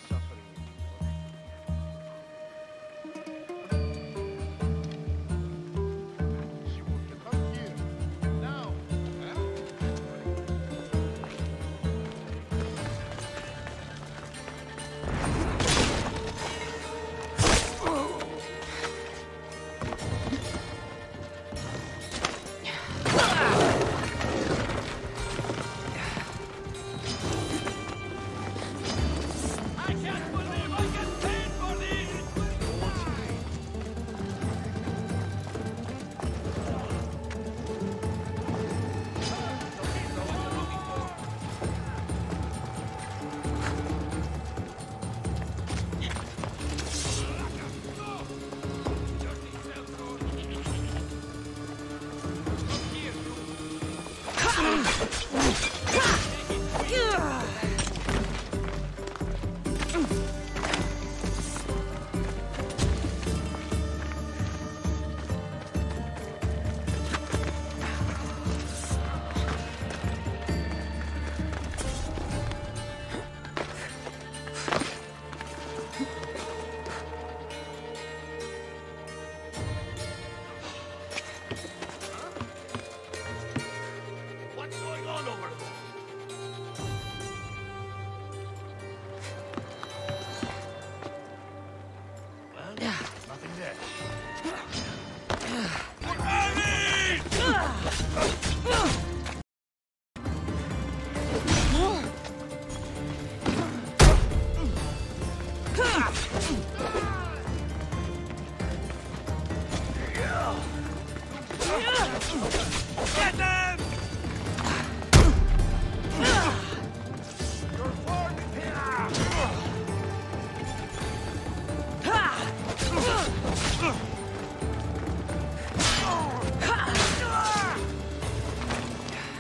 Get them!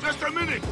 Just a minute!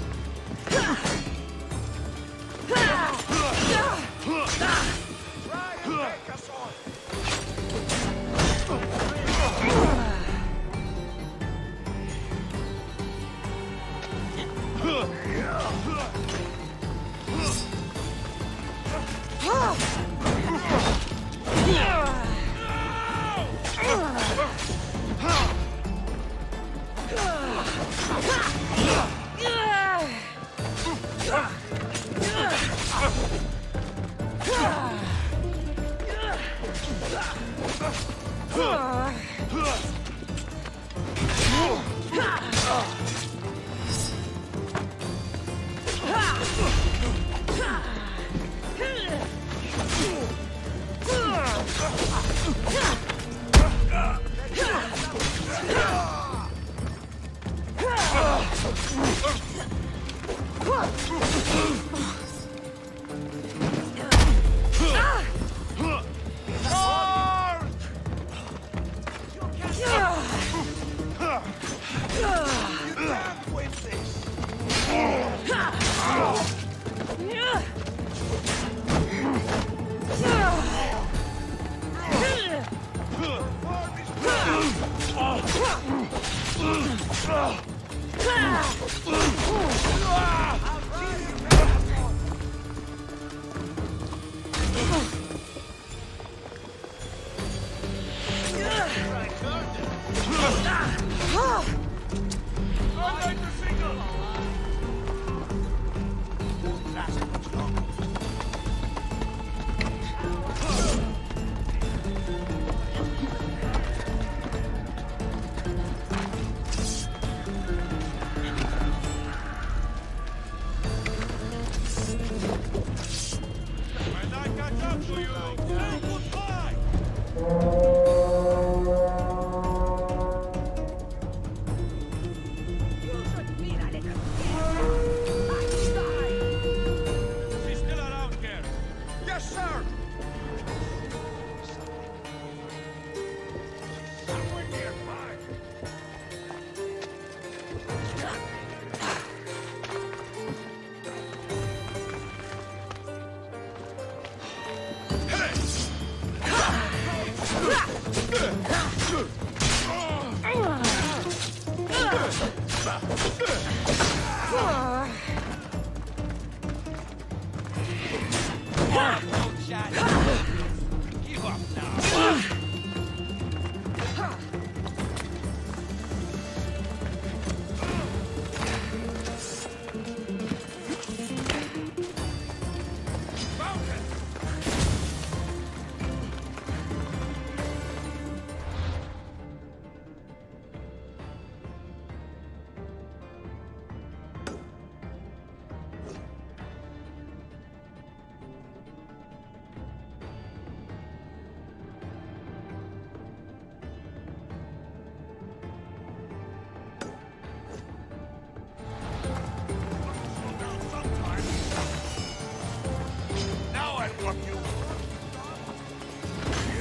Give up now.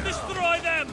Destroy them!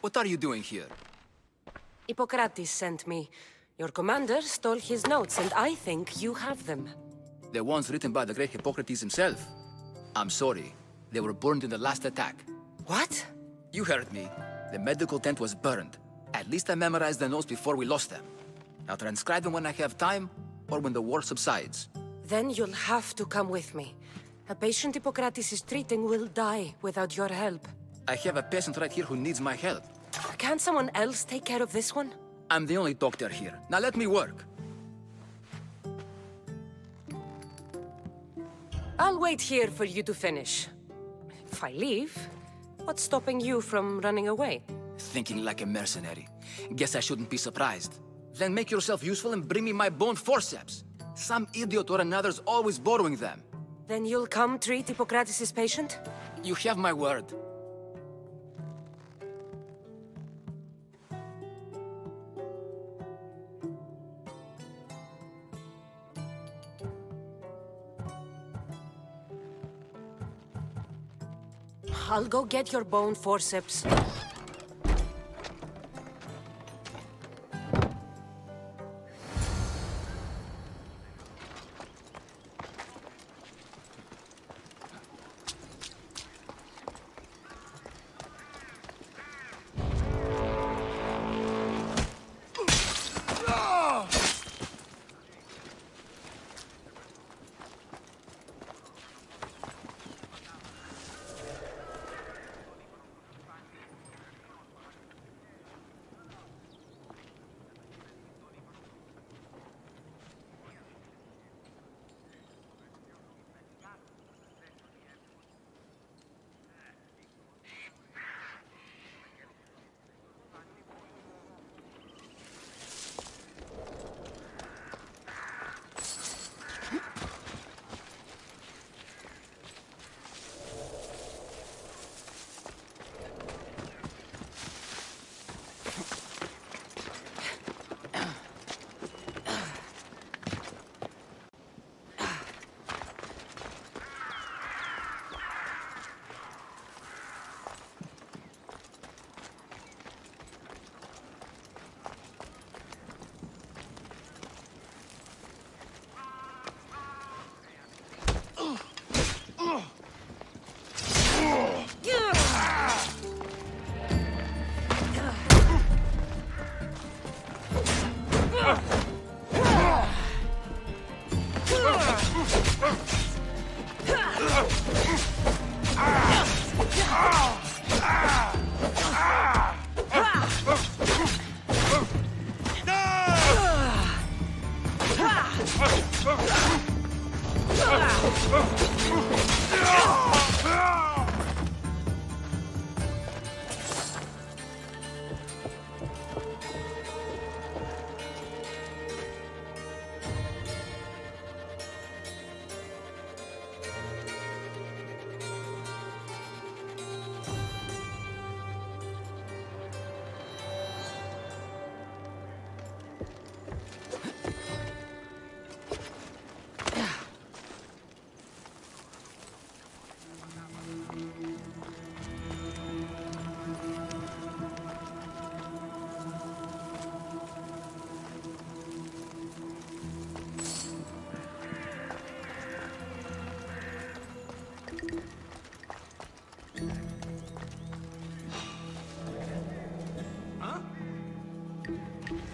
What are you doing here? Hippocrates sent me. Your commander stole his notes, and I think you have them. The ones written by the great Hippocrates himself. I'm sorry. They were burned in the last attack. What? You heard me. The medical tent was burned. At least I memorized the notes before we lost them. I'll transcribe them when I have time, or when the war subsides. Then you'll have to come with me. A patient Hippocrates is treating will die without your help. I have a patient right here who needs my help. Can't someone else take care of this one? I'm the only doctor here. Now let me work. I'll wait here for you to finish. If I leave, what's stopping you from running away? Thinking like a mercenary. Guess I shouldn't be surprised. Then make yourself useful and bring me my bone forceps. Some idiot or another's always borrowing them. Then you'll come treat Hippocrates' patient? You have my word. I'll go get your bone forceps.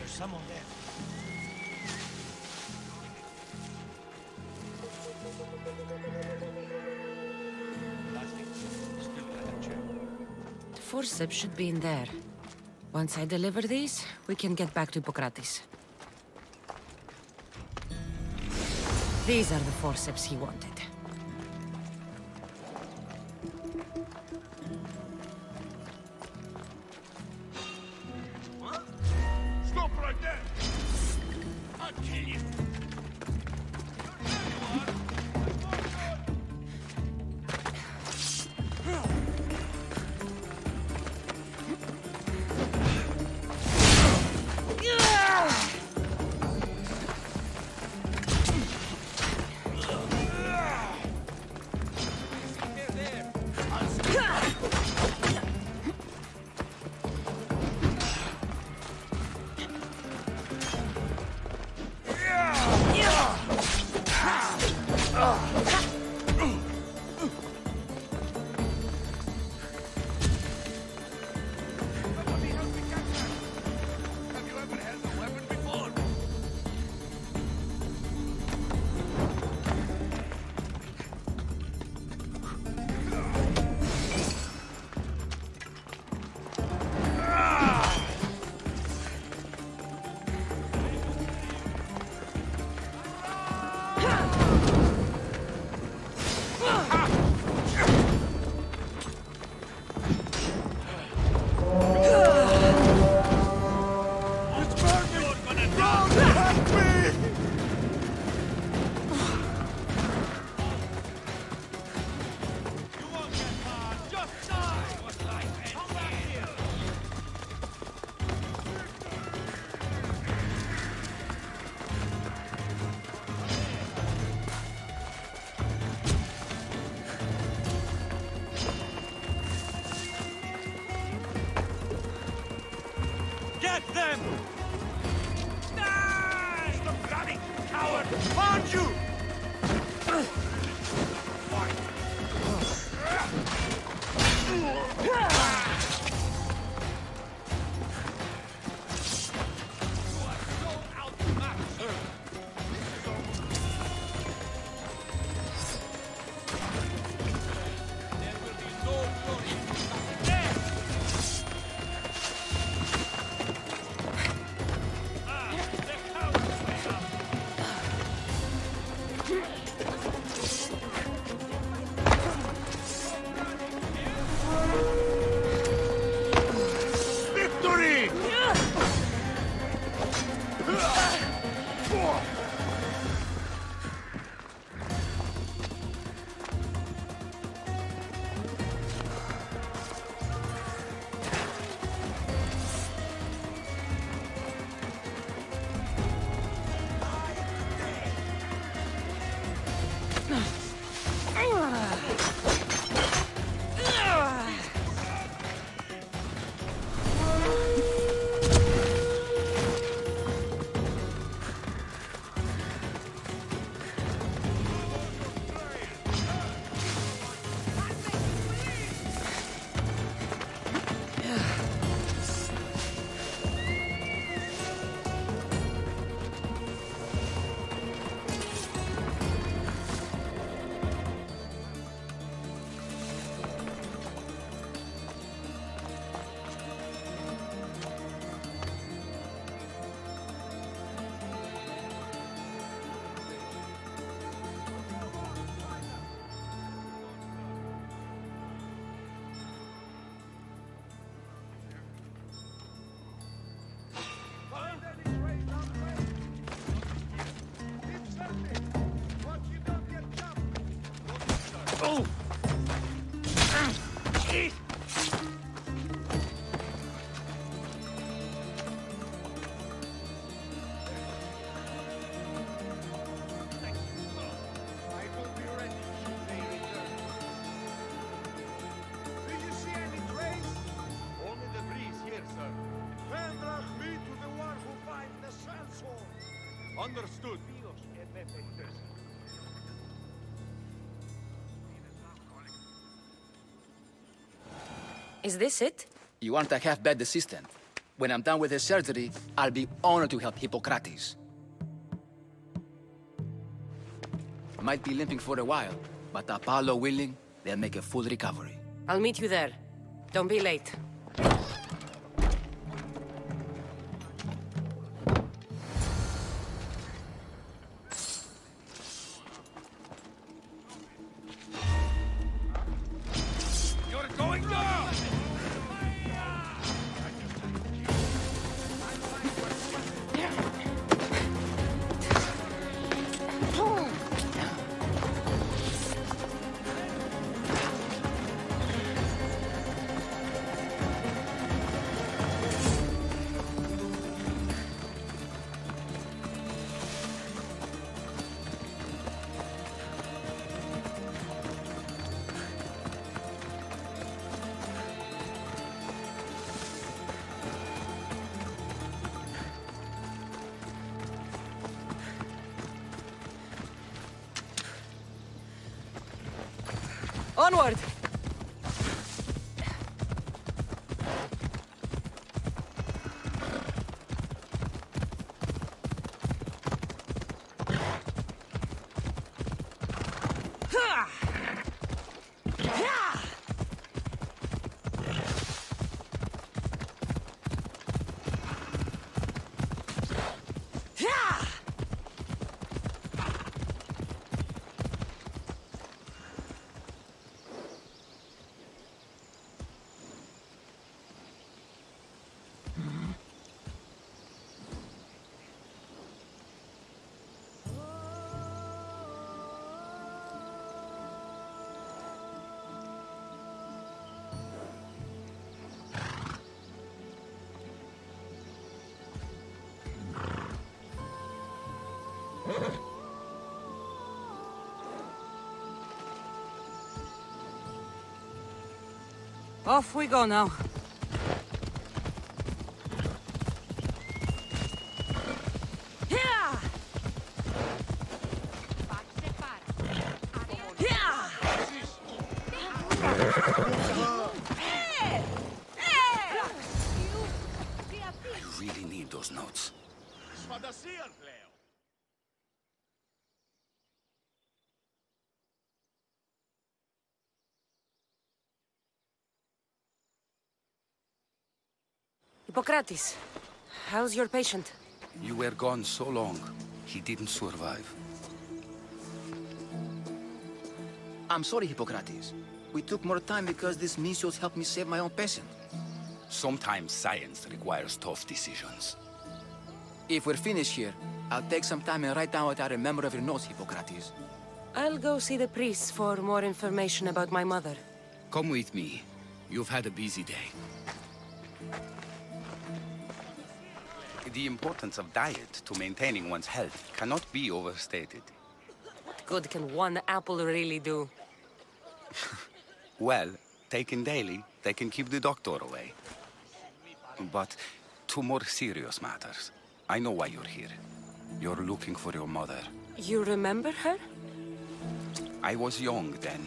Someone there. The forceps should be in there. Once I deliver these, we can get back to Hippocrates. These are the forceps he wanted. Yeah! Get them! Stop running, coward! Found you! Understood. Is this it? You aren't a half-bad assistant. When I'm done with his surgery, I'll be honored to help Hippocrates. Might be limping for a while, but Apollo willing, they'll make a full recovery. I'll meet you there. Don't be late. Onward! Off we go now. really need those notes. Hippocrates, how's your patient? You were gone so long, he didn't survive. I'm sorry, Hippocrates. We took more time because this measles helped me save my own patient. Sometimes science requires tough decisions. If we're finished here, I'll take some time and write down what I remember of your notes, Hippocrates. I'll go see the priest for more information about my mother. Come with me. You've had a busy day. The importance of diet to maintaining one's health cannot be overstated. What good can one apple really do? Well, taken daily, they can keep the doctor away. But to more serious matters. I know why you're here. You're looking for your mother. You remember her? I was young then.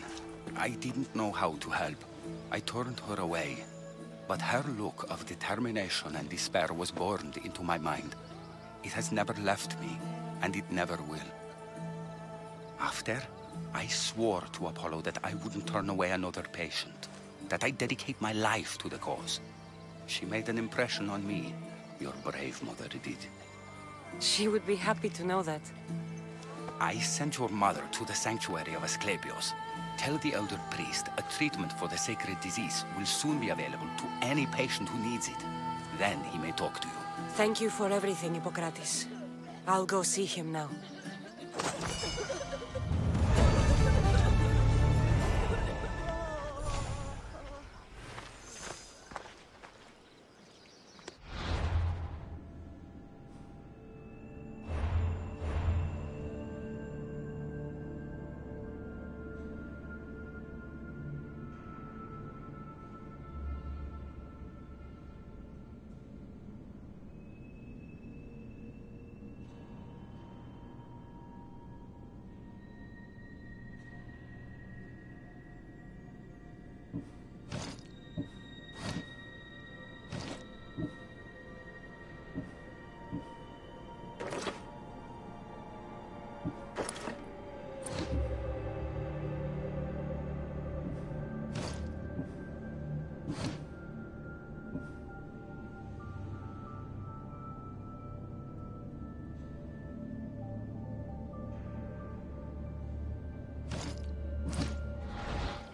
I didn't know how to help. I turned her away. But her look of determination and despair was burned into my mind. It has never left me, and it never will. After, I swore to Apollo that I wouldn't turn away another patient, that I'd dedicate my life to the cause. She made an impression on me. Your brave mother did. She would be happy to know that. I sent your mother to the sanctuary of Asclepios. Tell the elder priest a treatment for the sacred disease will soon be available to any patient who needs it. Then he may talk to you. Thank you for everything, Hippocrates. I'll go see him now.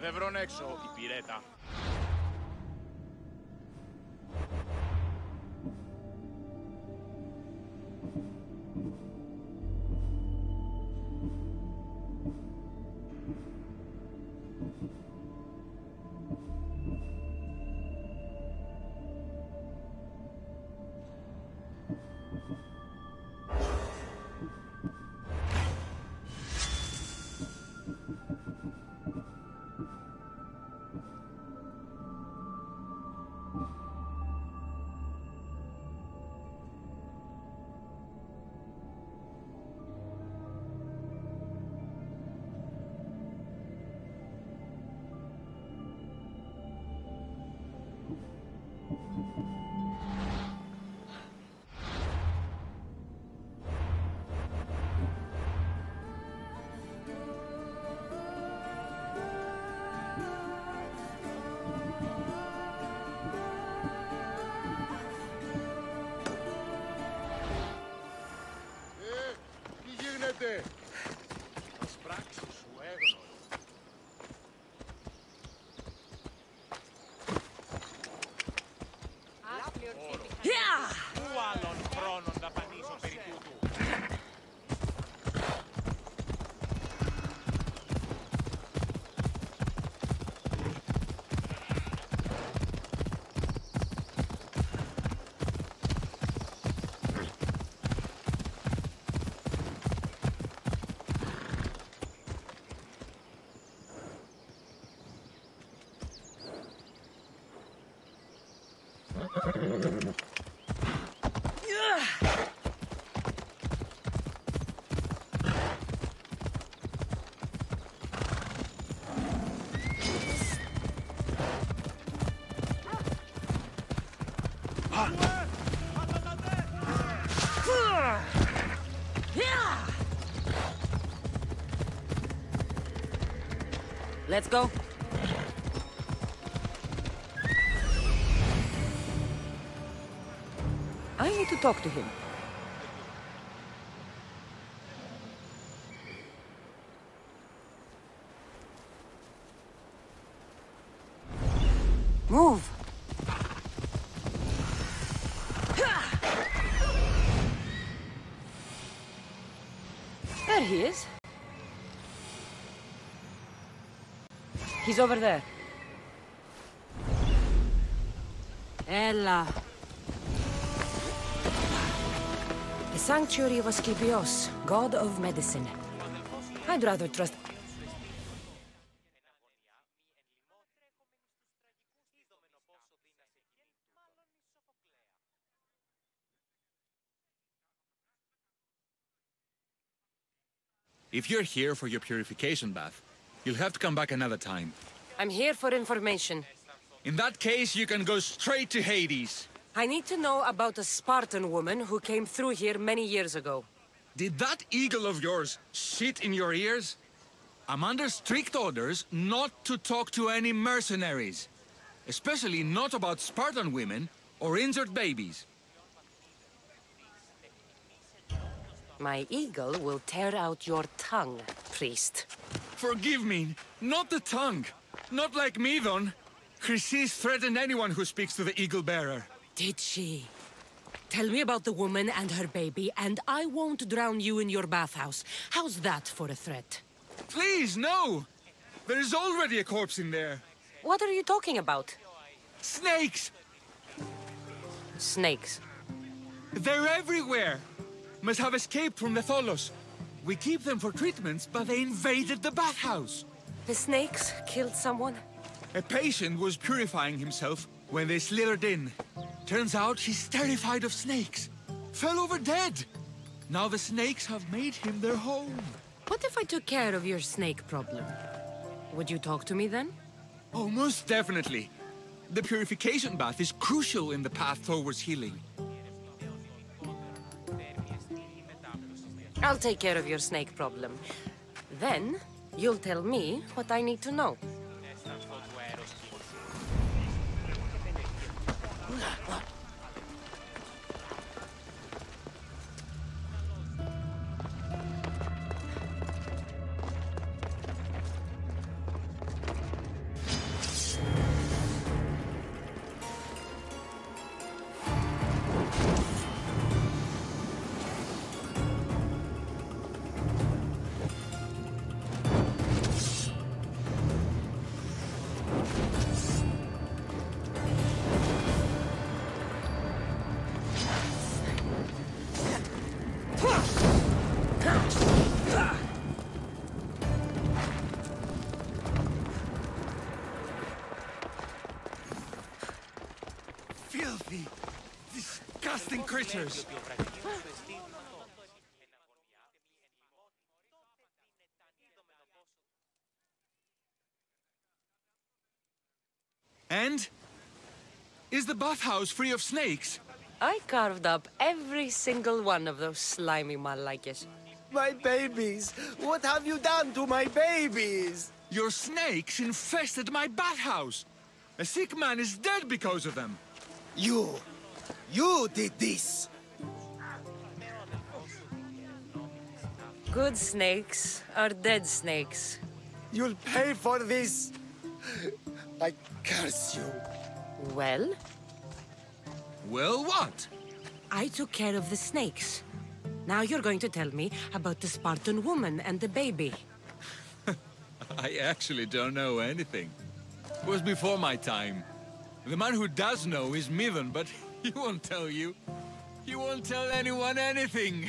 Δεν βρουν έξω η πυρέτα. Τις πράξεις σου έγνωρο. Πού άλλον χρόνον δαπανίσω περί τούτου. Let's go. I need to talk to him. Move. There he is. He's over there. Ella. The sanctuary of Asclepios, god of medicine. I'd rather trust... If you're here for your purification bath, you'll have to come back another time. I'm here for information. In that case, you can go straight to Hades. I need to know about a Spartan woman who came through here many years ago. Did that eagle of yours shit in your ears? I'm under strict orders not to talk to any mercenaries. Especially not about Spartan women or injured babies. My eagle will tear out your tongue, priest. Forgive me, not the tongue. Not like Midon. Chrysis threatened anyone who speaks to the eagle bearer. Did she? Tell me about the woman and her baby, and I won't drown you in your bathhouse. How's that for a threat? Please, no! There is already a corpse in there. What are you talking about? Snakes! Snakes? They're everywhere! Must have escaped from the Tholos. We keep them for treatments, but they invaded the bathhouse. The snakes killed someone? A patient was purifying himself when they slithered in. Turns out he's terrified of snakes. Fell over dead. Now the snakes have made him their home. What if I took care of your snake problem? Would you talk to me then? Oh, most definitely. The purification bath is crucial in the path towards healing. I'll take care of your snake problem. Then, you'll tell me what I need to know. Filthy, disgusting creatures! And? Is the bathhouse free of snakes? I carved up every single one of those slimy malakes. My babies! What have you done to my babies? Your snakes infested my bathhouse! A sick man is dead because of them! You did this! Good snakes are dead snakes. You'll pay for this! I curse you. Well? Well, what? I took care of the snakes. Now you're going to tell me about the Spartan woman and the baby. I actually don't know anything. It was before my time. The man who does know is Midon, but he won't tell you. He won't tell anyone anything.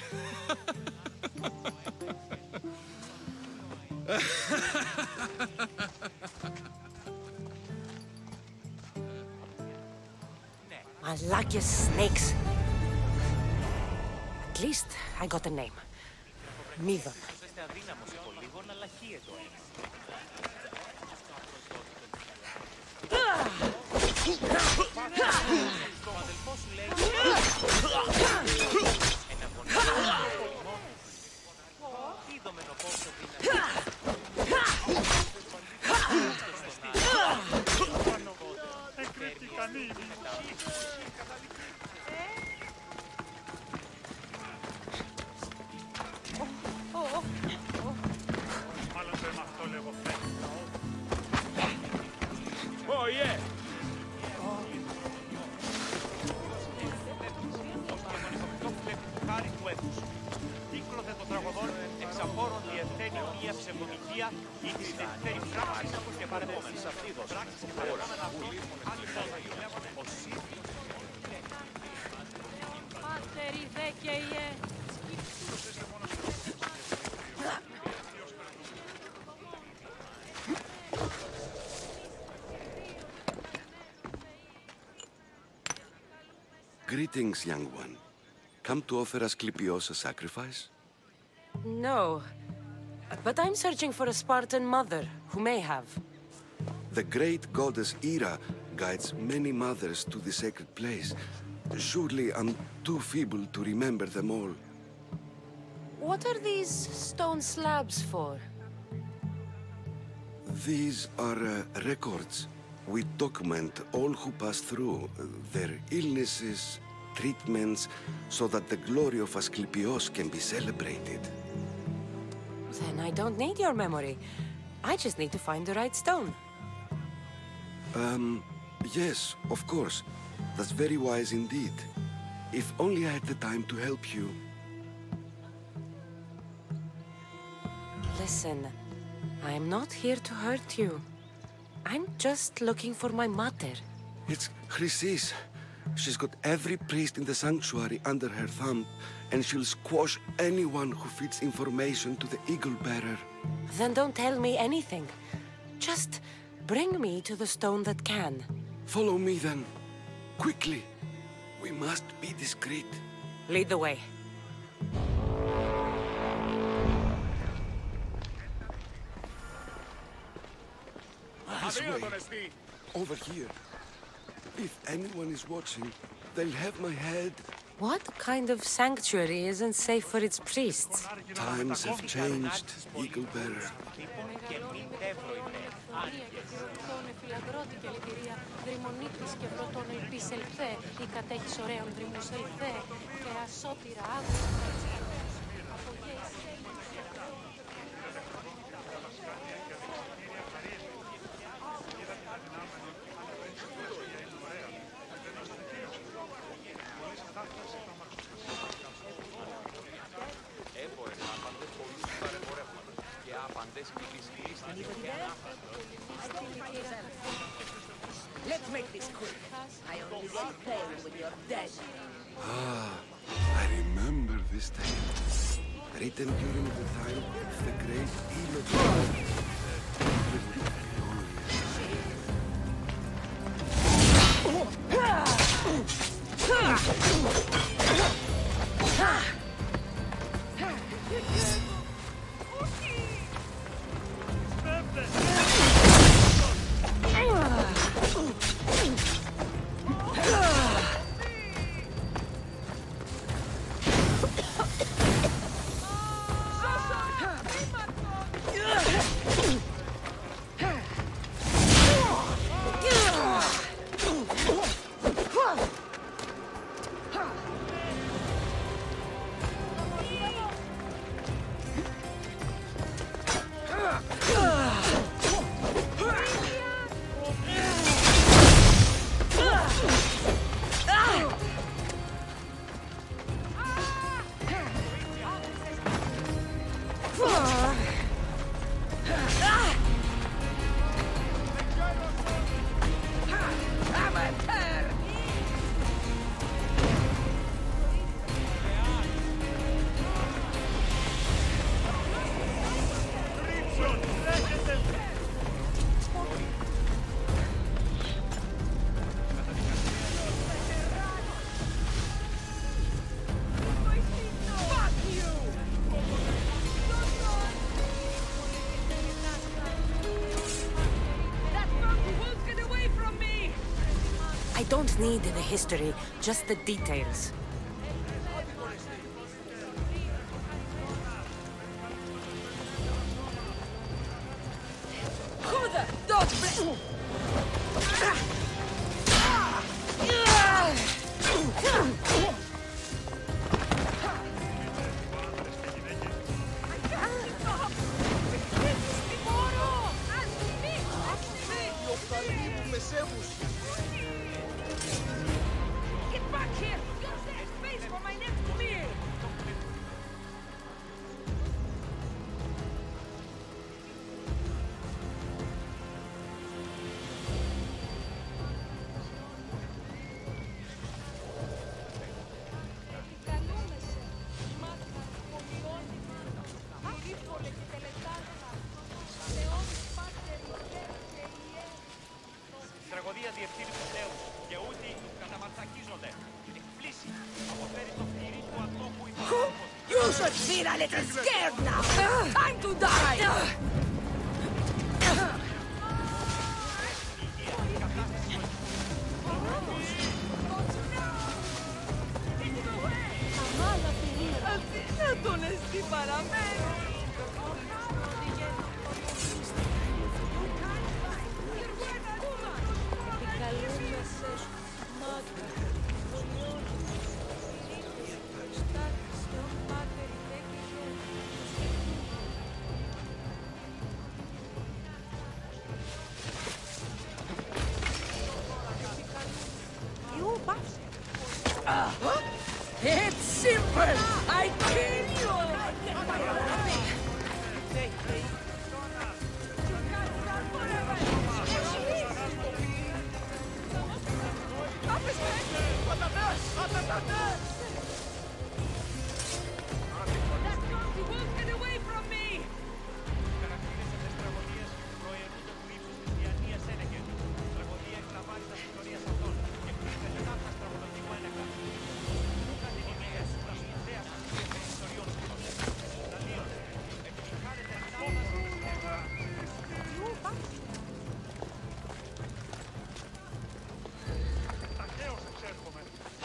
Malakis snakes. At least I got a name. Midon. Σοφία ή τις δεύτερη πράξεις και παρεπόμενες αυτίδος. Πάτερη δέκαιε. Greetings, young one. Come to offer Asclepios a sacrifice? No. But I'm searching for a Spartan mother who may have. The great goddess Hera guides many mothers to the sacred place. Surely I'm too feeble to remember them all. What are these stone slabs for? These are records. We document all who pass through, their illnesses, treatments, so that the glory of Asclepios can be celebrated. Then I don't need your memory. I just need to find the right stone. Yes, of course. That's very wise indeed. If only I had the time to help you. Listen, I'm not here to hurt you. I'm just looking for my mother. It's Chrysis. She's got every priest in the sanctuary under her thumb, and she'll squash anyone who feeds information to the Eagle Bearer. Then don't tell me anything. Just bring me to the stone that can. Follow me then. Quickly. We must be discreet. Lead the way. This way. Over here. If anyone is watching, they'll have my head. What kind of sanctuary isn't safe for its priests? Times have changed, Eagle Bearer. Let's make this quick. I only like playing when you're dead. Ah, I remember this tale. Written during the time of the great I don't need the history, just the details. Get back here! There's space for my next meal! should feel a little scared now! Time to die! It's simple! I kill you! Get away from me!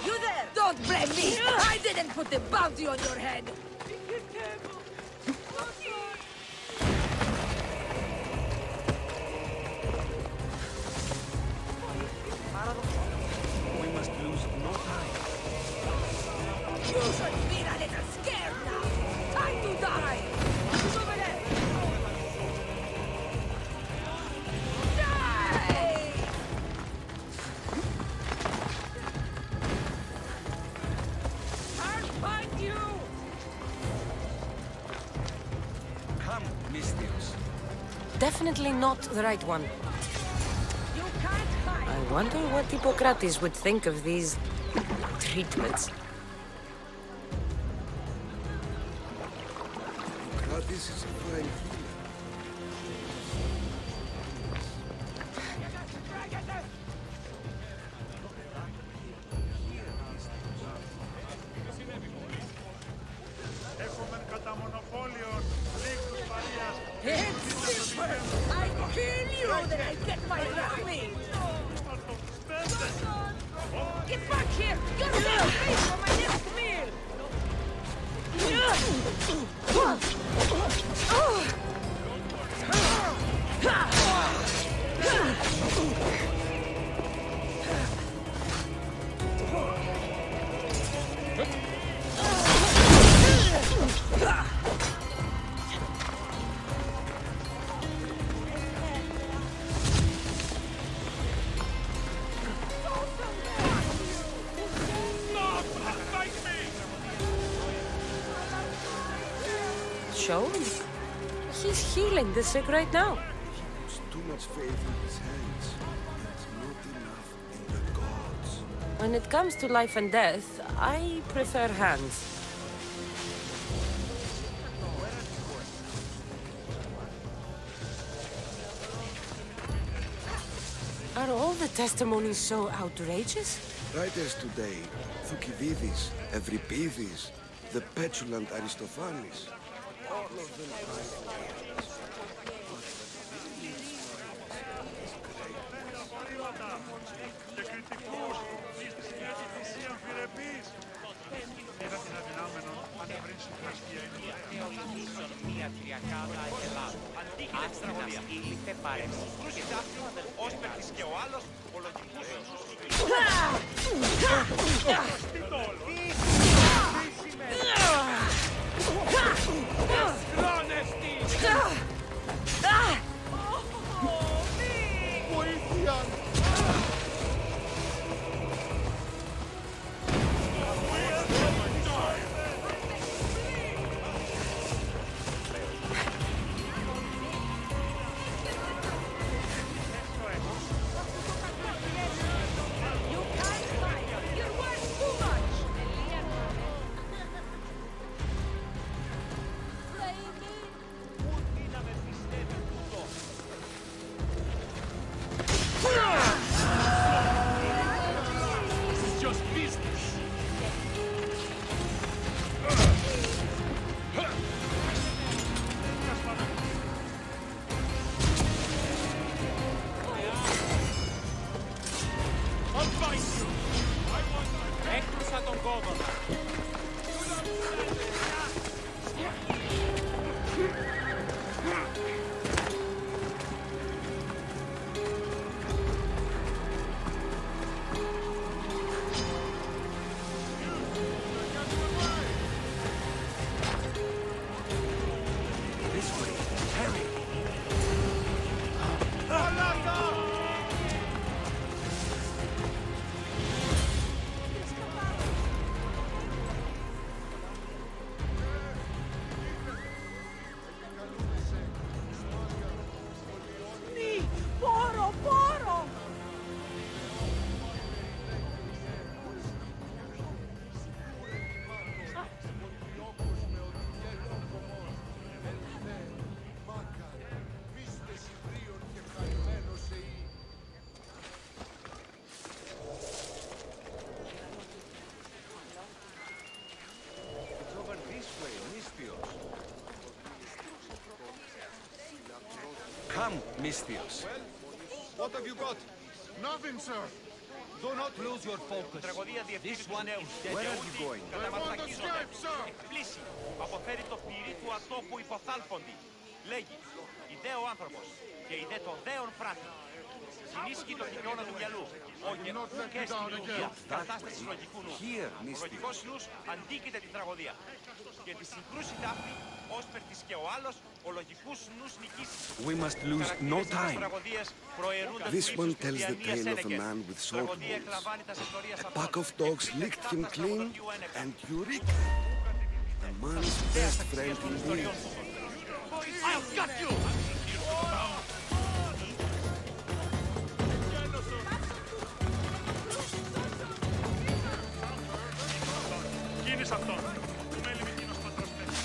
You there! Don't blame me! I didn't put the bounty on your head! We must lose no time. You should feel a little scared now! Time to die! Who's over there? Die! I'll find you! Come, Mistios. Definitely not the right one. You can't hide! I wonder what Hippocrates would think of these treatments. This is a fine healer. It's simple! I kill you, then I get my rally! Get back here! Get away from my next meal! Show him. He's healing the sick right now. There's too much faith in his hands. It's not enough in the gods. When it comes to life and death, I prefer hands. Are all the testimonies so outrageous? Writers today, Thucydides, Euripides, the petulant Aristophanes, all of them Come, Mistios. What have you got? Nothing, sir. Do not lose your focus. This one is dead. Where are you going? I want to escape, sir. Εκπλήσει. Αποφέρει το πυρί του ατόπου υποθάλποντη. Λέγει, ιδέο άνθρωπος και ιδέ το δέον πράτη. Συνίσχυει το χιλιόνα του μυαλού. Ο γεννού και στην λογία. Κατάσταση λογικού νου. Ο λογικός νους αντίκειται την τραγωδία. Και τη συγκρούση ταύτη, ως περτης και ο άλλος, ο λογικός νους νικήσει. We must lose no time. This one tells the tale of a man with sword wounds. A pack of dogs licked him clean, and Eureka, a man's best friend indeed. I've got you! Κίνησε αυτόν. Του μέλη εκείνος πατρός πέτει.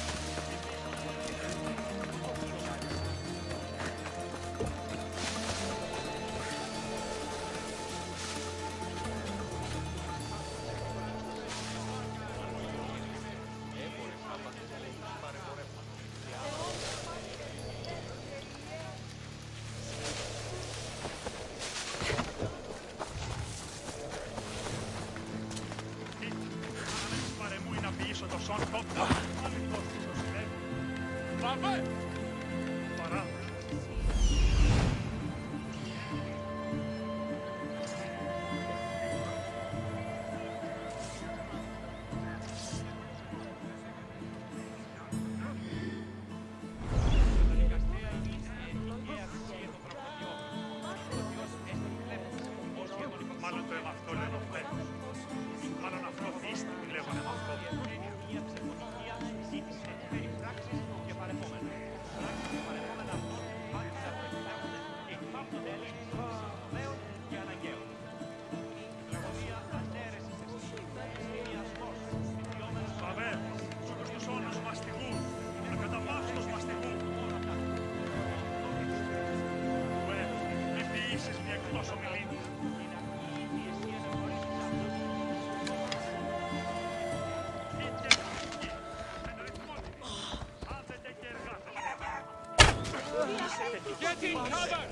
Get in cover!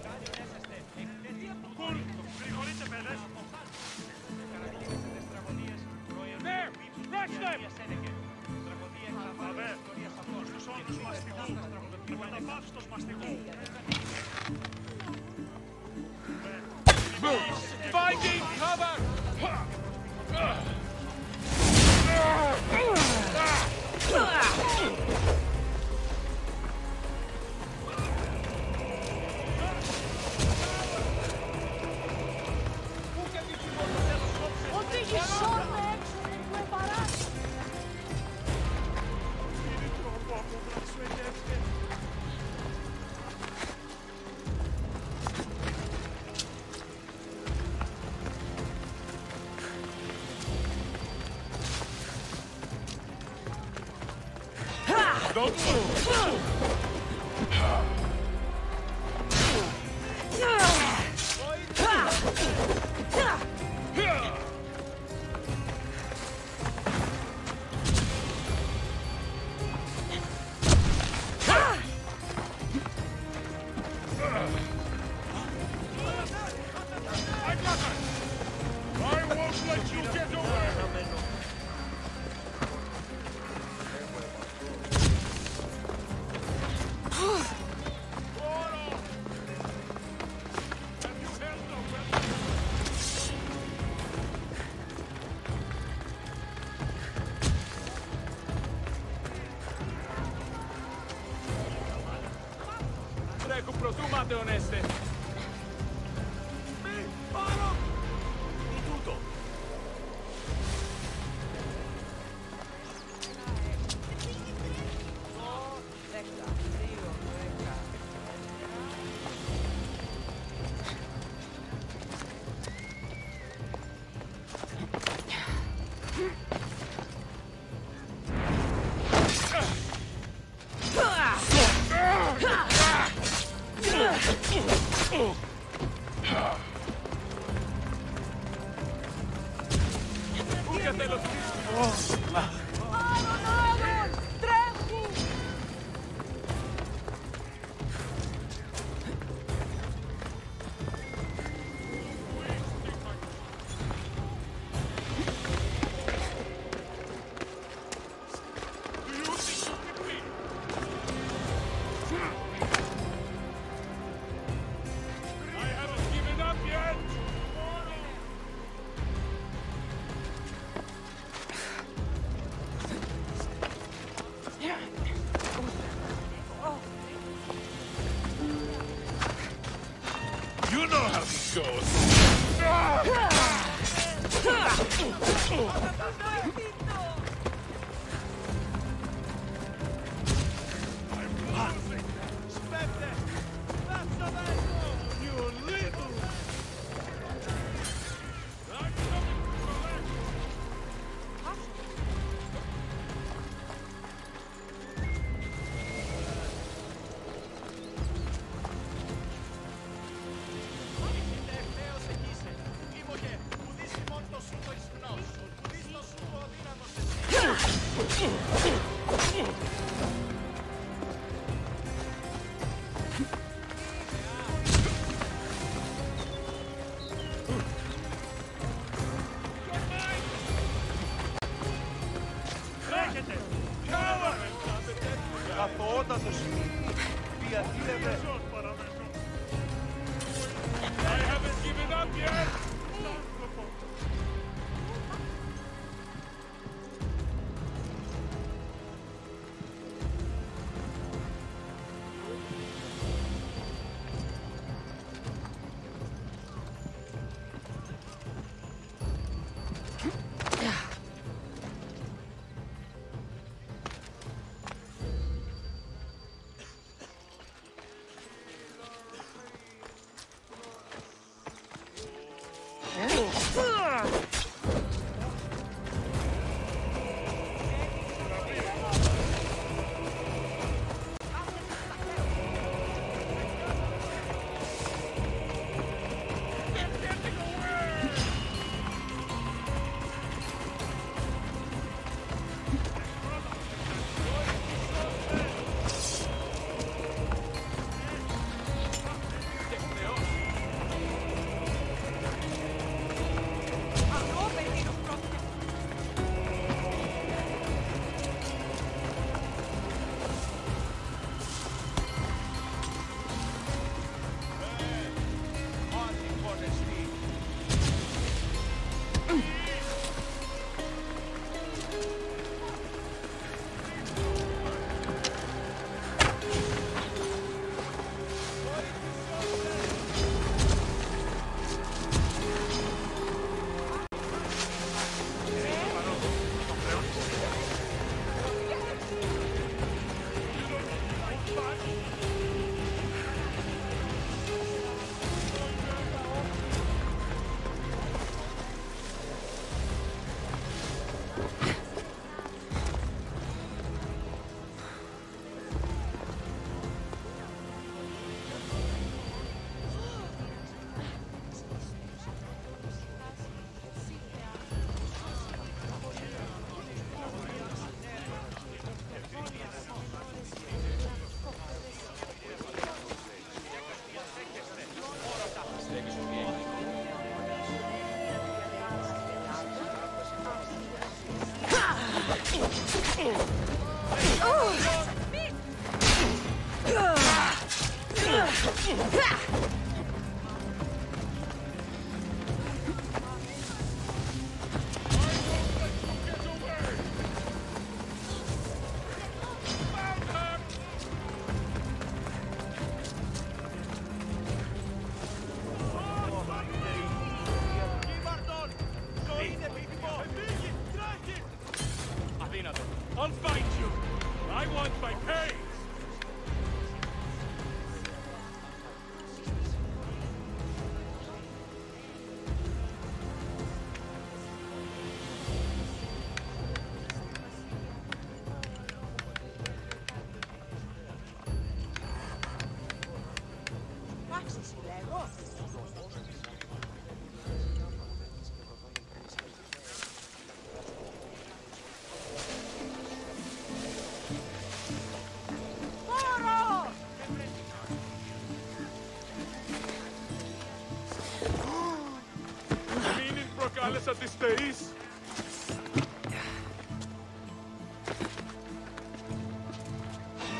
There! Rush them! Βαβέ, στους όνους μαστιγού, με καταπαύστος μαστιγού. Finding cover! Don't move! Recupero oneste. Paro! Di tutto. I'll find you. I want my pay. At this days.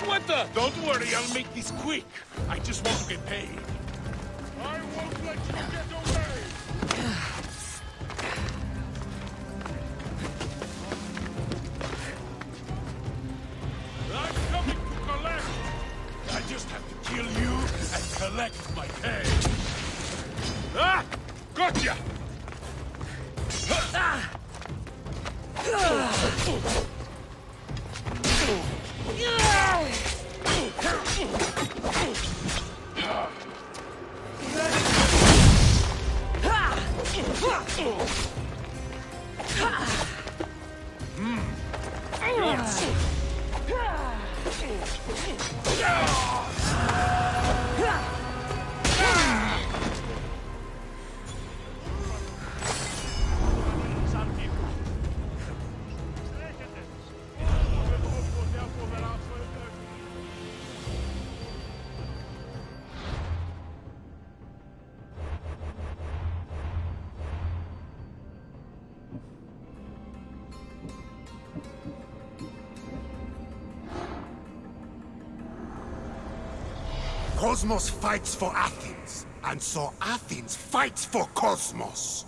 What the? Don't worry, I'll make this quick. I just want to get paid. I won't let you get away. I'm coming to collect. I just have to kill you and collect my pay. Ah! Gotcha! Cosmos fights for Athens, and so Athens fights for Cosmos.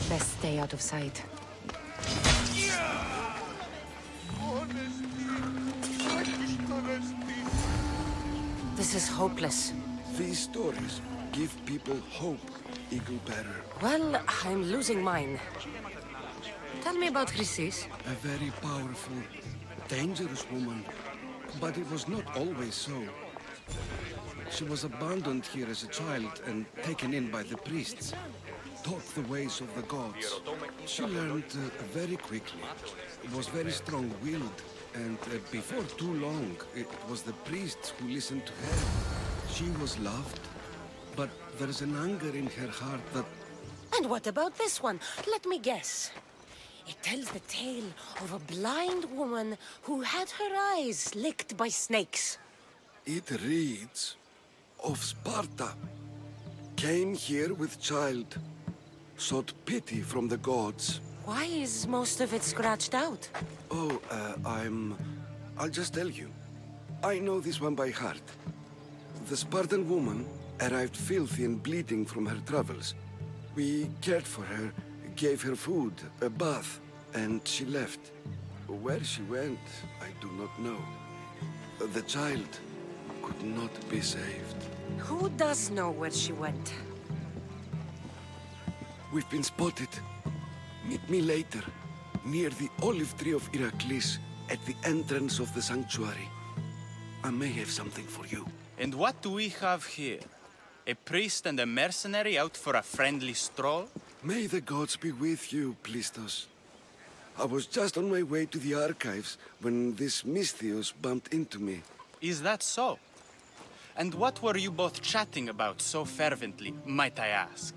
Best stay out of sight. This is hopeless. These stories give people hope, Eagle Bearer. Well, I'm losing mine. Tell me about Chrysis. A very powerful, dangerous woman. But it was not always so. She was abandoned here as a child and taken in by the priests. Taught the ways of the gods. She learned very quickly. Was very strong-willed. And before too long, it was the priests who listened to her. She was loved. But there's an anger in her heart that... And what about this one? Let me guess. It tells the tale of a blind woman who had her eyes licked by snakes. It reads of Sparta. Came here with child. Sought pity from the gods. Why is most of it scratched out? Oh, I'll just tell you. I know this one by heart. The Spartan woman arrived filthy and bleeding from her travels. We cared for her, gave her food, a bath, and she left. Where she went, I do not know. The child could not be saved. Who does know where she went? We've been spotted. Meet me later, near the olive tree of Heracles, at the entrance of the sanctuary. I may have something for you. And what do we have here? A priest and a mercenary out for a friendly stroll? May the gods be with you, Plistos. I was just on my way to the archives when this Misthios bumped into me. Is that so? And what were you both chatting about so fervently, might I ask?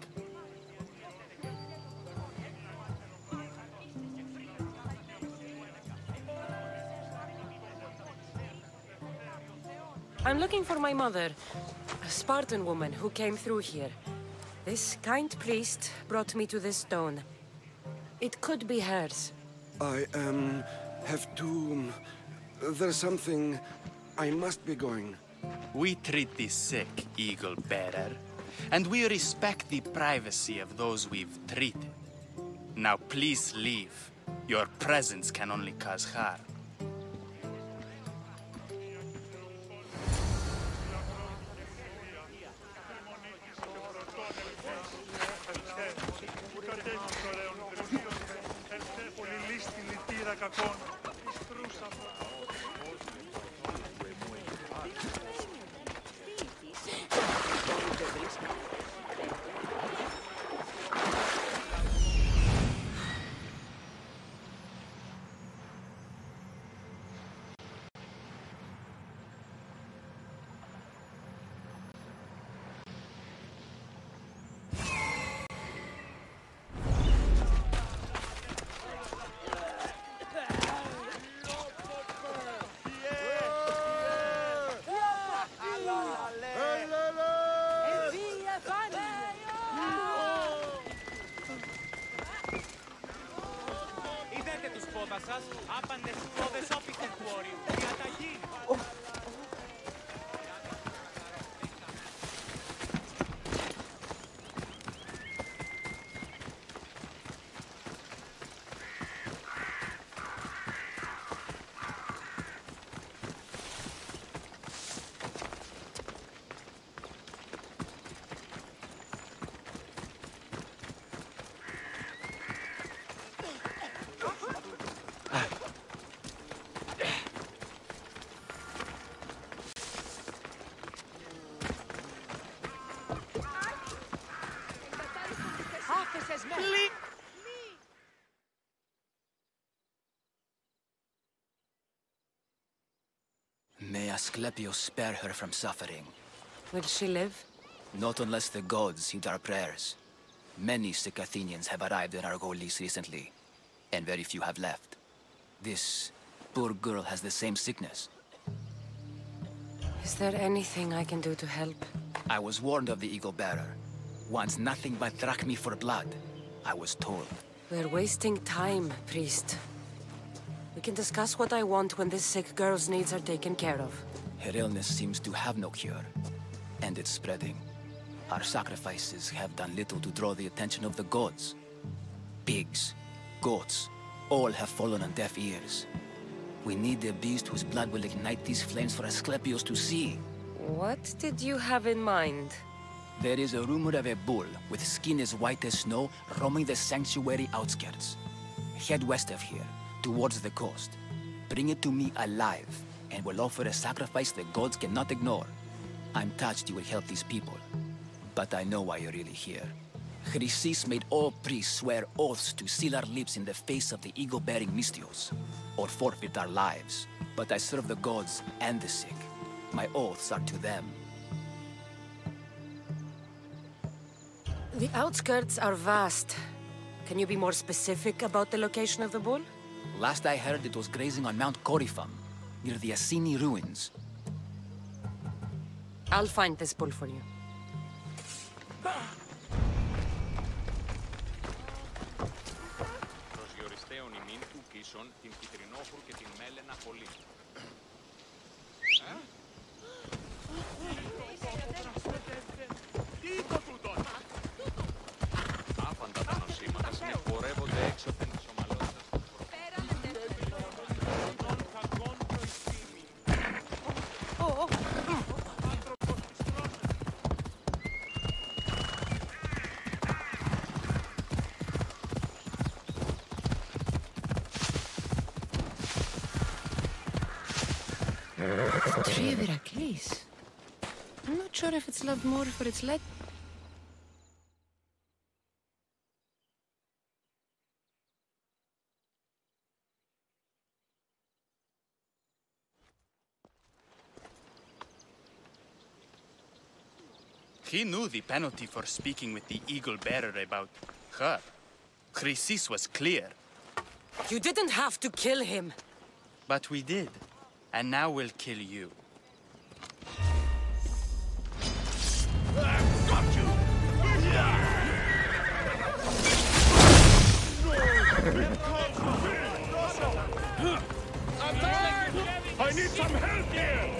I'm looking for my mother, a Spartan woman who came through here. This kind priest brought me to this stone. It could be hers. I, have to... There's something... I must be going. We treat the sick, Eagle Bearer, and we respect the privacy of those we've treated. Now please leave. Your presence can only cause harm. May Asclepius spare her from suffering. Will she live? Not unless the gods heed our prayers. Many sick Athenians have arrived in Argolis recently, and very few have left. This poor girl has the same sickness. Is there anything I can do to help? I was warned of the Eagle Bearer. Wants nothing but drachmi for blood, I was told. We're wasting time, priest. We can discuss what I want when this sick girl's needs are taken care of. Her illness seems to have no cure, and it's spreading. Our sacrifices have done little to draw the attention of the gods. Pigs, goats, all have fallen on deaf ears. We need a beast whose blood will ignite these flames for Asclepius to see. What did you have in mind? There is a rumor of a bull with skin as white as snow roaming the sanctuary outskirts. Head west of here, towards the coast. Bring it to me alive, and we'll offer a sacrifice the gods cannot ignore. I'm touched you will help these people, but I know why you're really here. Chrysis made all priests swear oaths to seal our lips in the face of the eagle-bearing Mystios, or forfeit our lives. But I serve the gods and the sick. My oaths are to them. The outskirts are vast. Can you be more specific about the location of the bull? Last I heard, it was grazing on Mount Coryphon, near the Assini ruins. I'll find this bull for you. Προσδιοριστέων ημίν του κίσον την κυτρινόχουρ και την μέλαινα πολύ. Τι το τούτον! Άφαντα τα νοσήματα συνεπορεύονται έξωθεν της ομαλότητας. The tree of Heracles. I'm not sure if it's loved more for its leg. He knew the penalty for speaking with the Eagle Bearer about her. Chrysis was clear. You didn't have to kill him. But we did. And now we'll kill you. Got you! I need some help here!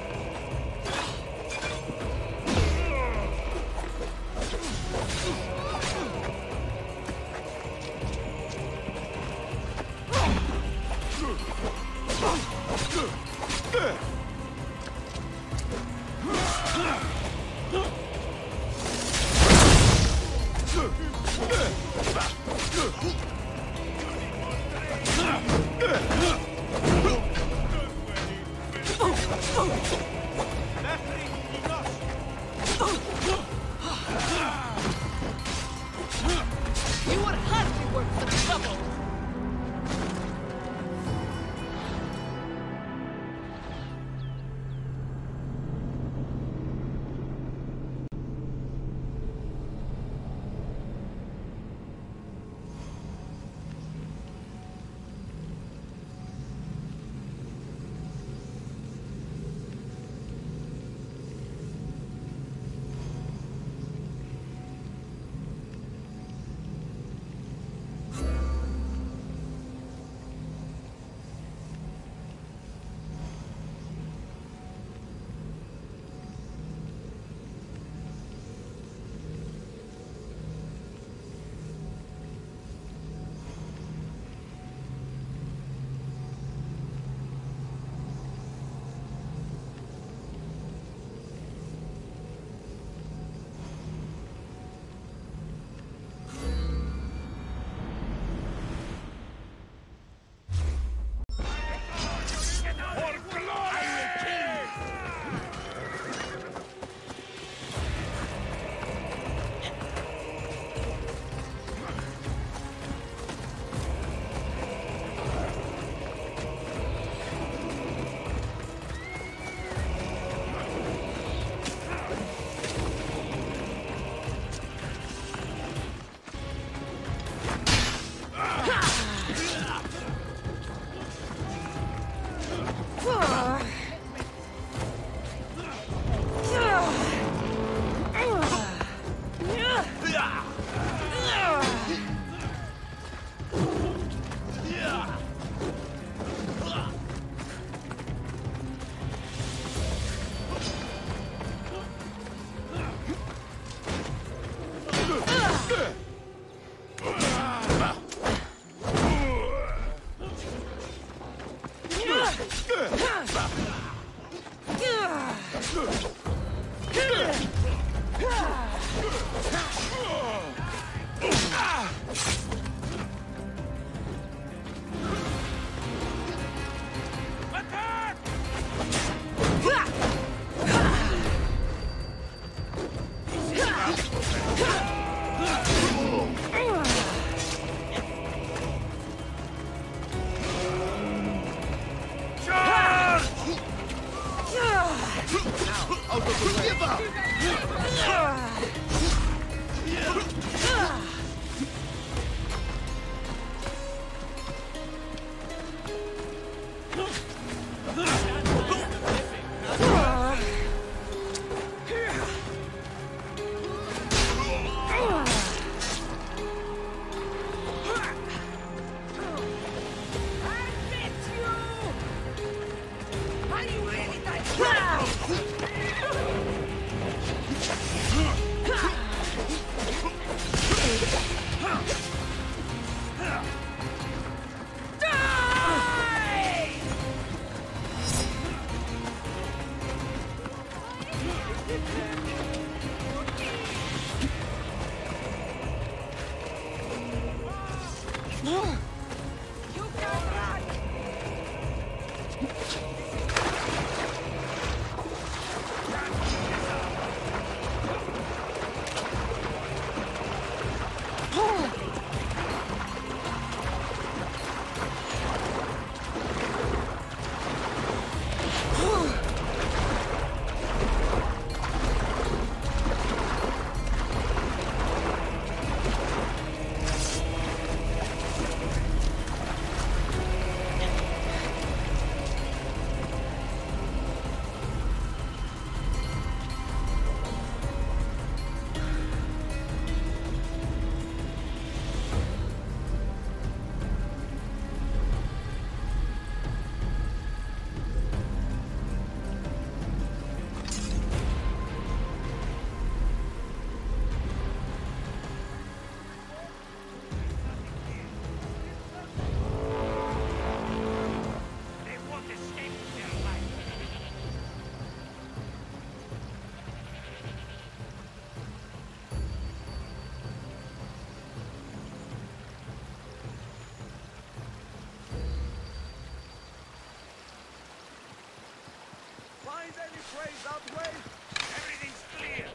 Everything's clear.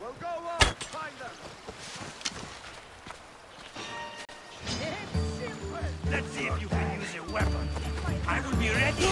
We'll go on, find them. Let's see if you can use a weapon. I will be ready.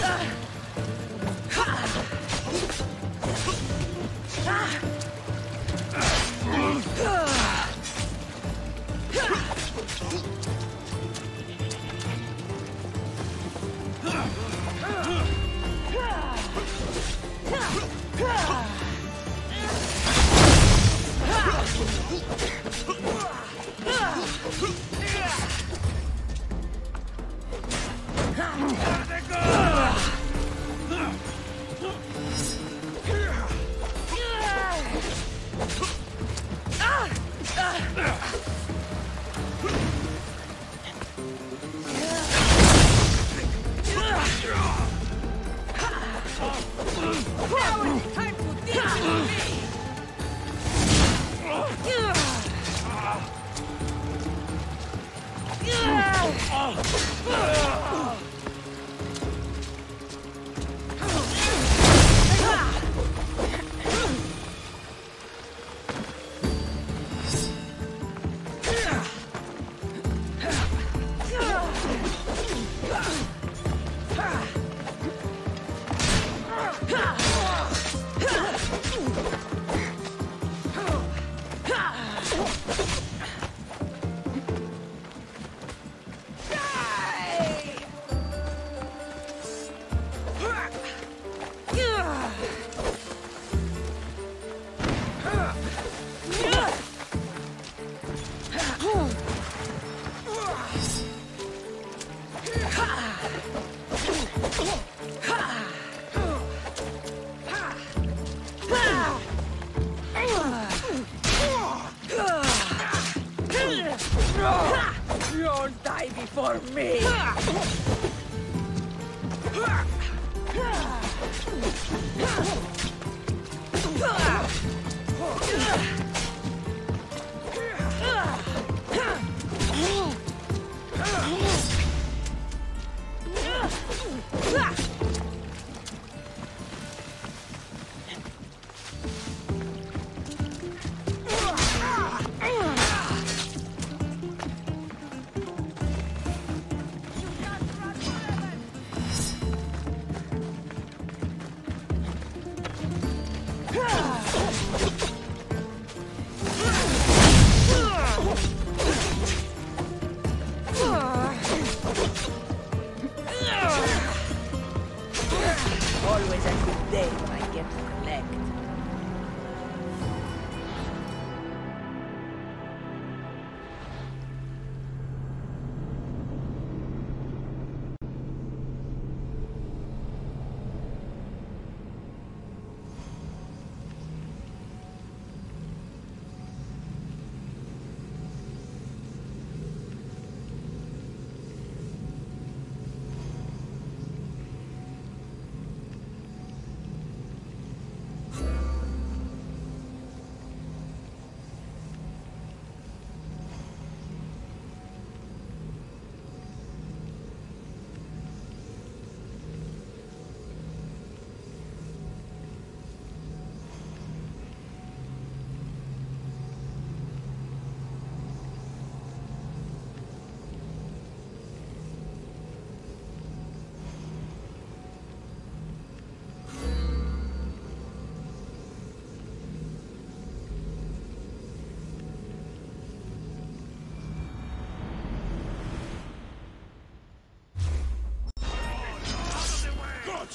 for me! Always a good day when I get to collect.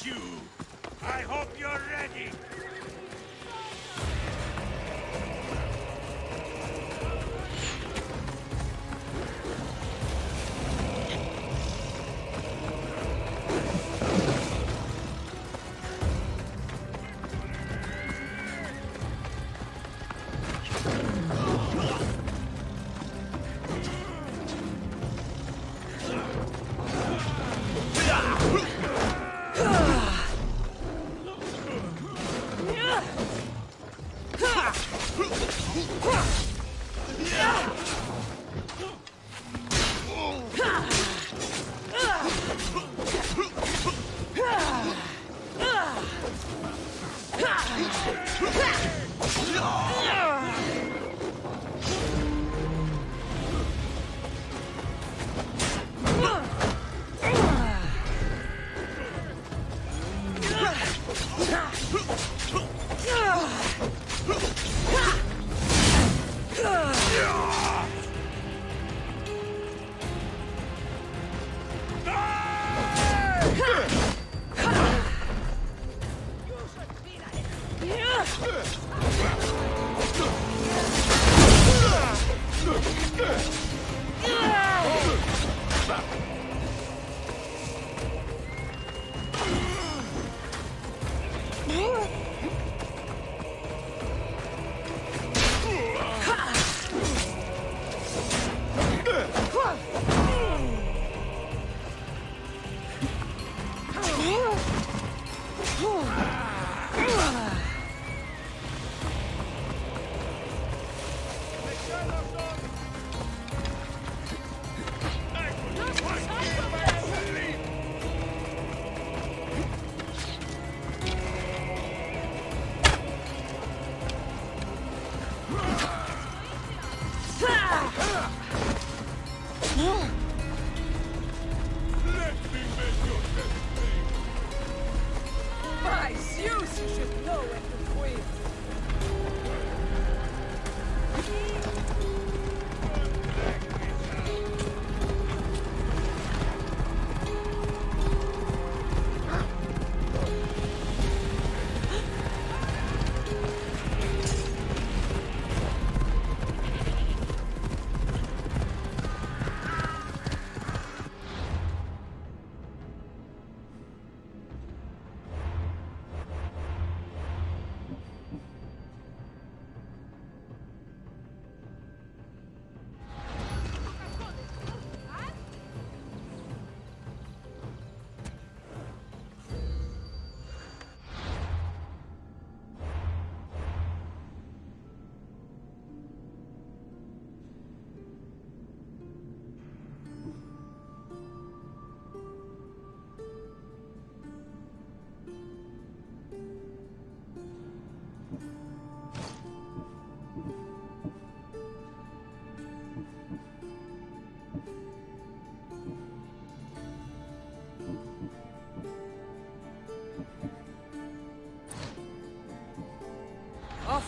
You! I hope you're ready! My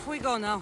Off we go now.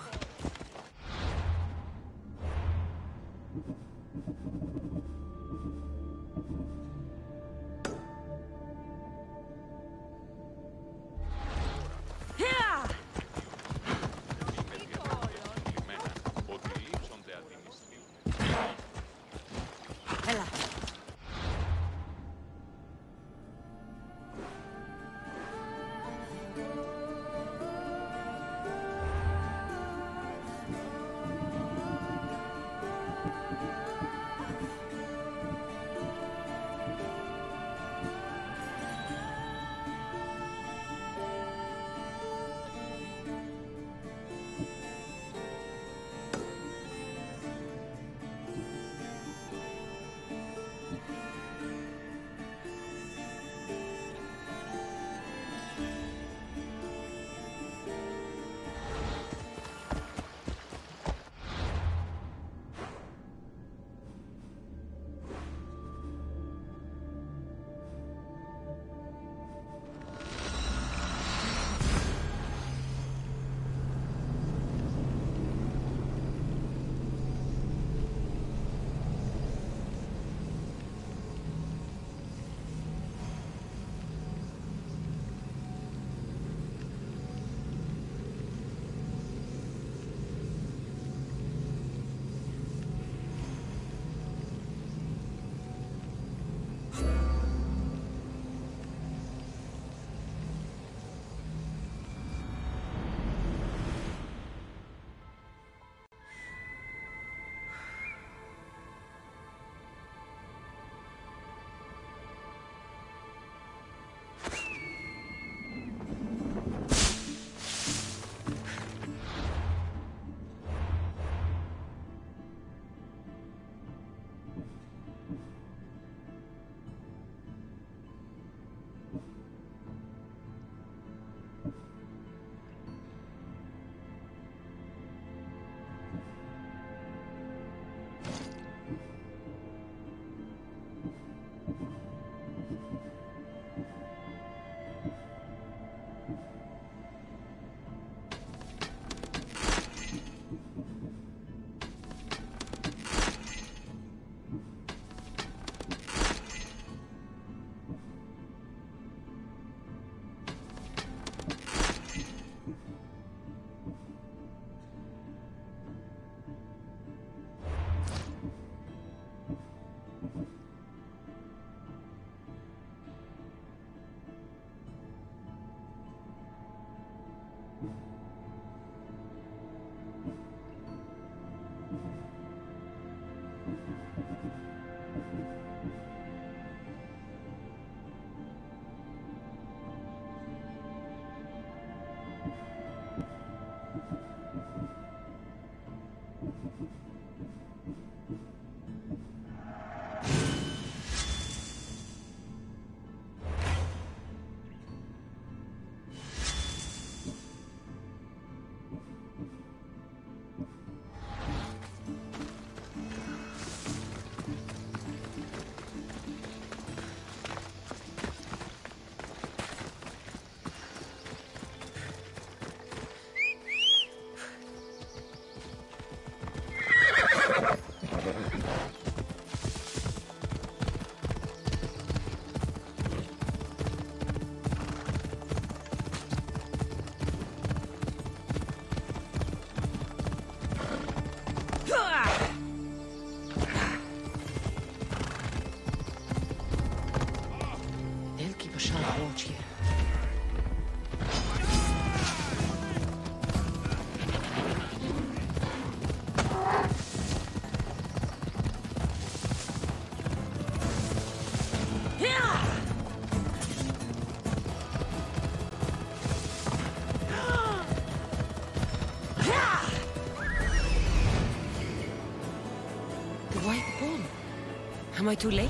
Am I too late?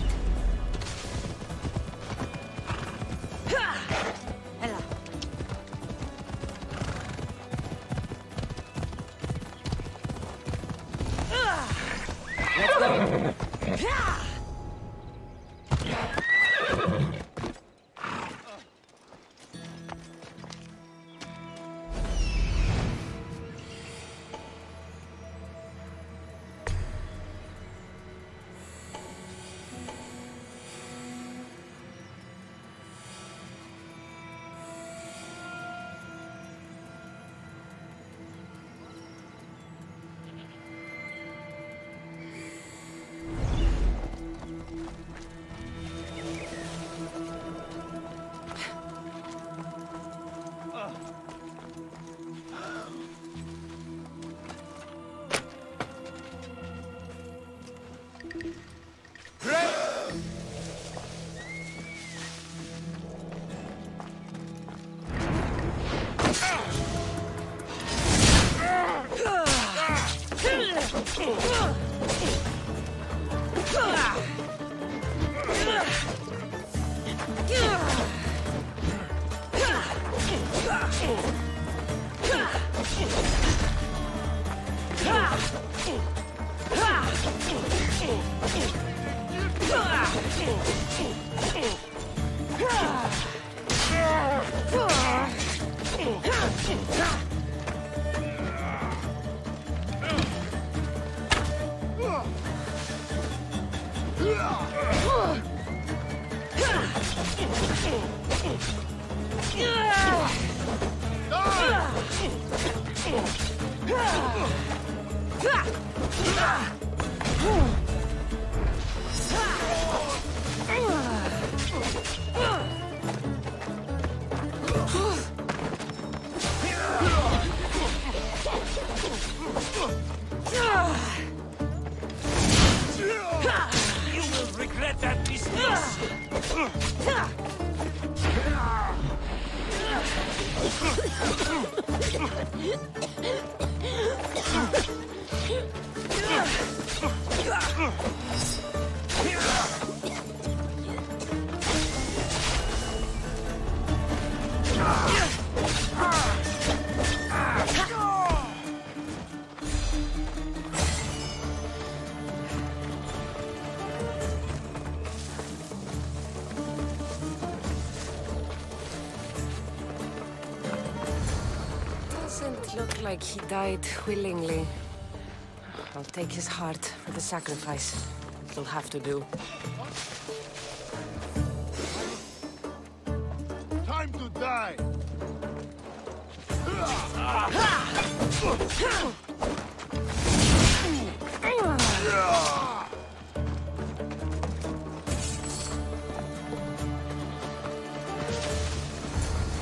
You will regret that business! Doesn't look like he died willingly. I'll take his heart for the sacrifice. It'll have to do. Time to die!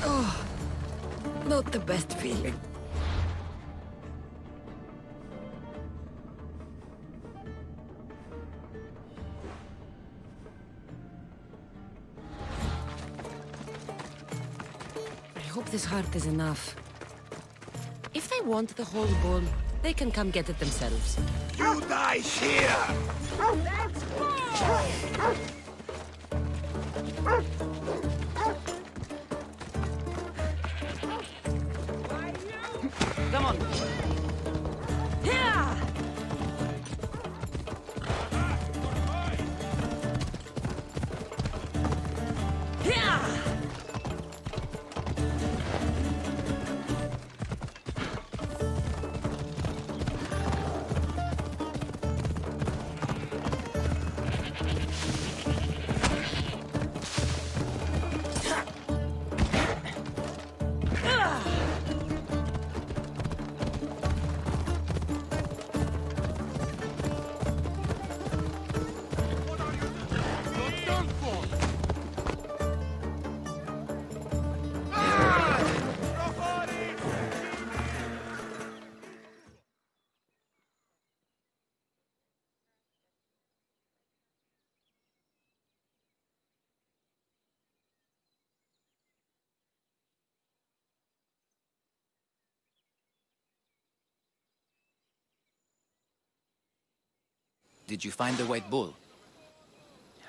Oh, not the best feeling. I hope this heart is enough. If they want the whole bowl, they can come get it themselves. You die here! Come on. Yeah! Yeah! Did you find the white bull?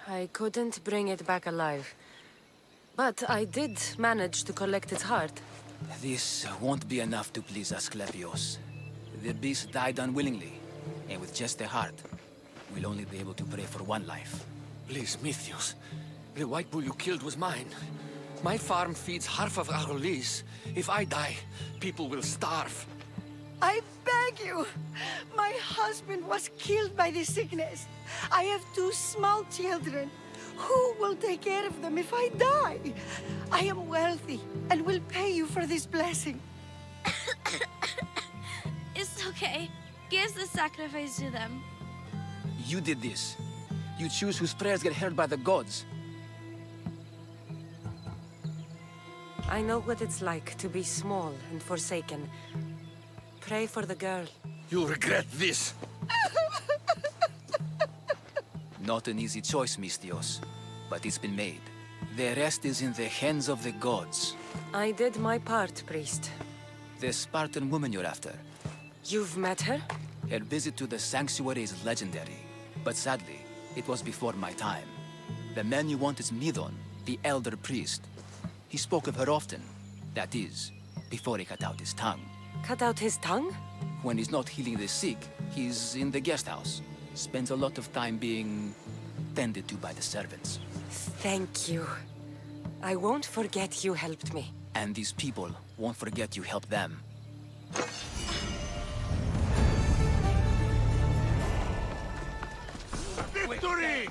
I couldn't bring it back alive. But I did manage to collect its heart. This won't be enough to please Asclepios. The beast died unwillingly, and with just the heart, we'll only be able to pray for one life. Please, Mythios. The white bull you killed was mine. My farm feeds half of Agolis. If I die, people will starve. I beg you! My husband was killed by the sickness. I have 2 small children. Who will take care of them if I die? I am wealthy and will pay you for this blessing. It's okay. Give the sacrifice to them. You did this. You choose whose prayers get heard by the gods. I know what it's like to be small and forsaken. Pray for the girl. You'll regret this. Not an easy choice, Mystios, but it's been made. The rest is in the hands of the gods. I did my part, priest. The Spartan woman you're after. You've met her? Her visit to the sanctuary is legendary, but sadly, it was before my time. The man you want is Midon, the elder priest. He spoke of her often. That is, before he cut out his tongue. Cut out his tongue? When he's not healing the sick, he's in the guest house. Spends a lot of time being tended to by the servants. Thank you. I won't forget you helped me. And these people won't forget you helped them. Victory!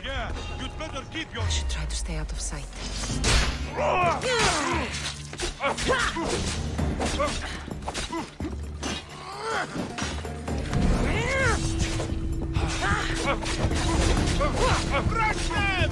Yeah, you'd better keep your... I should try to stay out of sight. Rush them!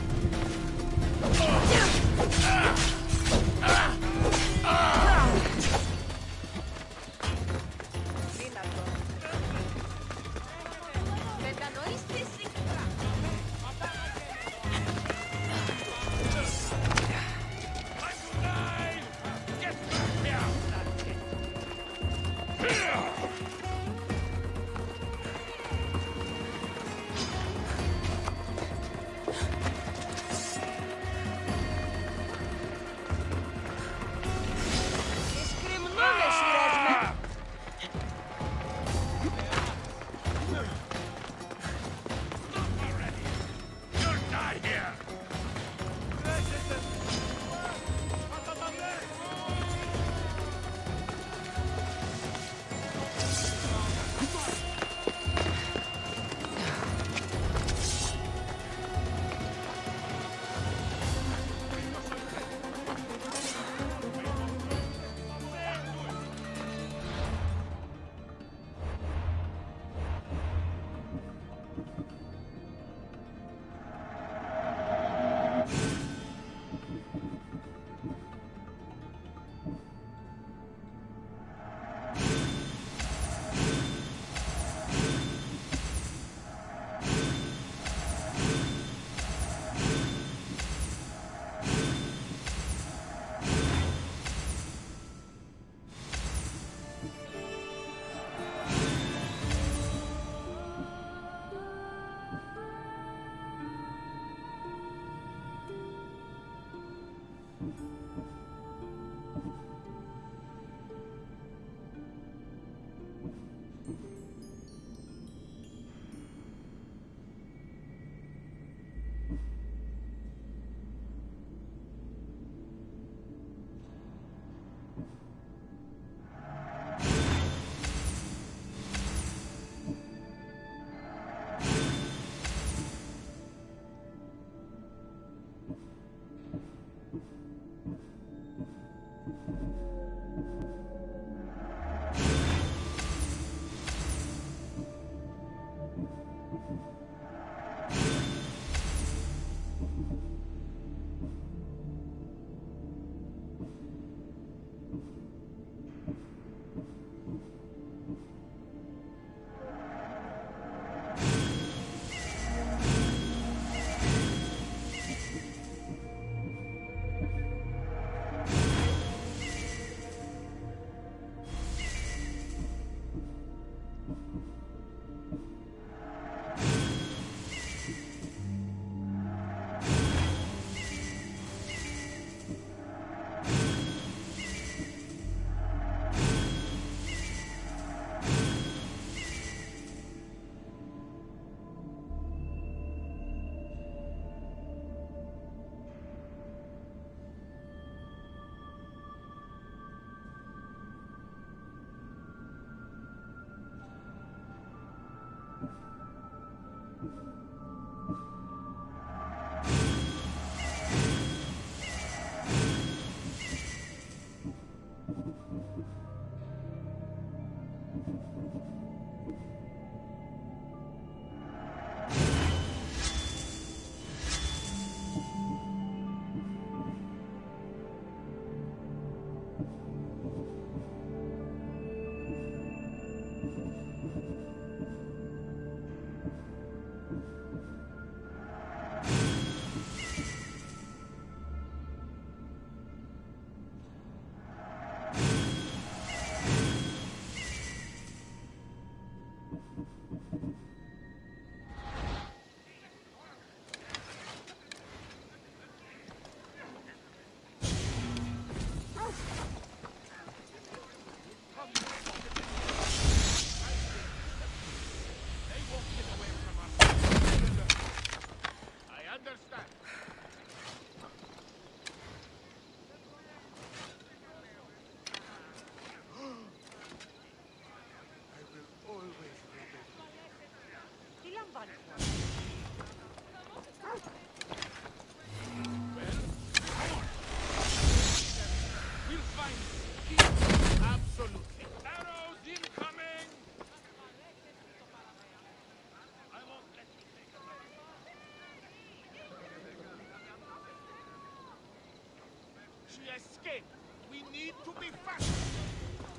She escaped. We need to be faster.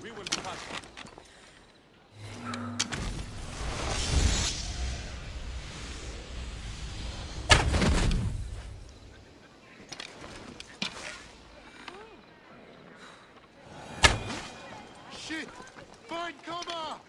We will be faster. Shit! Find cover!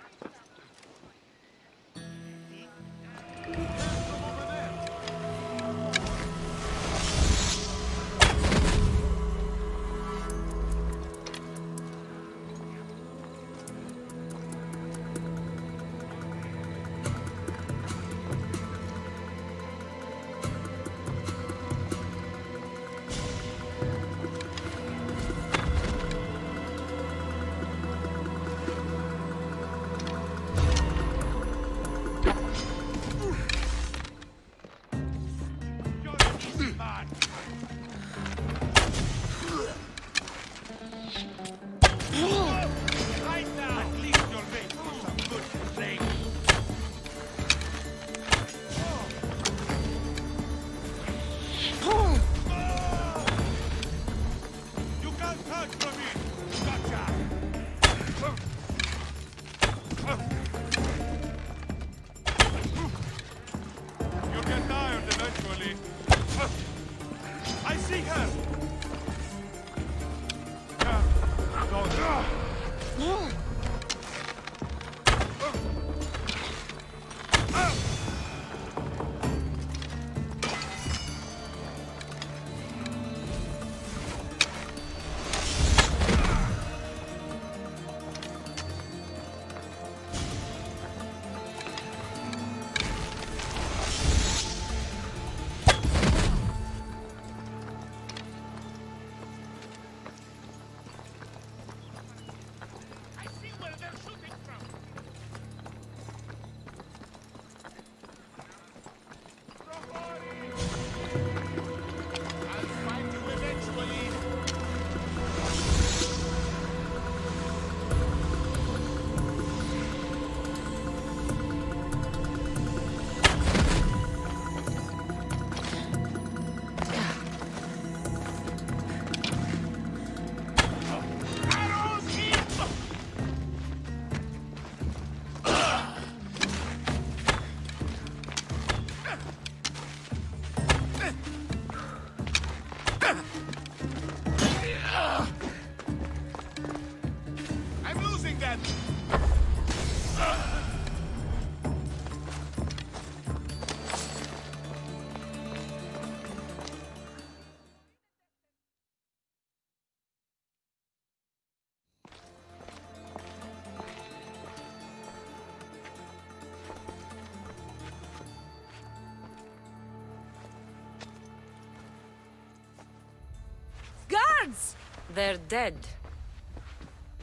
Guards! They're dead.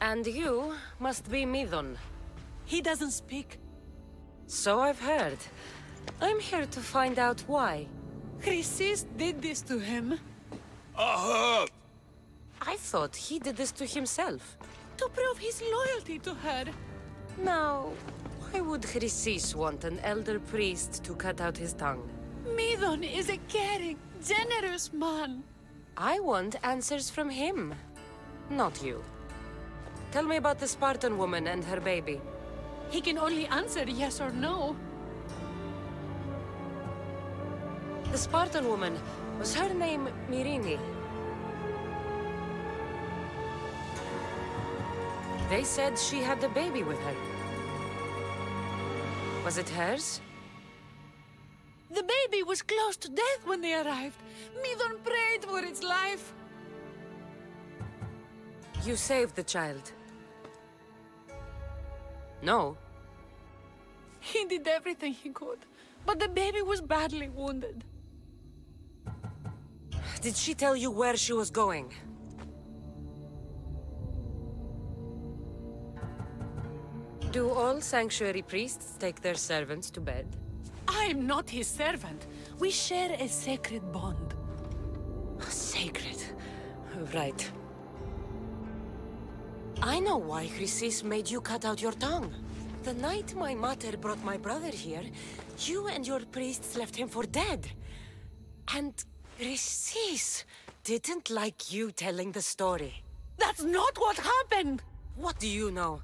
And you must be Midon. He doesn't speak. So I've heard. I'm here to find out why. Chrysis did this to him. I thought he did this to himself. To prove his loyalty to her. Now, why would Chrysis want an elder priest to cut out his tongue? Midon is a caring, generous man. I want answers from him, not you. Tell me about the Spartan woman and her baby. He can only answer yes or no. The Spartan woman, was her name Mirini? They said she had a baby with her. Was it hers? The baby was close to death when they arrived. Midon prayed for its life. You saved the child. No. He did everything he could, but the baby was badly wounded. Did she tell you where she was going? Do all sanctuary priests take their servants to bed? I am not his servant. We share a sacred bond. Sacred. Right. I know why Chrysis made you cut out your tongue. The night my mater brought my brother here, you and your priests left him for dead. And Chrysis didn't like you telling the story. That's not what happened! What do you know?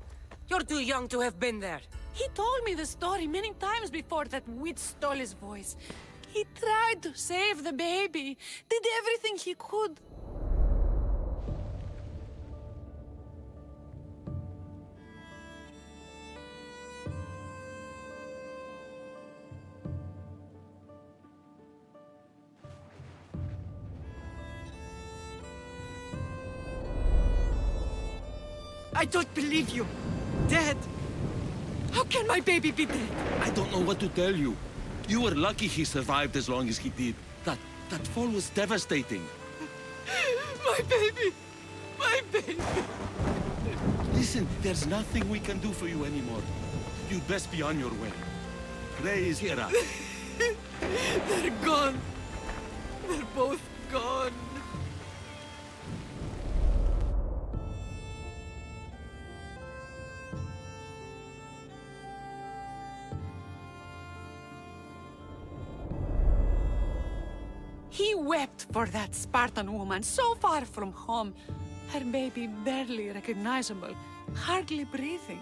You're too young to have been there. He told me the story many times before that witch stole his voice. He tried to save the baby, did everything he could. I don't believe you. Dead. How can my baby be dead? I don't know what to tell you. You were lucky he survived as long as he did. That fall was devastating. My baby! My baby! Listen, there's nothing we can do for you anymore. You'd best be on your way. Praise Hera. They're gone. They're both gone. He wept for that Spartan woman so far from home. Her baby barely recognizable, hardly breathing.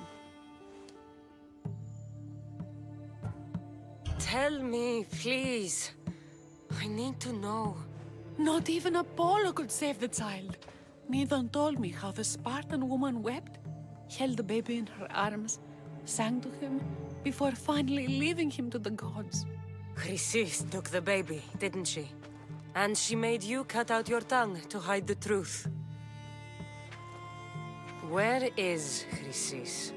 Tell me, please. I need to know. Not even Apollo could save the child. Midon told me how the Spartan woman wept, held the baby in her arms, sang to him, before finally leaving him to the gods. Chrysis took the baby, didn't she? And she made you cut out your tongue to hide the truth. Where is Chrysis?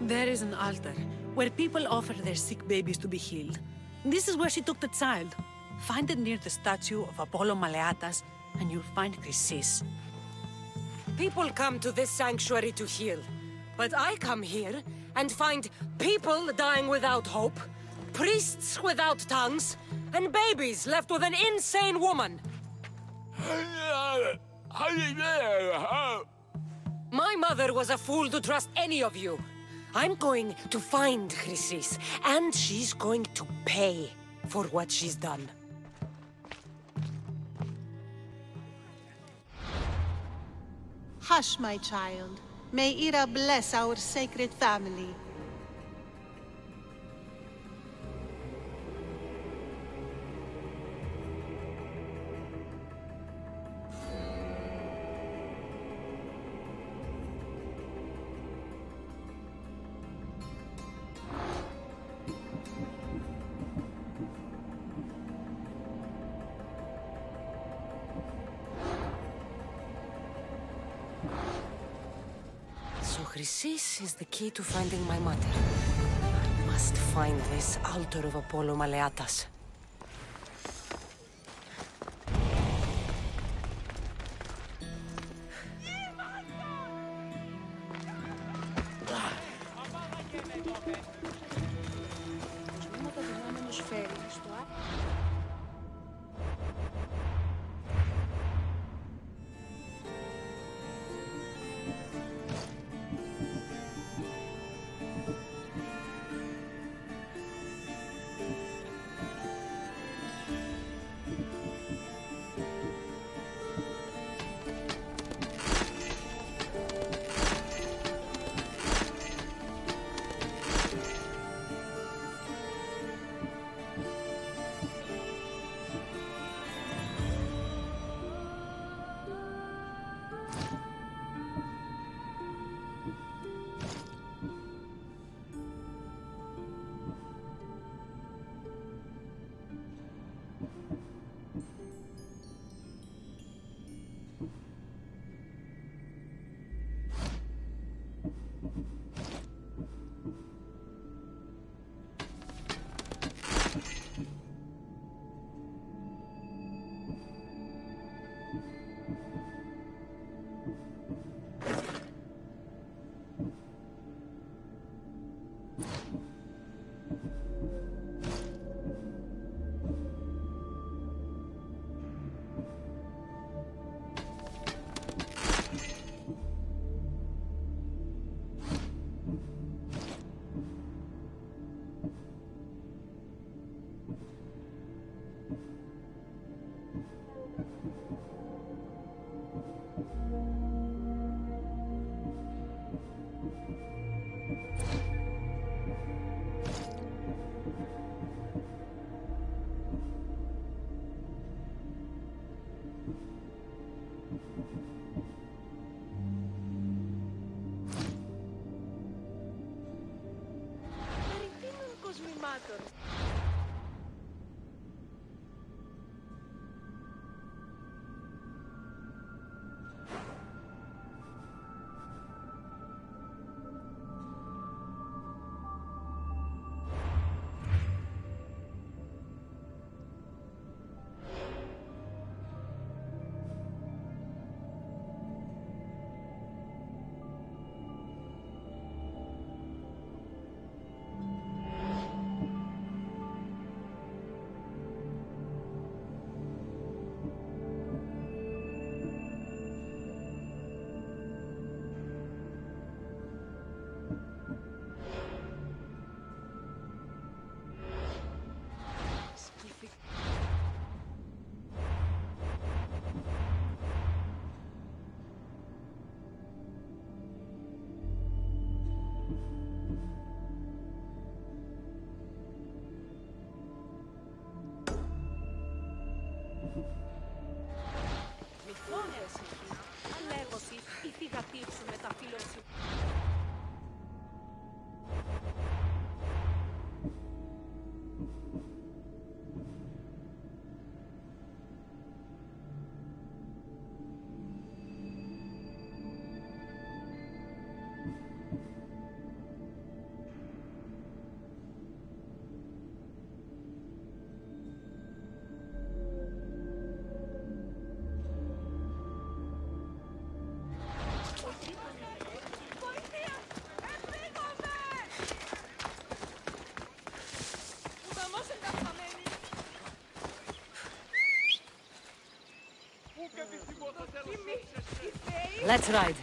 There is an altar where people offer their sick babies to be healed. This is where she took the child. Find it near the statue of Apollo Maleatas, and you'll find Chrysis. People come to this sanctuary to heal, but I come here and find people dying without hope, priests without tongues, and babies left with an insane woman. My mother was a fool to trust any of you. I'm going to find Chrysis, and she's going to pay for what she's done. Hush, my child. May Ira bless our sacred family. So Chrysis is the key to finding my mother. I must find this altar of Apollo Maleatas. Let's ride.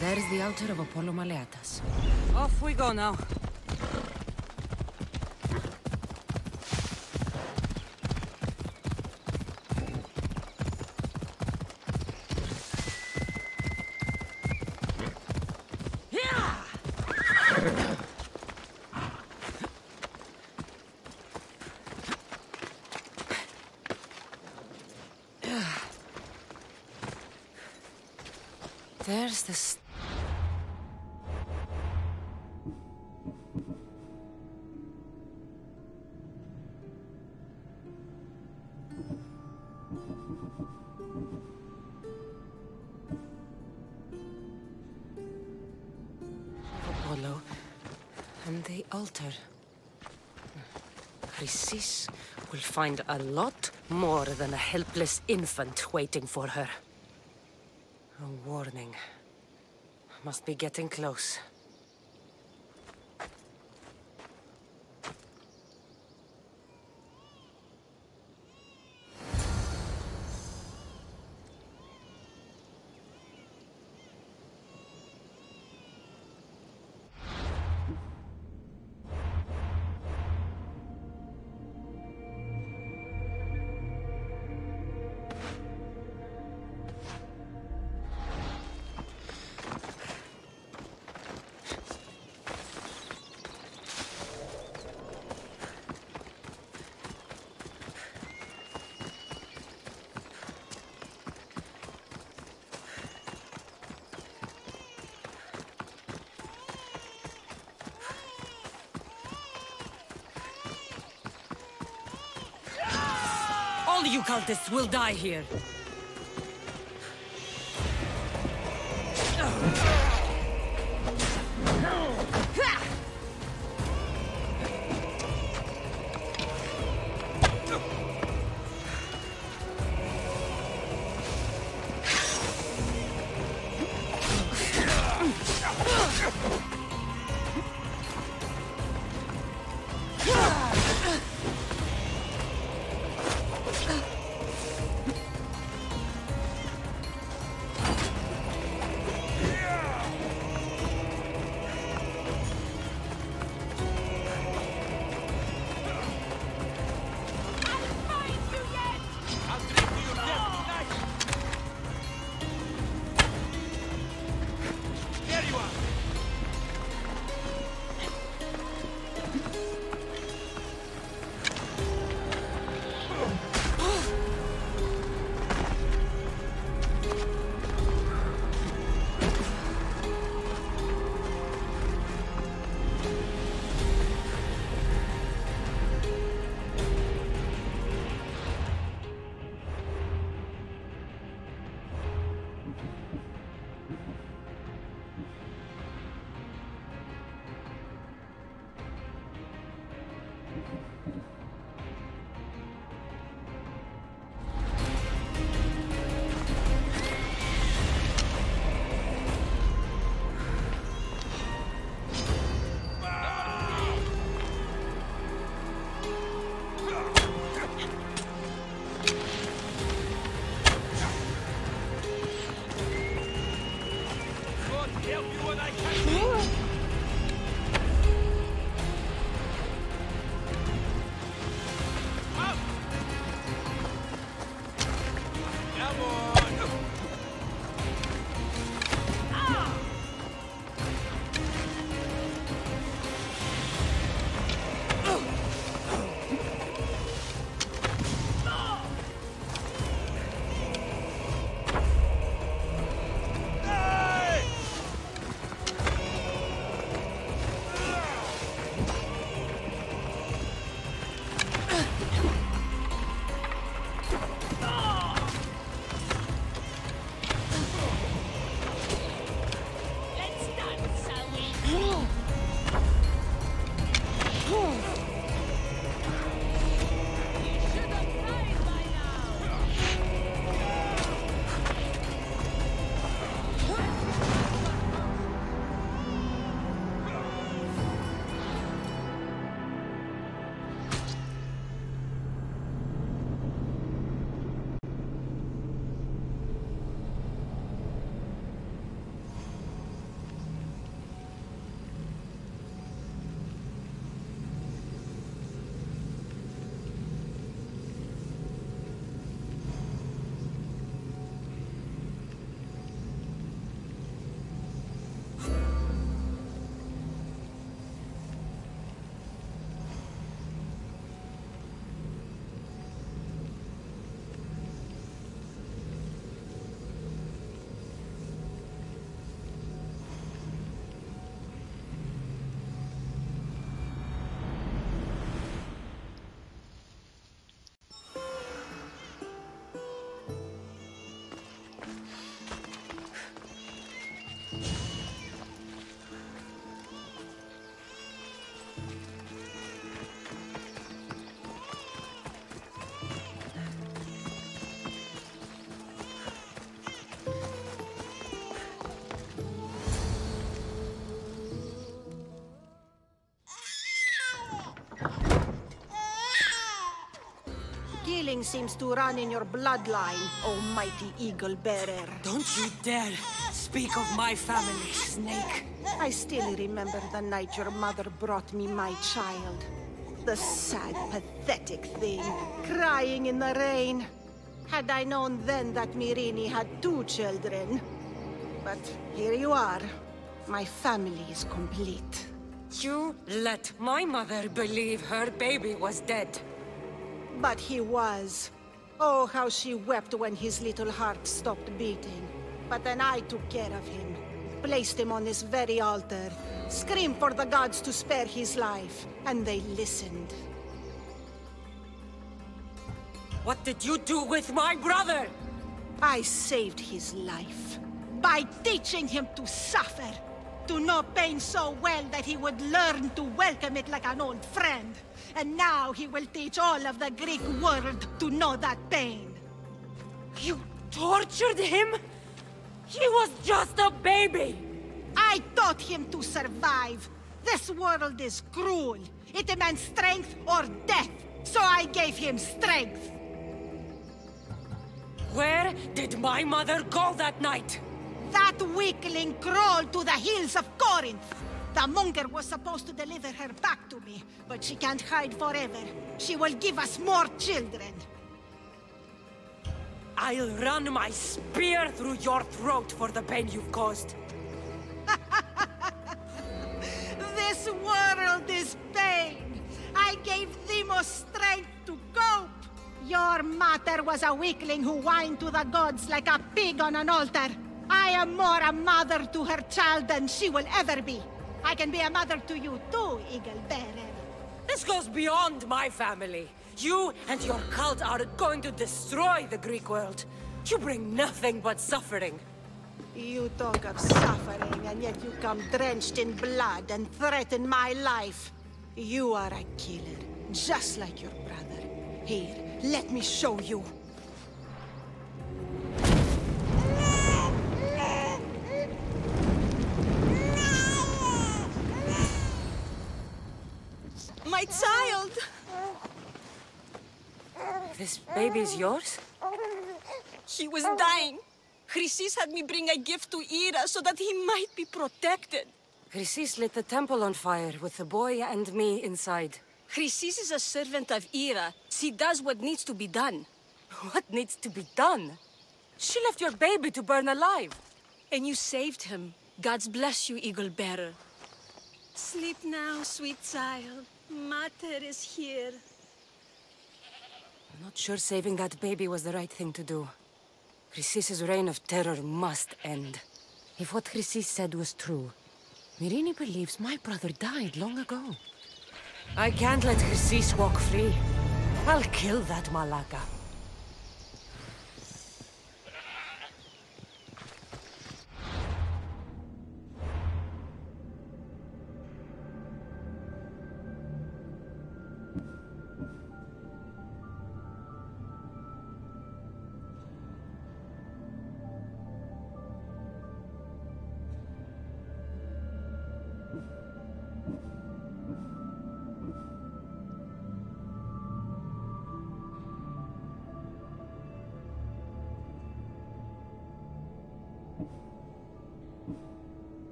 There's the altar of Apollo Maleatas. Off we go now. There's this... Apollo and the altar. Chrysis will find a lot more than a helpless infant waiting for her. A warning. Must be getting close. All you cultists will die here. Killing seems to run in your bloodline, almighty eagle bearer. Don't you dare speak of my family, Snake. I still remember the night your mother brought me my child. The sad, pathetic thing, crying in the rain. Had I known then that Mirini had 2 children. But here you are. My family is complete. You let my mother believe her baby was dead. But he was. Oh, how she wept when his little heart stopped beating. But then I took care of him. Placed him on this very altar. Screamed for the gods to spare his life. And they listened. What did you do with my brother? I saved his life. By teaching him to suffer. To know pain so well that he would learn to welcome it like an old friend. And now he will teach all of the Greek world to know that pain. You tortured him? He was just a baby! I taught him to survive. This world is cruel. It demands strength or death. So I gave him strength. Where did my mother go that night? That weakling crawled to the hills of Corinth. The monger was supposed to deliver her back to me, but she can't hide forever. She will give us more children. I'll run my spear through your throat for the pain you've caused. This world is pain. I gave Demos strength to cope. Your mother was a weakling who whined to the gods like a pig on an altar. I am more a mother to her child than she will ever be. I can be a mother to you too, Eagle Bearer. This goes beyond my family. You and your cult are going to destroy the Greek world. You bring nothing but suffering. You talk of suffering, and yet you come drenched in blood and threaten my life. You are a killer, just like your brother. Here, let me show you. My child! This baby's yours? He was dying. Chrysis had me bring a gift to Ira so that he might be protected. Chrysis lit the temple on fire with the boy and me inside. Chrysis is a servant of Ira. She does what needs to be done. What needs to be done? She left your baby to burn alive. And you saved him. God's bless you, Eagle Bearer. Sleep now, sweet child. Mater is here. I'm not sure saving that baby was the right thing to do. Chrysis' reign of terror must end. If what Chrysis said was true, Myrini believes my brother died long ago. I can't let Chrysis walk free. I'll kill that Malaka.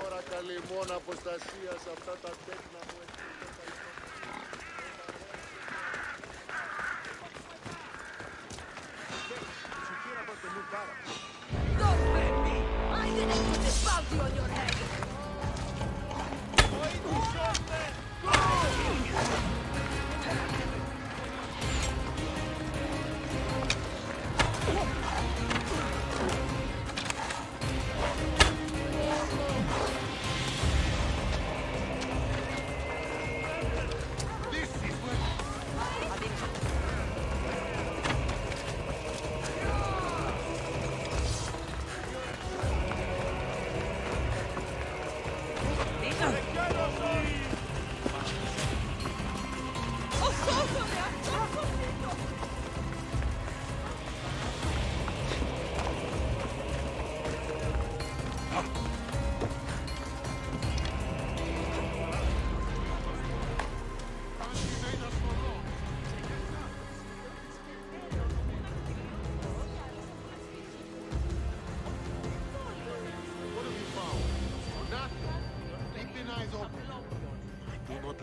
ώρα καλυμμών αποστασίας αυτά τα τέκνα μου. Don't hurt me! I didn't put this bounty on your head!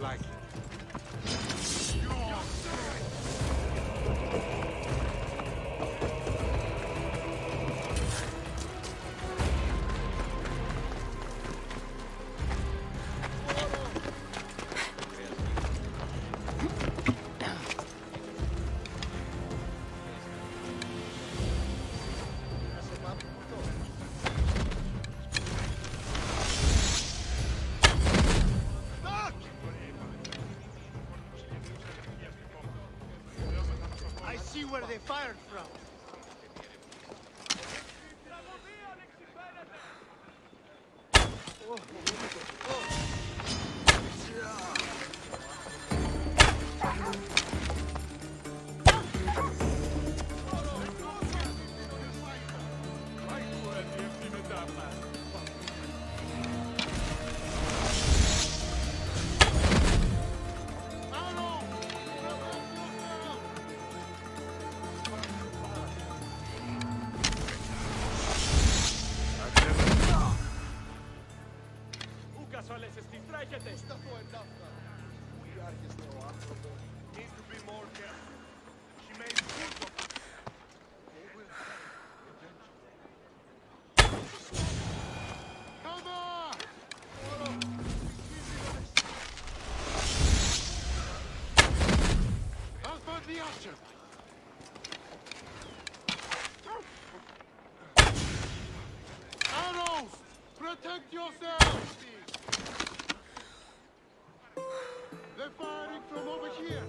Like it. Where they fired from. Needs to be more careful. She made good of it. Come on! How about the usher? Arrows! Protect yourselves! They're firing from over here.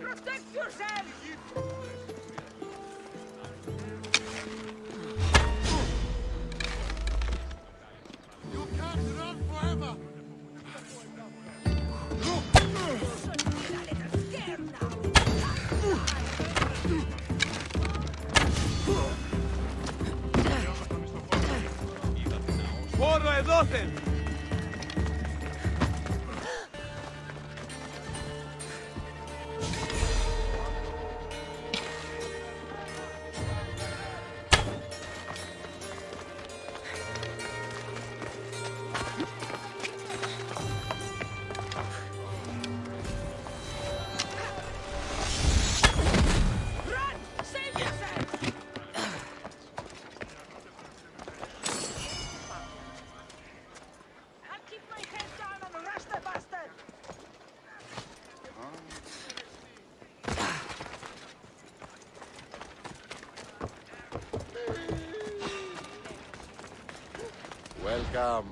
Protect yourself! You can't run forever! Σπόρο εδώθεν! Welcome.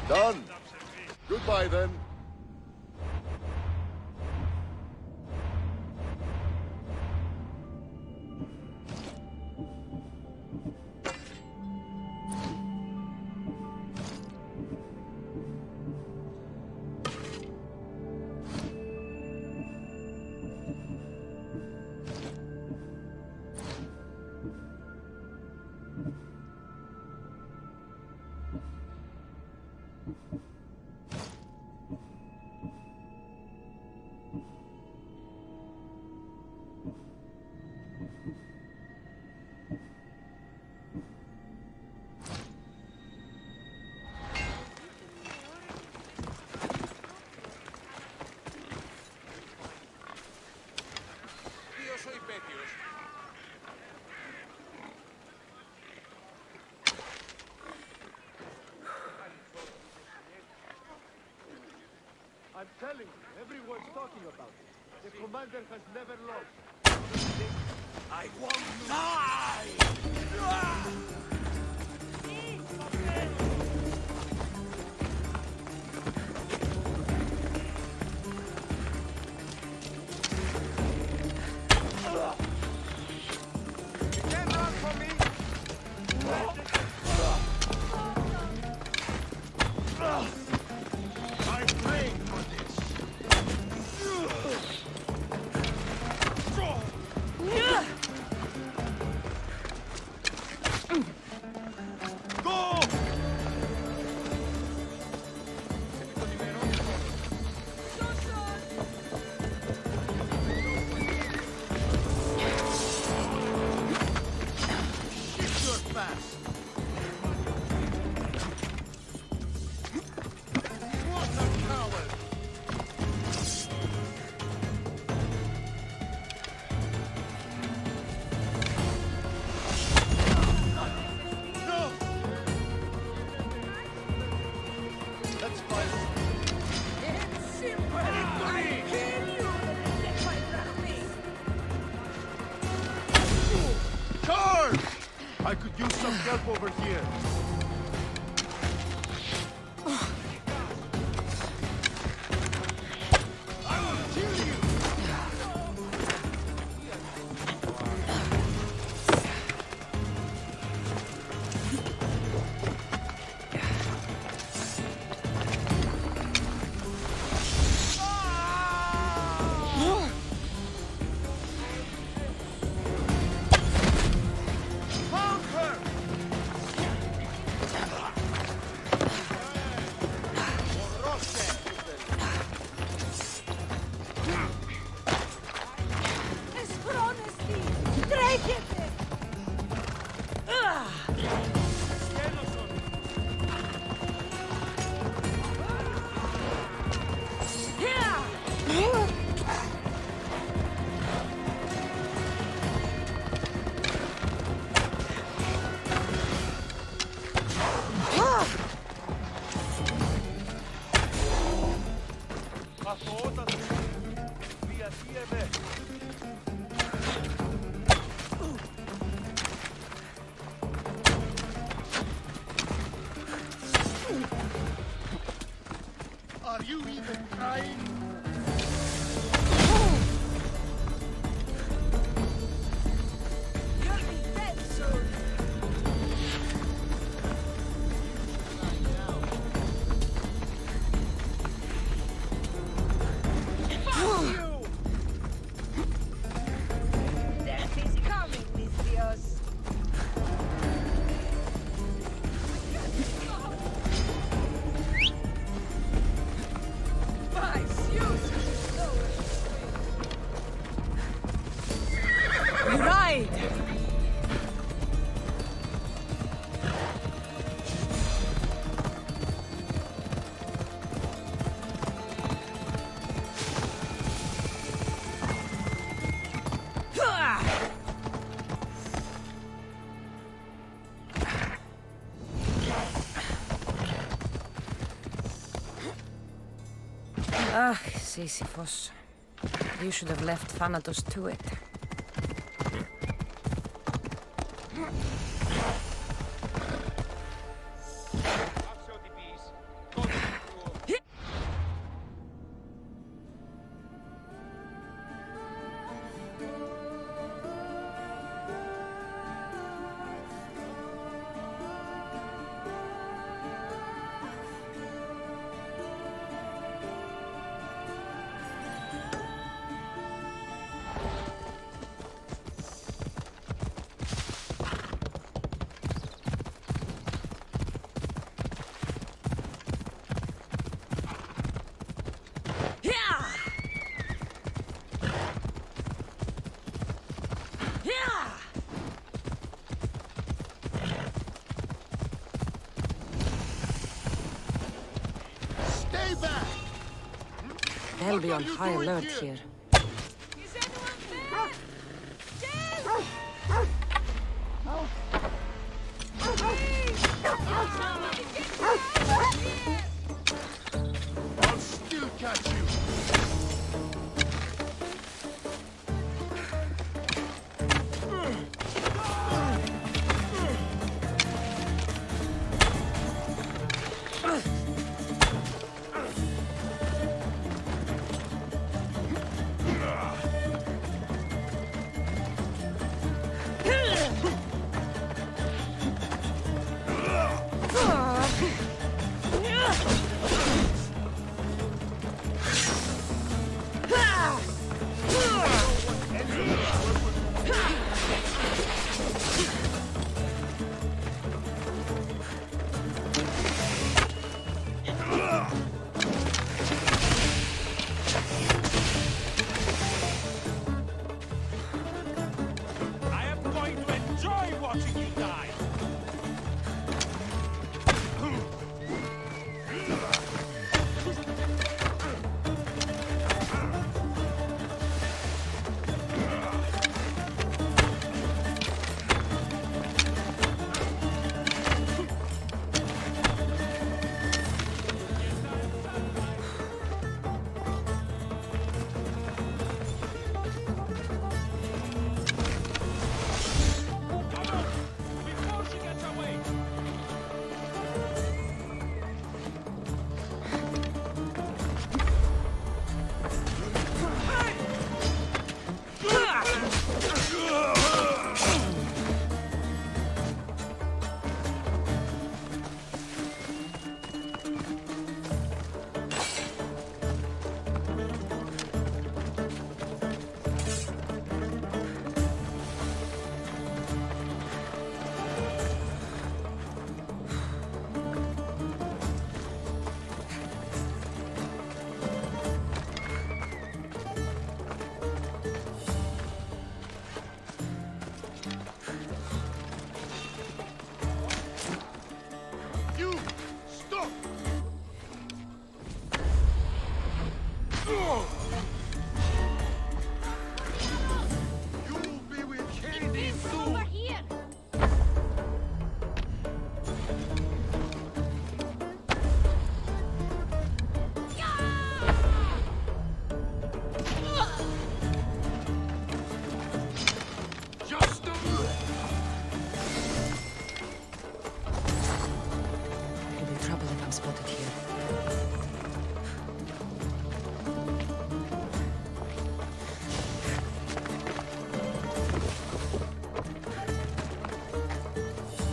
Done. Goodbye, then. I'm telling you, everyone's talking about it. The commander has never lost. I won't die! I could use some help over here. I will kill you! Are you even trying? You'll be dead soon. Death is coming, Mistrios. Ah, Sisyphus. You should have left Thanatos to it. Αξιότυπης, τον They'll be on high alert here. I'll still catch you.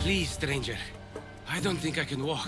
Please, stranger. I don't think I can walk.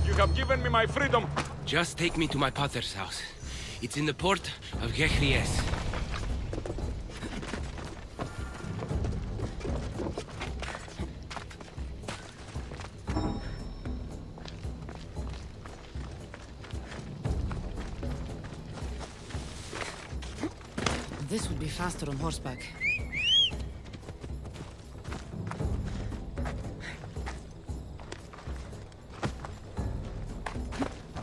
You have given me my freedom. Just take me to my father's house. It's in the port of Gehries. This would be faster on horseback.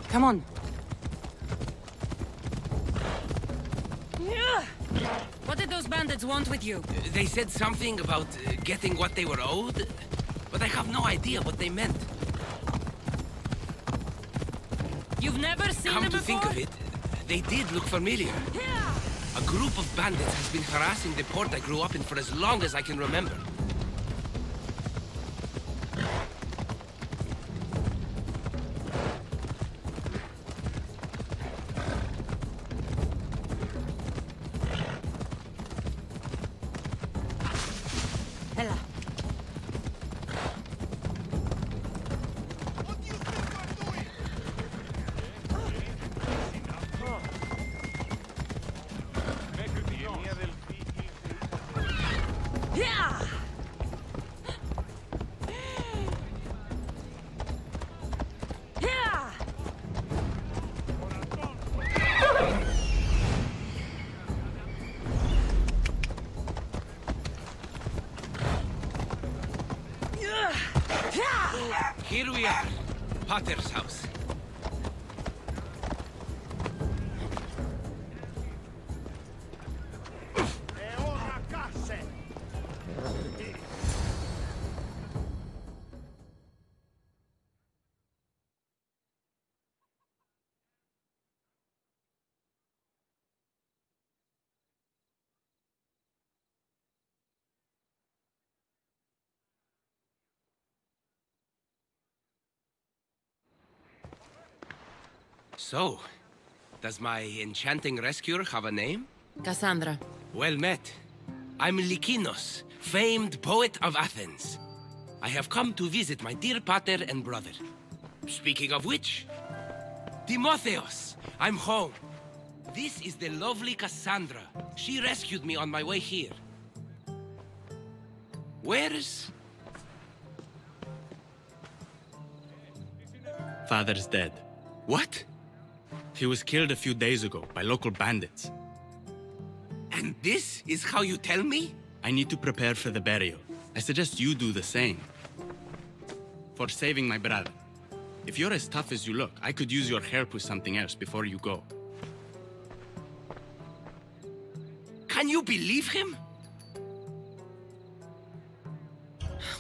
Come on. What did those bandits want with you? They said something about getting what they were owed, but I have no idea what they meant. You've never seen Come them to before? think of it, they did look familiar. A group of bandits has been harassing the port I grew up in for as long as I can remember. Here we are. Potter's house. So, does my enchanting rescuer have a name? Cassandra. Well met. I'm Lykinos, famed poet of Athens. I have come to visit my dear pater and brother. Speaking of which, Timotheos, I'm home. This is the lovely Cassandra. She rescued me on my way here. Where's... Father's dead. What? He was killed a few days ago by local bandits. And this is how you tell me? I need to prepare for the burial. I suggest you do the same. For saving my brother. If you're as tough as you look, I could use your help with something else before you go. Can you believe him?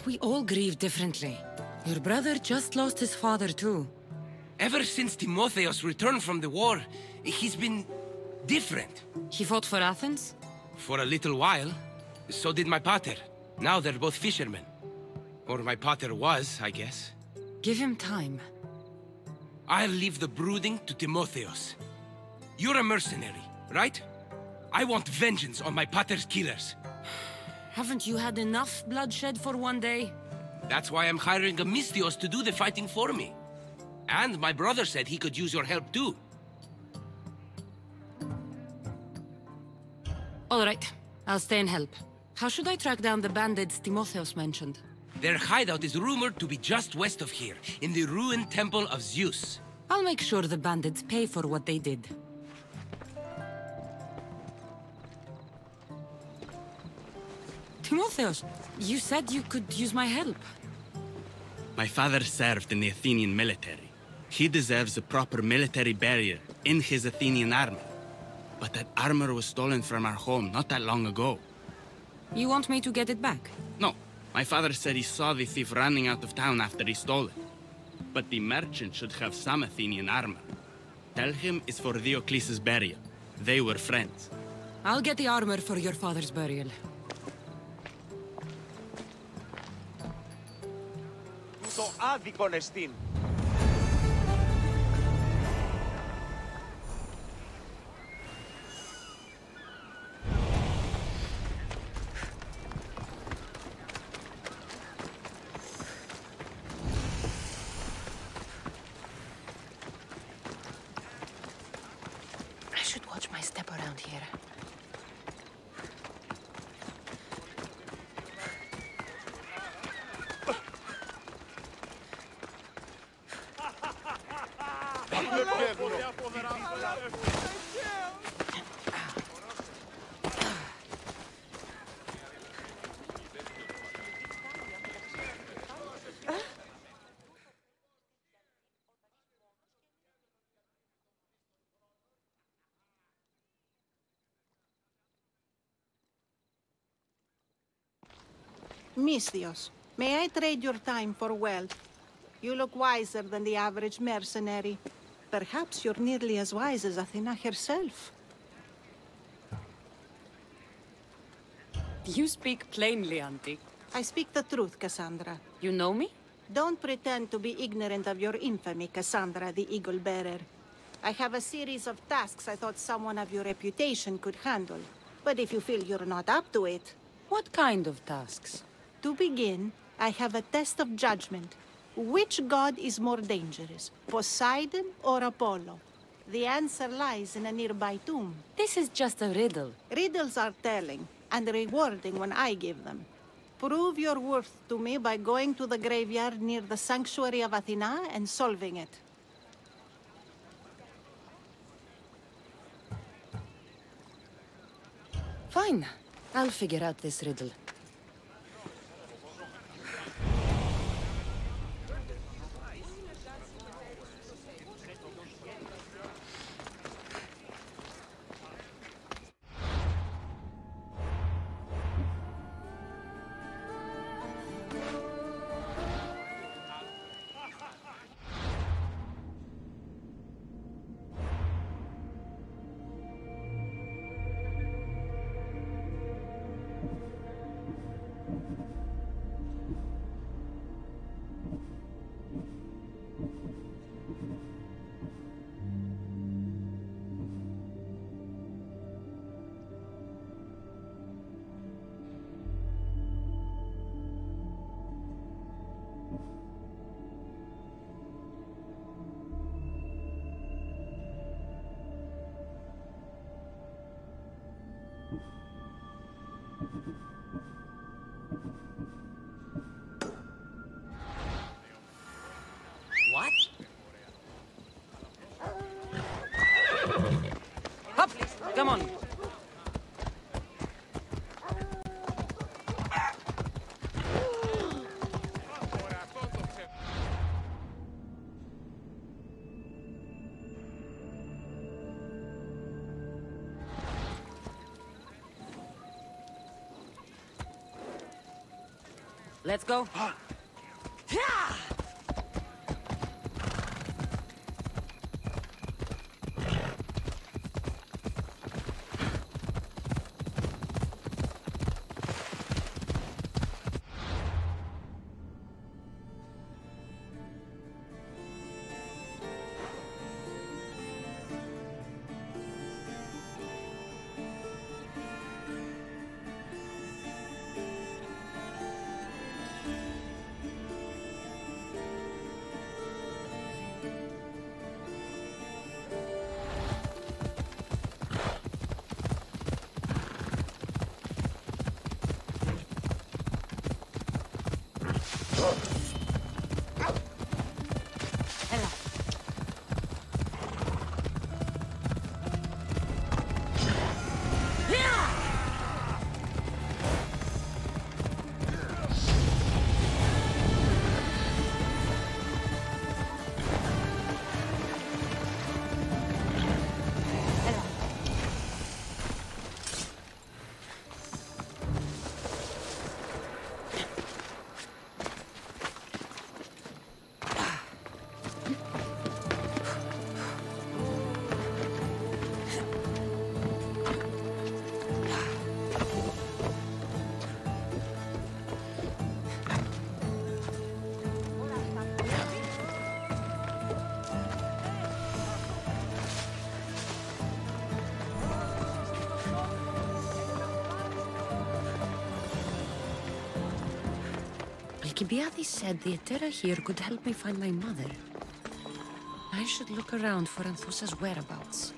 We all grieve differently. Your brother just lost his father too. Ever since Timotheos returned from the war, he's been different. He fought for Athens? For a little while. So did my pater. Now they're both fishermen. Or my pater was, I guess. Give him time. I'll leave the brooding to Timotheos. You're a mercenary, right? I want vengeance on my pater's killers. Haven't you had enough bloodshed for one day? That's why I'm hiring a Misthios to do the fighting for me. And my brother said he could use your help too. All right, I'll stay and help. How should I track down the bandits Timotheos mentioned? Their hideout is rumored to be just west of here, in the ruined temple of Zeus. I'll make sure the bandits pay for what they did. Timotheos, you said you could use my help. My father served in the Athenian military. He deserves a proper military burial in his Athenian armor. But that armor was stolen from our home not that long ago. You want me to get it back? No. My father said he saw the thief running out of town after he stole it. But the merchant should have some Athenian armor. Tell him it's for Diocles' burial. They were friends. I'll get the armor for your father's burial. Το άδικον εστίν. I should watch my step around here. Misthios, may I trade your time for wealth? You look wiser than the average mercenary. Perhaps you're nearly as wise as Athena herself. You speak plainly, Auntie. I speak the truth, Cassandra. You know me? Don't pretend to be ignorant of your infamy, Cassandra, the Eagle Bearer. I have a series of tasks I thought someone of your reputation could handle. But if you feel you're not up to it... What kind of tasks? To begin, I have a test of judgment. Which god is more dangerous, Poseidon or Apollo? The answer lies in a nearby tomb. This is just a riddle. Riddles are telling, and rewarding when I give them. Prove your worth to me by going to the graveyard near the sanctuary of Athena and solving it. Fine. I'll figure out this riddle. What? Up! Come on. Let's go. Alcibiades said the Etera here could help me find my mother. I should look around for Anthusa's whereabouts.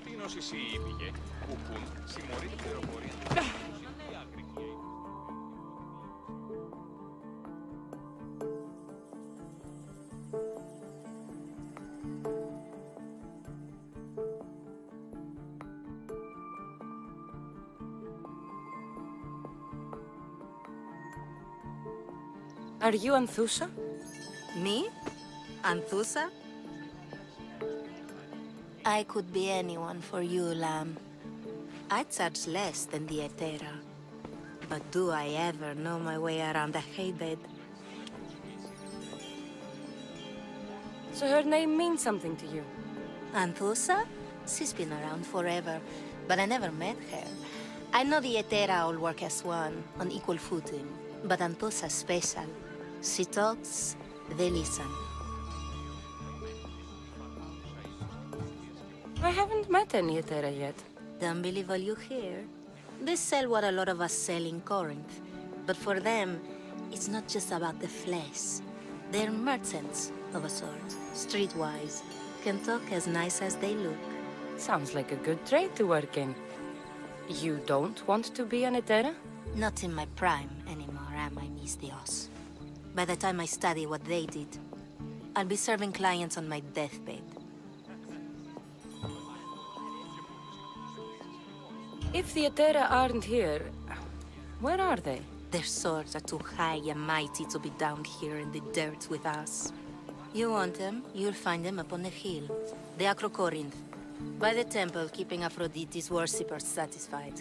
Are you Anthusa? Me? Anthusa? I could be anyone for you, Lamb. I charge less than the Etera. But do I ever know my way around a haybed? So her name means something to you? Anthusa? She's been around forever, but I never met her. I know the Etera all work as one, on equal footing. But Anthusa's special. She talks, they listen. I haven't met any Etera yet. Don't believe all you hear. They sell what a lot of us sell in Corinth. But for them, it's not just about the flesh. They're merchants, of a sort. Streetwise. Can talk as nice as they look. Sounds like a good trade to work in. You don't want to be an Etera? Not in my prime anymore, am I, Miss Dios? By the time I study what they did, I'll be serving clients on my deathbed. If the Etera aren't here, where are they? Their swords are too high and mighty to be down here in the dirt with us. You want them, you'll find them up on the hill. The Acrocorinth. By the temple, keeping Aphrodite's worshippers satisfied.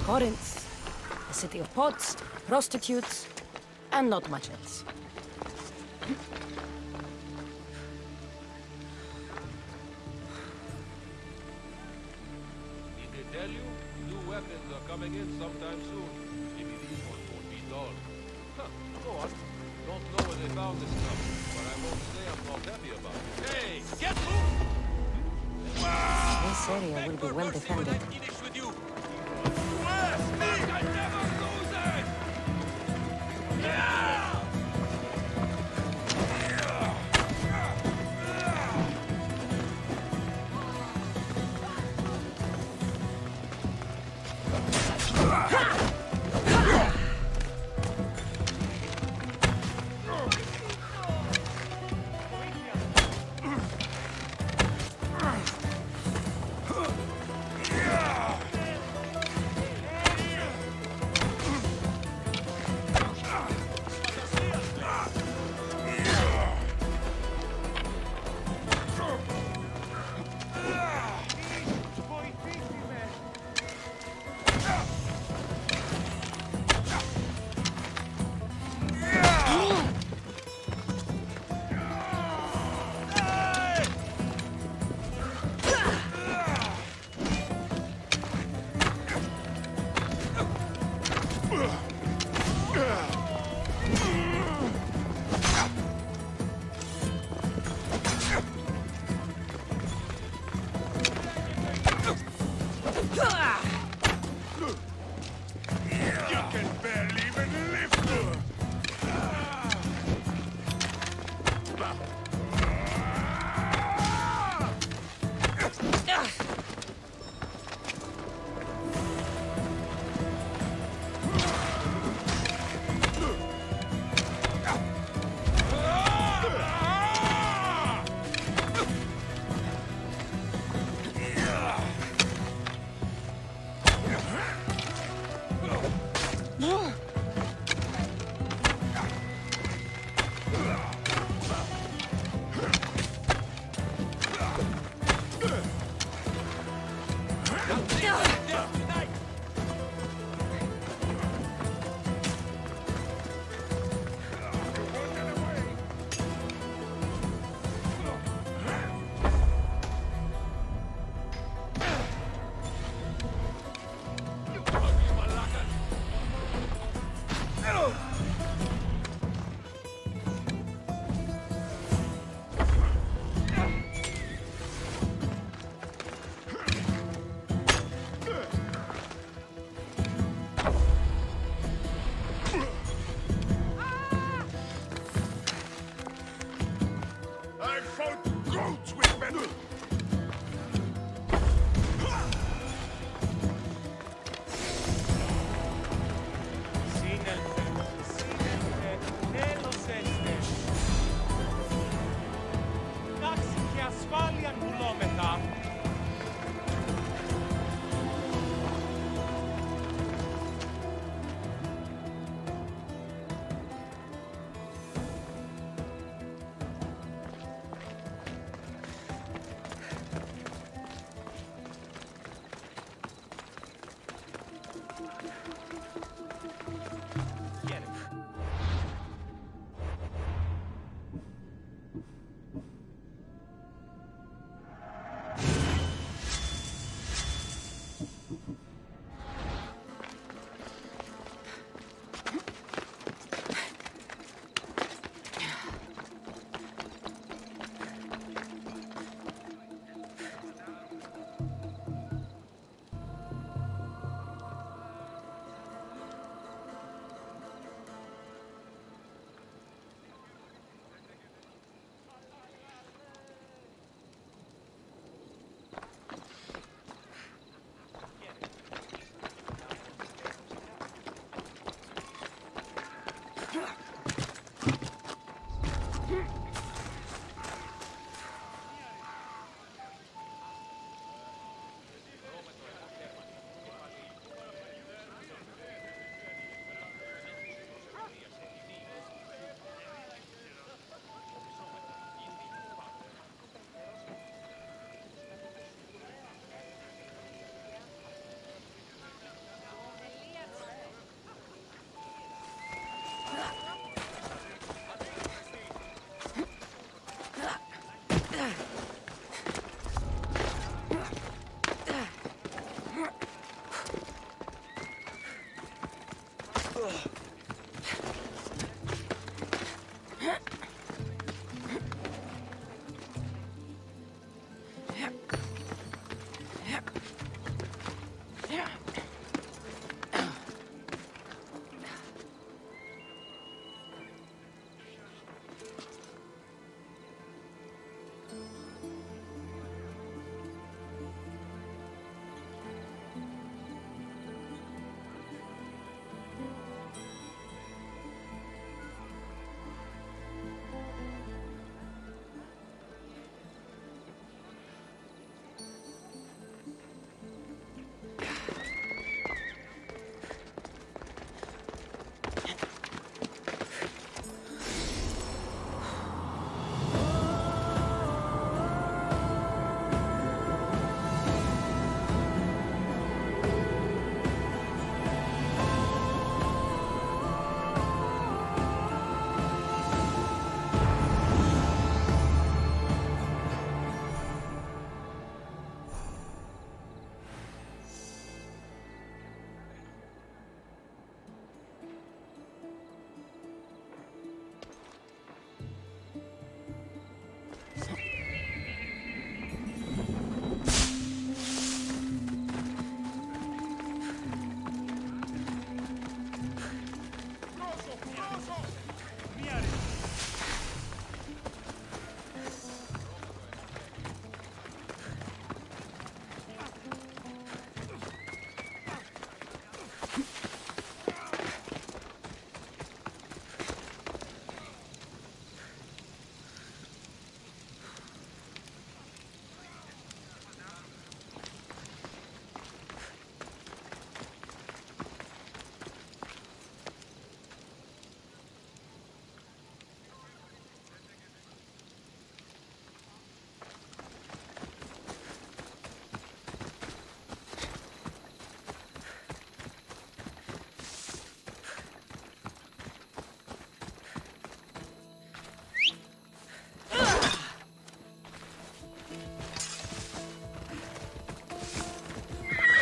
Corinth, a city of pots, prostitutes, and not much else. Did they tell you? New weapons are coming in sometime soon. Maybe these ones won't be dull. Huh, go on. Don't know where they found this stuff, but I won't say I'm not happy about it. Hey, get moving! This area will be well defended.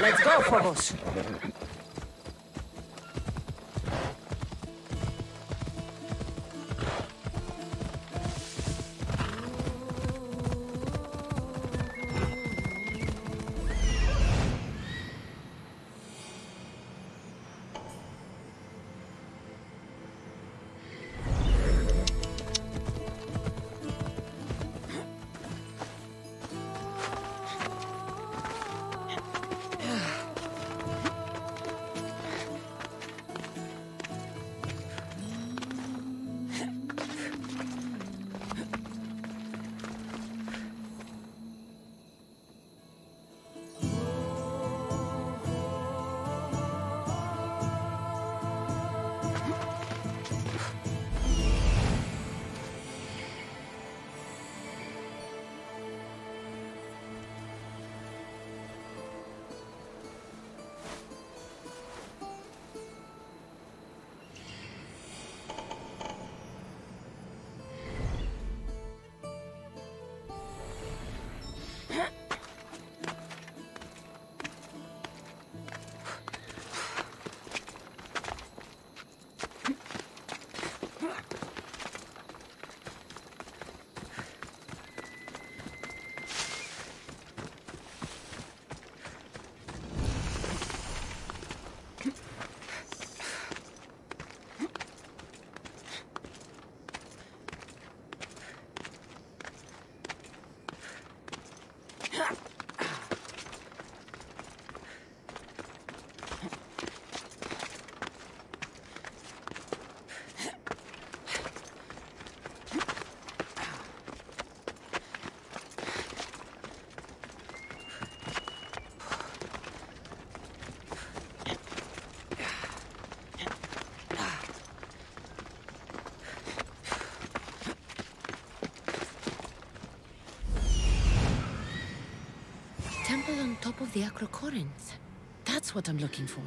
Let's go, Phobos. Temple on top of the Acrocorinth. That's what I'm looking for.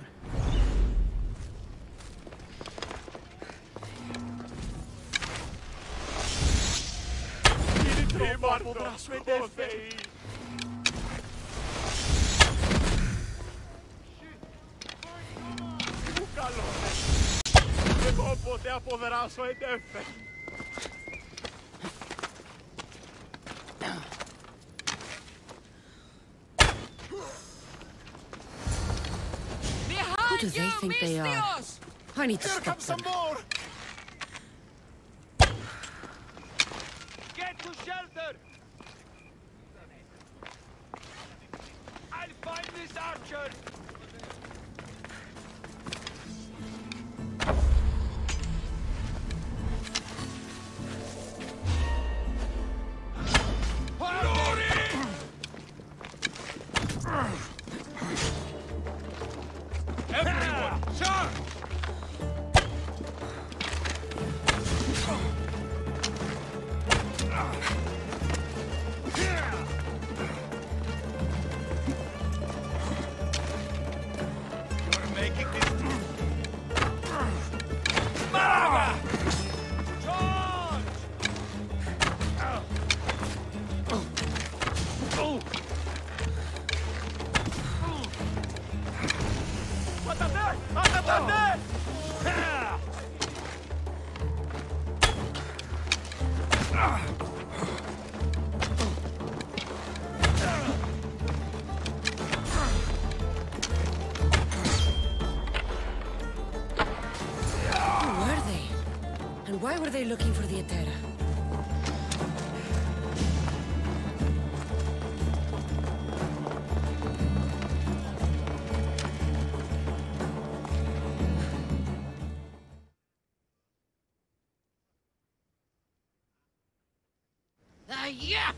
Who do they think they are? I need to stop them. Get to shelter! I'll find this archer! Everyone, charge! You're making this... Maraga! Charge! Oh! Atate! Atate! Who were they? And why were they looking for the Etera? Yeah!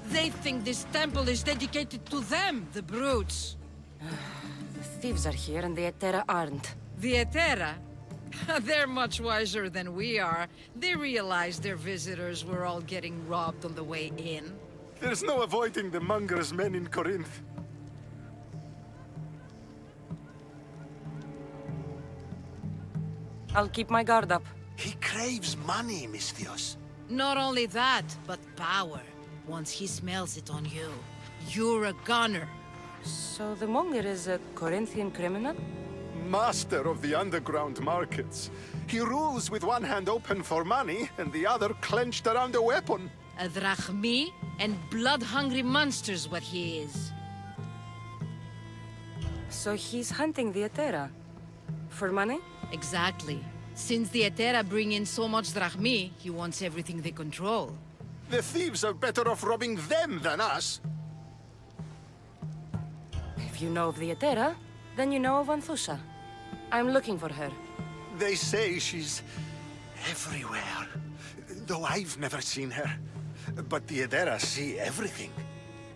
They think this temple is dedicated to them, the brutes. The thieves are here and the Etera aren't. The Etera? They're much wiser than we are. They realized their visitors were all getting robbed on the way in. There's no avoiding the monger's men in Corinth. I'll keep my guard up. He craves money, Misthios. Not only that, but power. Once he smells it on you, you're a gunner. So the monger is a Corinthian criminal? Master of the underground markets. He rules with one hand open for money and the other clenched around a weapon. A drachmi and blood-hungry monster's what he is. So he's hunting the Etera? For money? Exactly. Since the Etera bring in so much drachmi, he wants everything they control. The thieves are better off robbing them than us. If you know of the Etera, then you know of Anthusa. I'm looking for her. They say she's everywhere. Though I've never seen her. But the Edera see everything.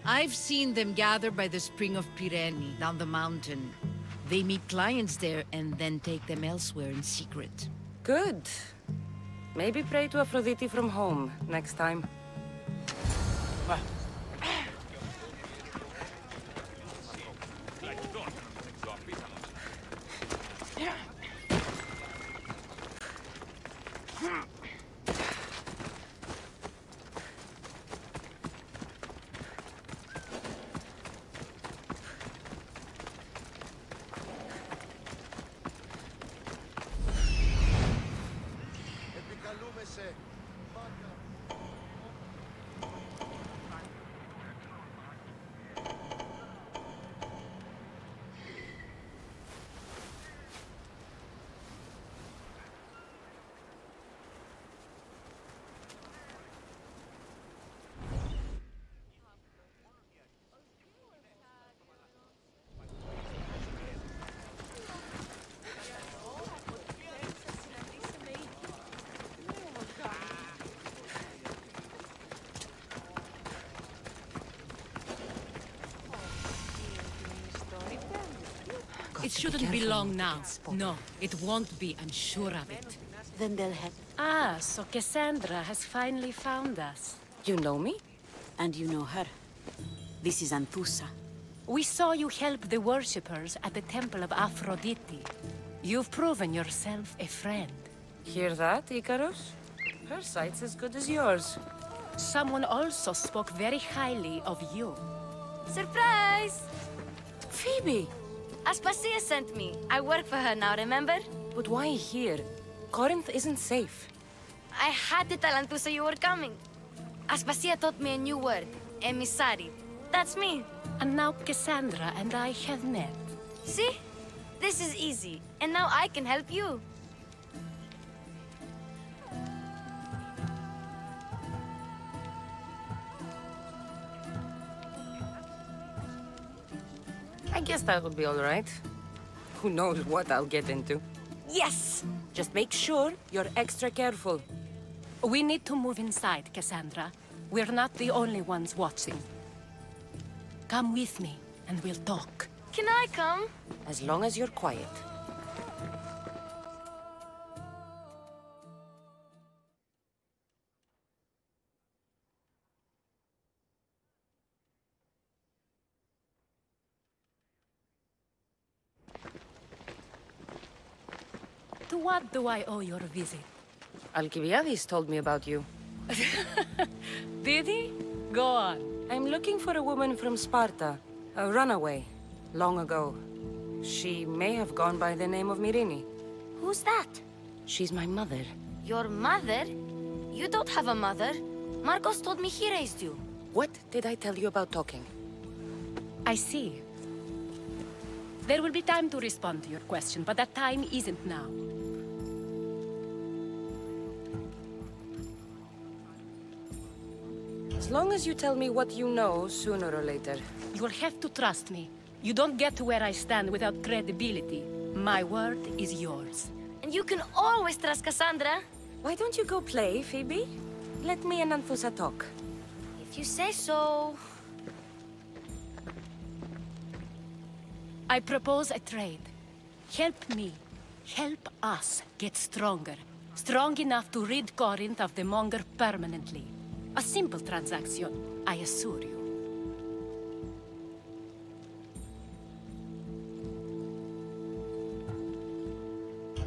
I've seen them gather by the spring of Pireni, down the mountain. They meet clients there and then take them elsewhere in secret. Good. Maybe pray to Aphrodite from home next time. It shouldn't be long now. No, it won't be, I'm sure of it. Then they'll have... Ah, so Cassandra has finally found us. You know me? And you know her. This is Anthusa. We saw you help the worshippers at the Temple of Aphrodite. You've proven yourself a friend. Hear that, Icarus? Her sight's as good as yours. Someone also spoke very highly of you. Surprise! Phoebe! Aspasia sent me. I work for her now, remember? But why here? Corinth isn't safe. I had to tell Anthusa you were coming. Aspasia taught me a new word. Emissary. That's me. And now Cassandra and I have met. See? This is easy. And now I can help you. I guess that would be all right. Who knows what I'll get into. Yes! Just make sure you're extra careful. We need to move inside, Cassandra. We're not the only ones watching. Come with me, and we'll talk. Can I come? As long as you're quiet. To what do I owe your visit? Alcibiades told me about you. Did he? Go on. I'm looking for a woman from Sparta. A runaway. Long ago. She may have gone by the name of Myrine. Who's that? She's my mother. Your mother? You don't have a mother. Marcos told me he raised you. What did I tell you about talking? I see. There will be time to respond to your question, but that time isn't now. As long as you tell me what you know, sooner or later. You'll have to trust me. You don't get to where I stand without credibility. My word is yours. And you can always trust Cassandra. Why don't you go play, Phoebe? Let me and Anthusa talk. If you say so... I propose a trade. Help me. Help us get stronger. Strong enough to rid Corinth of the Monger permanently. A simple transaction, I assure you.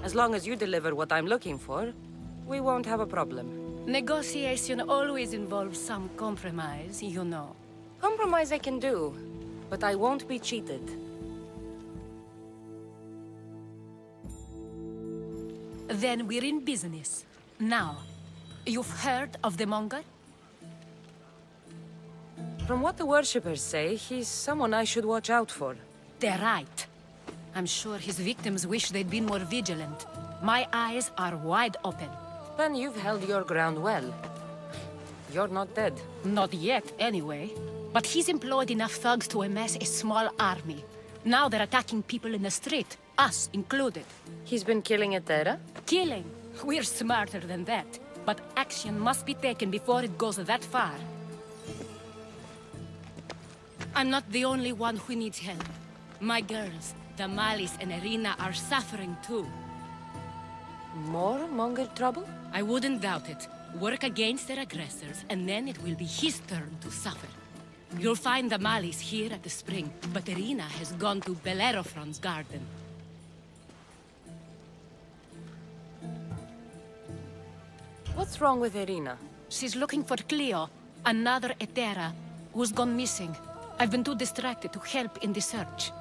As long as you deliver what I'm looking for, we won't have a problem. Negotiation always involves some compromise, you know. Compromise I can do, but I won't be cheated. Then we're in business. Now, you've heard of the Monger? From what the worshippers say, he's someone I should watch out for. They're right. I'm sure his victims wish they'd been more vigilant. My eyes are wide open. Then you've held your ground well. You're not dead. Not yet, anyway. But he's employed enough thugs to amass a small army. Now they're attacking people in the street, us included. He's been killing Etera? Killing? We're smarter than that. But action must be taken before it goes that far. I'm not the only one who needs help. My girls, Damalis and Irina, are suffering too. More Monger trouble? I wouldn't doubt it. Work against their aggressors, and then it will be his turn to suffer. You'll find Damalis here at the spring, but Irina has gone to Bellerophon's garden. What's wrong with Irina? She's looking for Cleo, another Etera, who's gone missing. I've been too distracted to help in the search.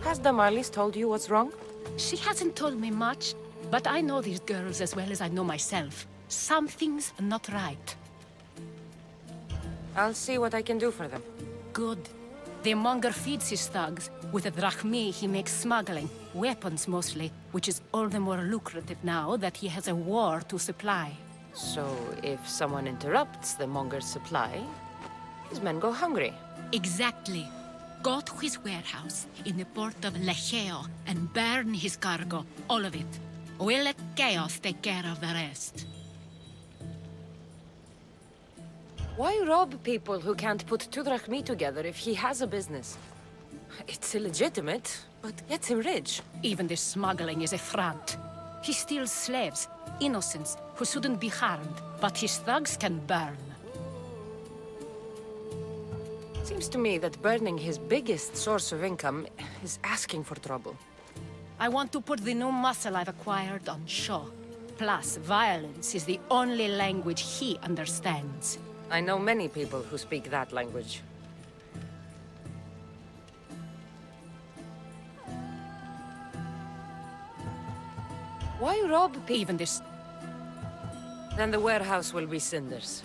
Has Damalis told you what's wrong? She hasn't told me much, but I know these girls as well as I know myself. Something's not right. I'll see what I can do for them. Good. The Monger feeds his thugs. With the drachmi, he makes smuggling. Weapons, mostly, which is all the more lucrative now that he has a war to supply. So, if someone interrupts the Monger's supply, his men go hungry. Exactly. Go to his warehouse in the port of Lecheo and burn his cargo, all of it. We'll let chaos take care of the rest. Why rob people who can't put 2 drachmi together if he has a business? It's illegitimate, but gets him rich. Even the smuggling is a front. He steals slaves, innocents, who shouldn't be harmed, but his thugs can burn. Seems to me that burning his biggest source of income is asking for trouble. I want to put the new muscle I've acquired on show. Plus, violence is the only language he understands. I know many people who speak that language. Why rob people? Even this... Then the warehouse will be cinders.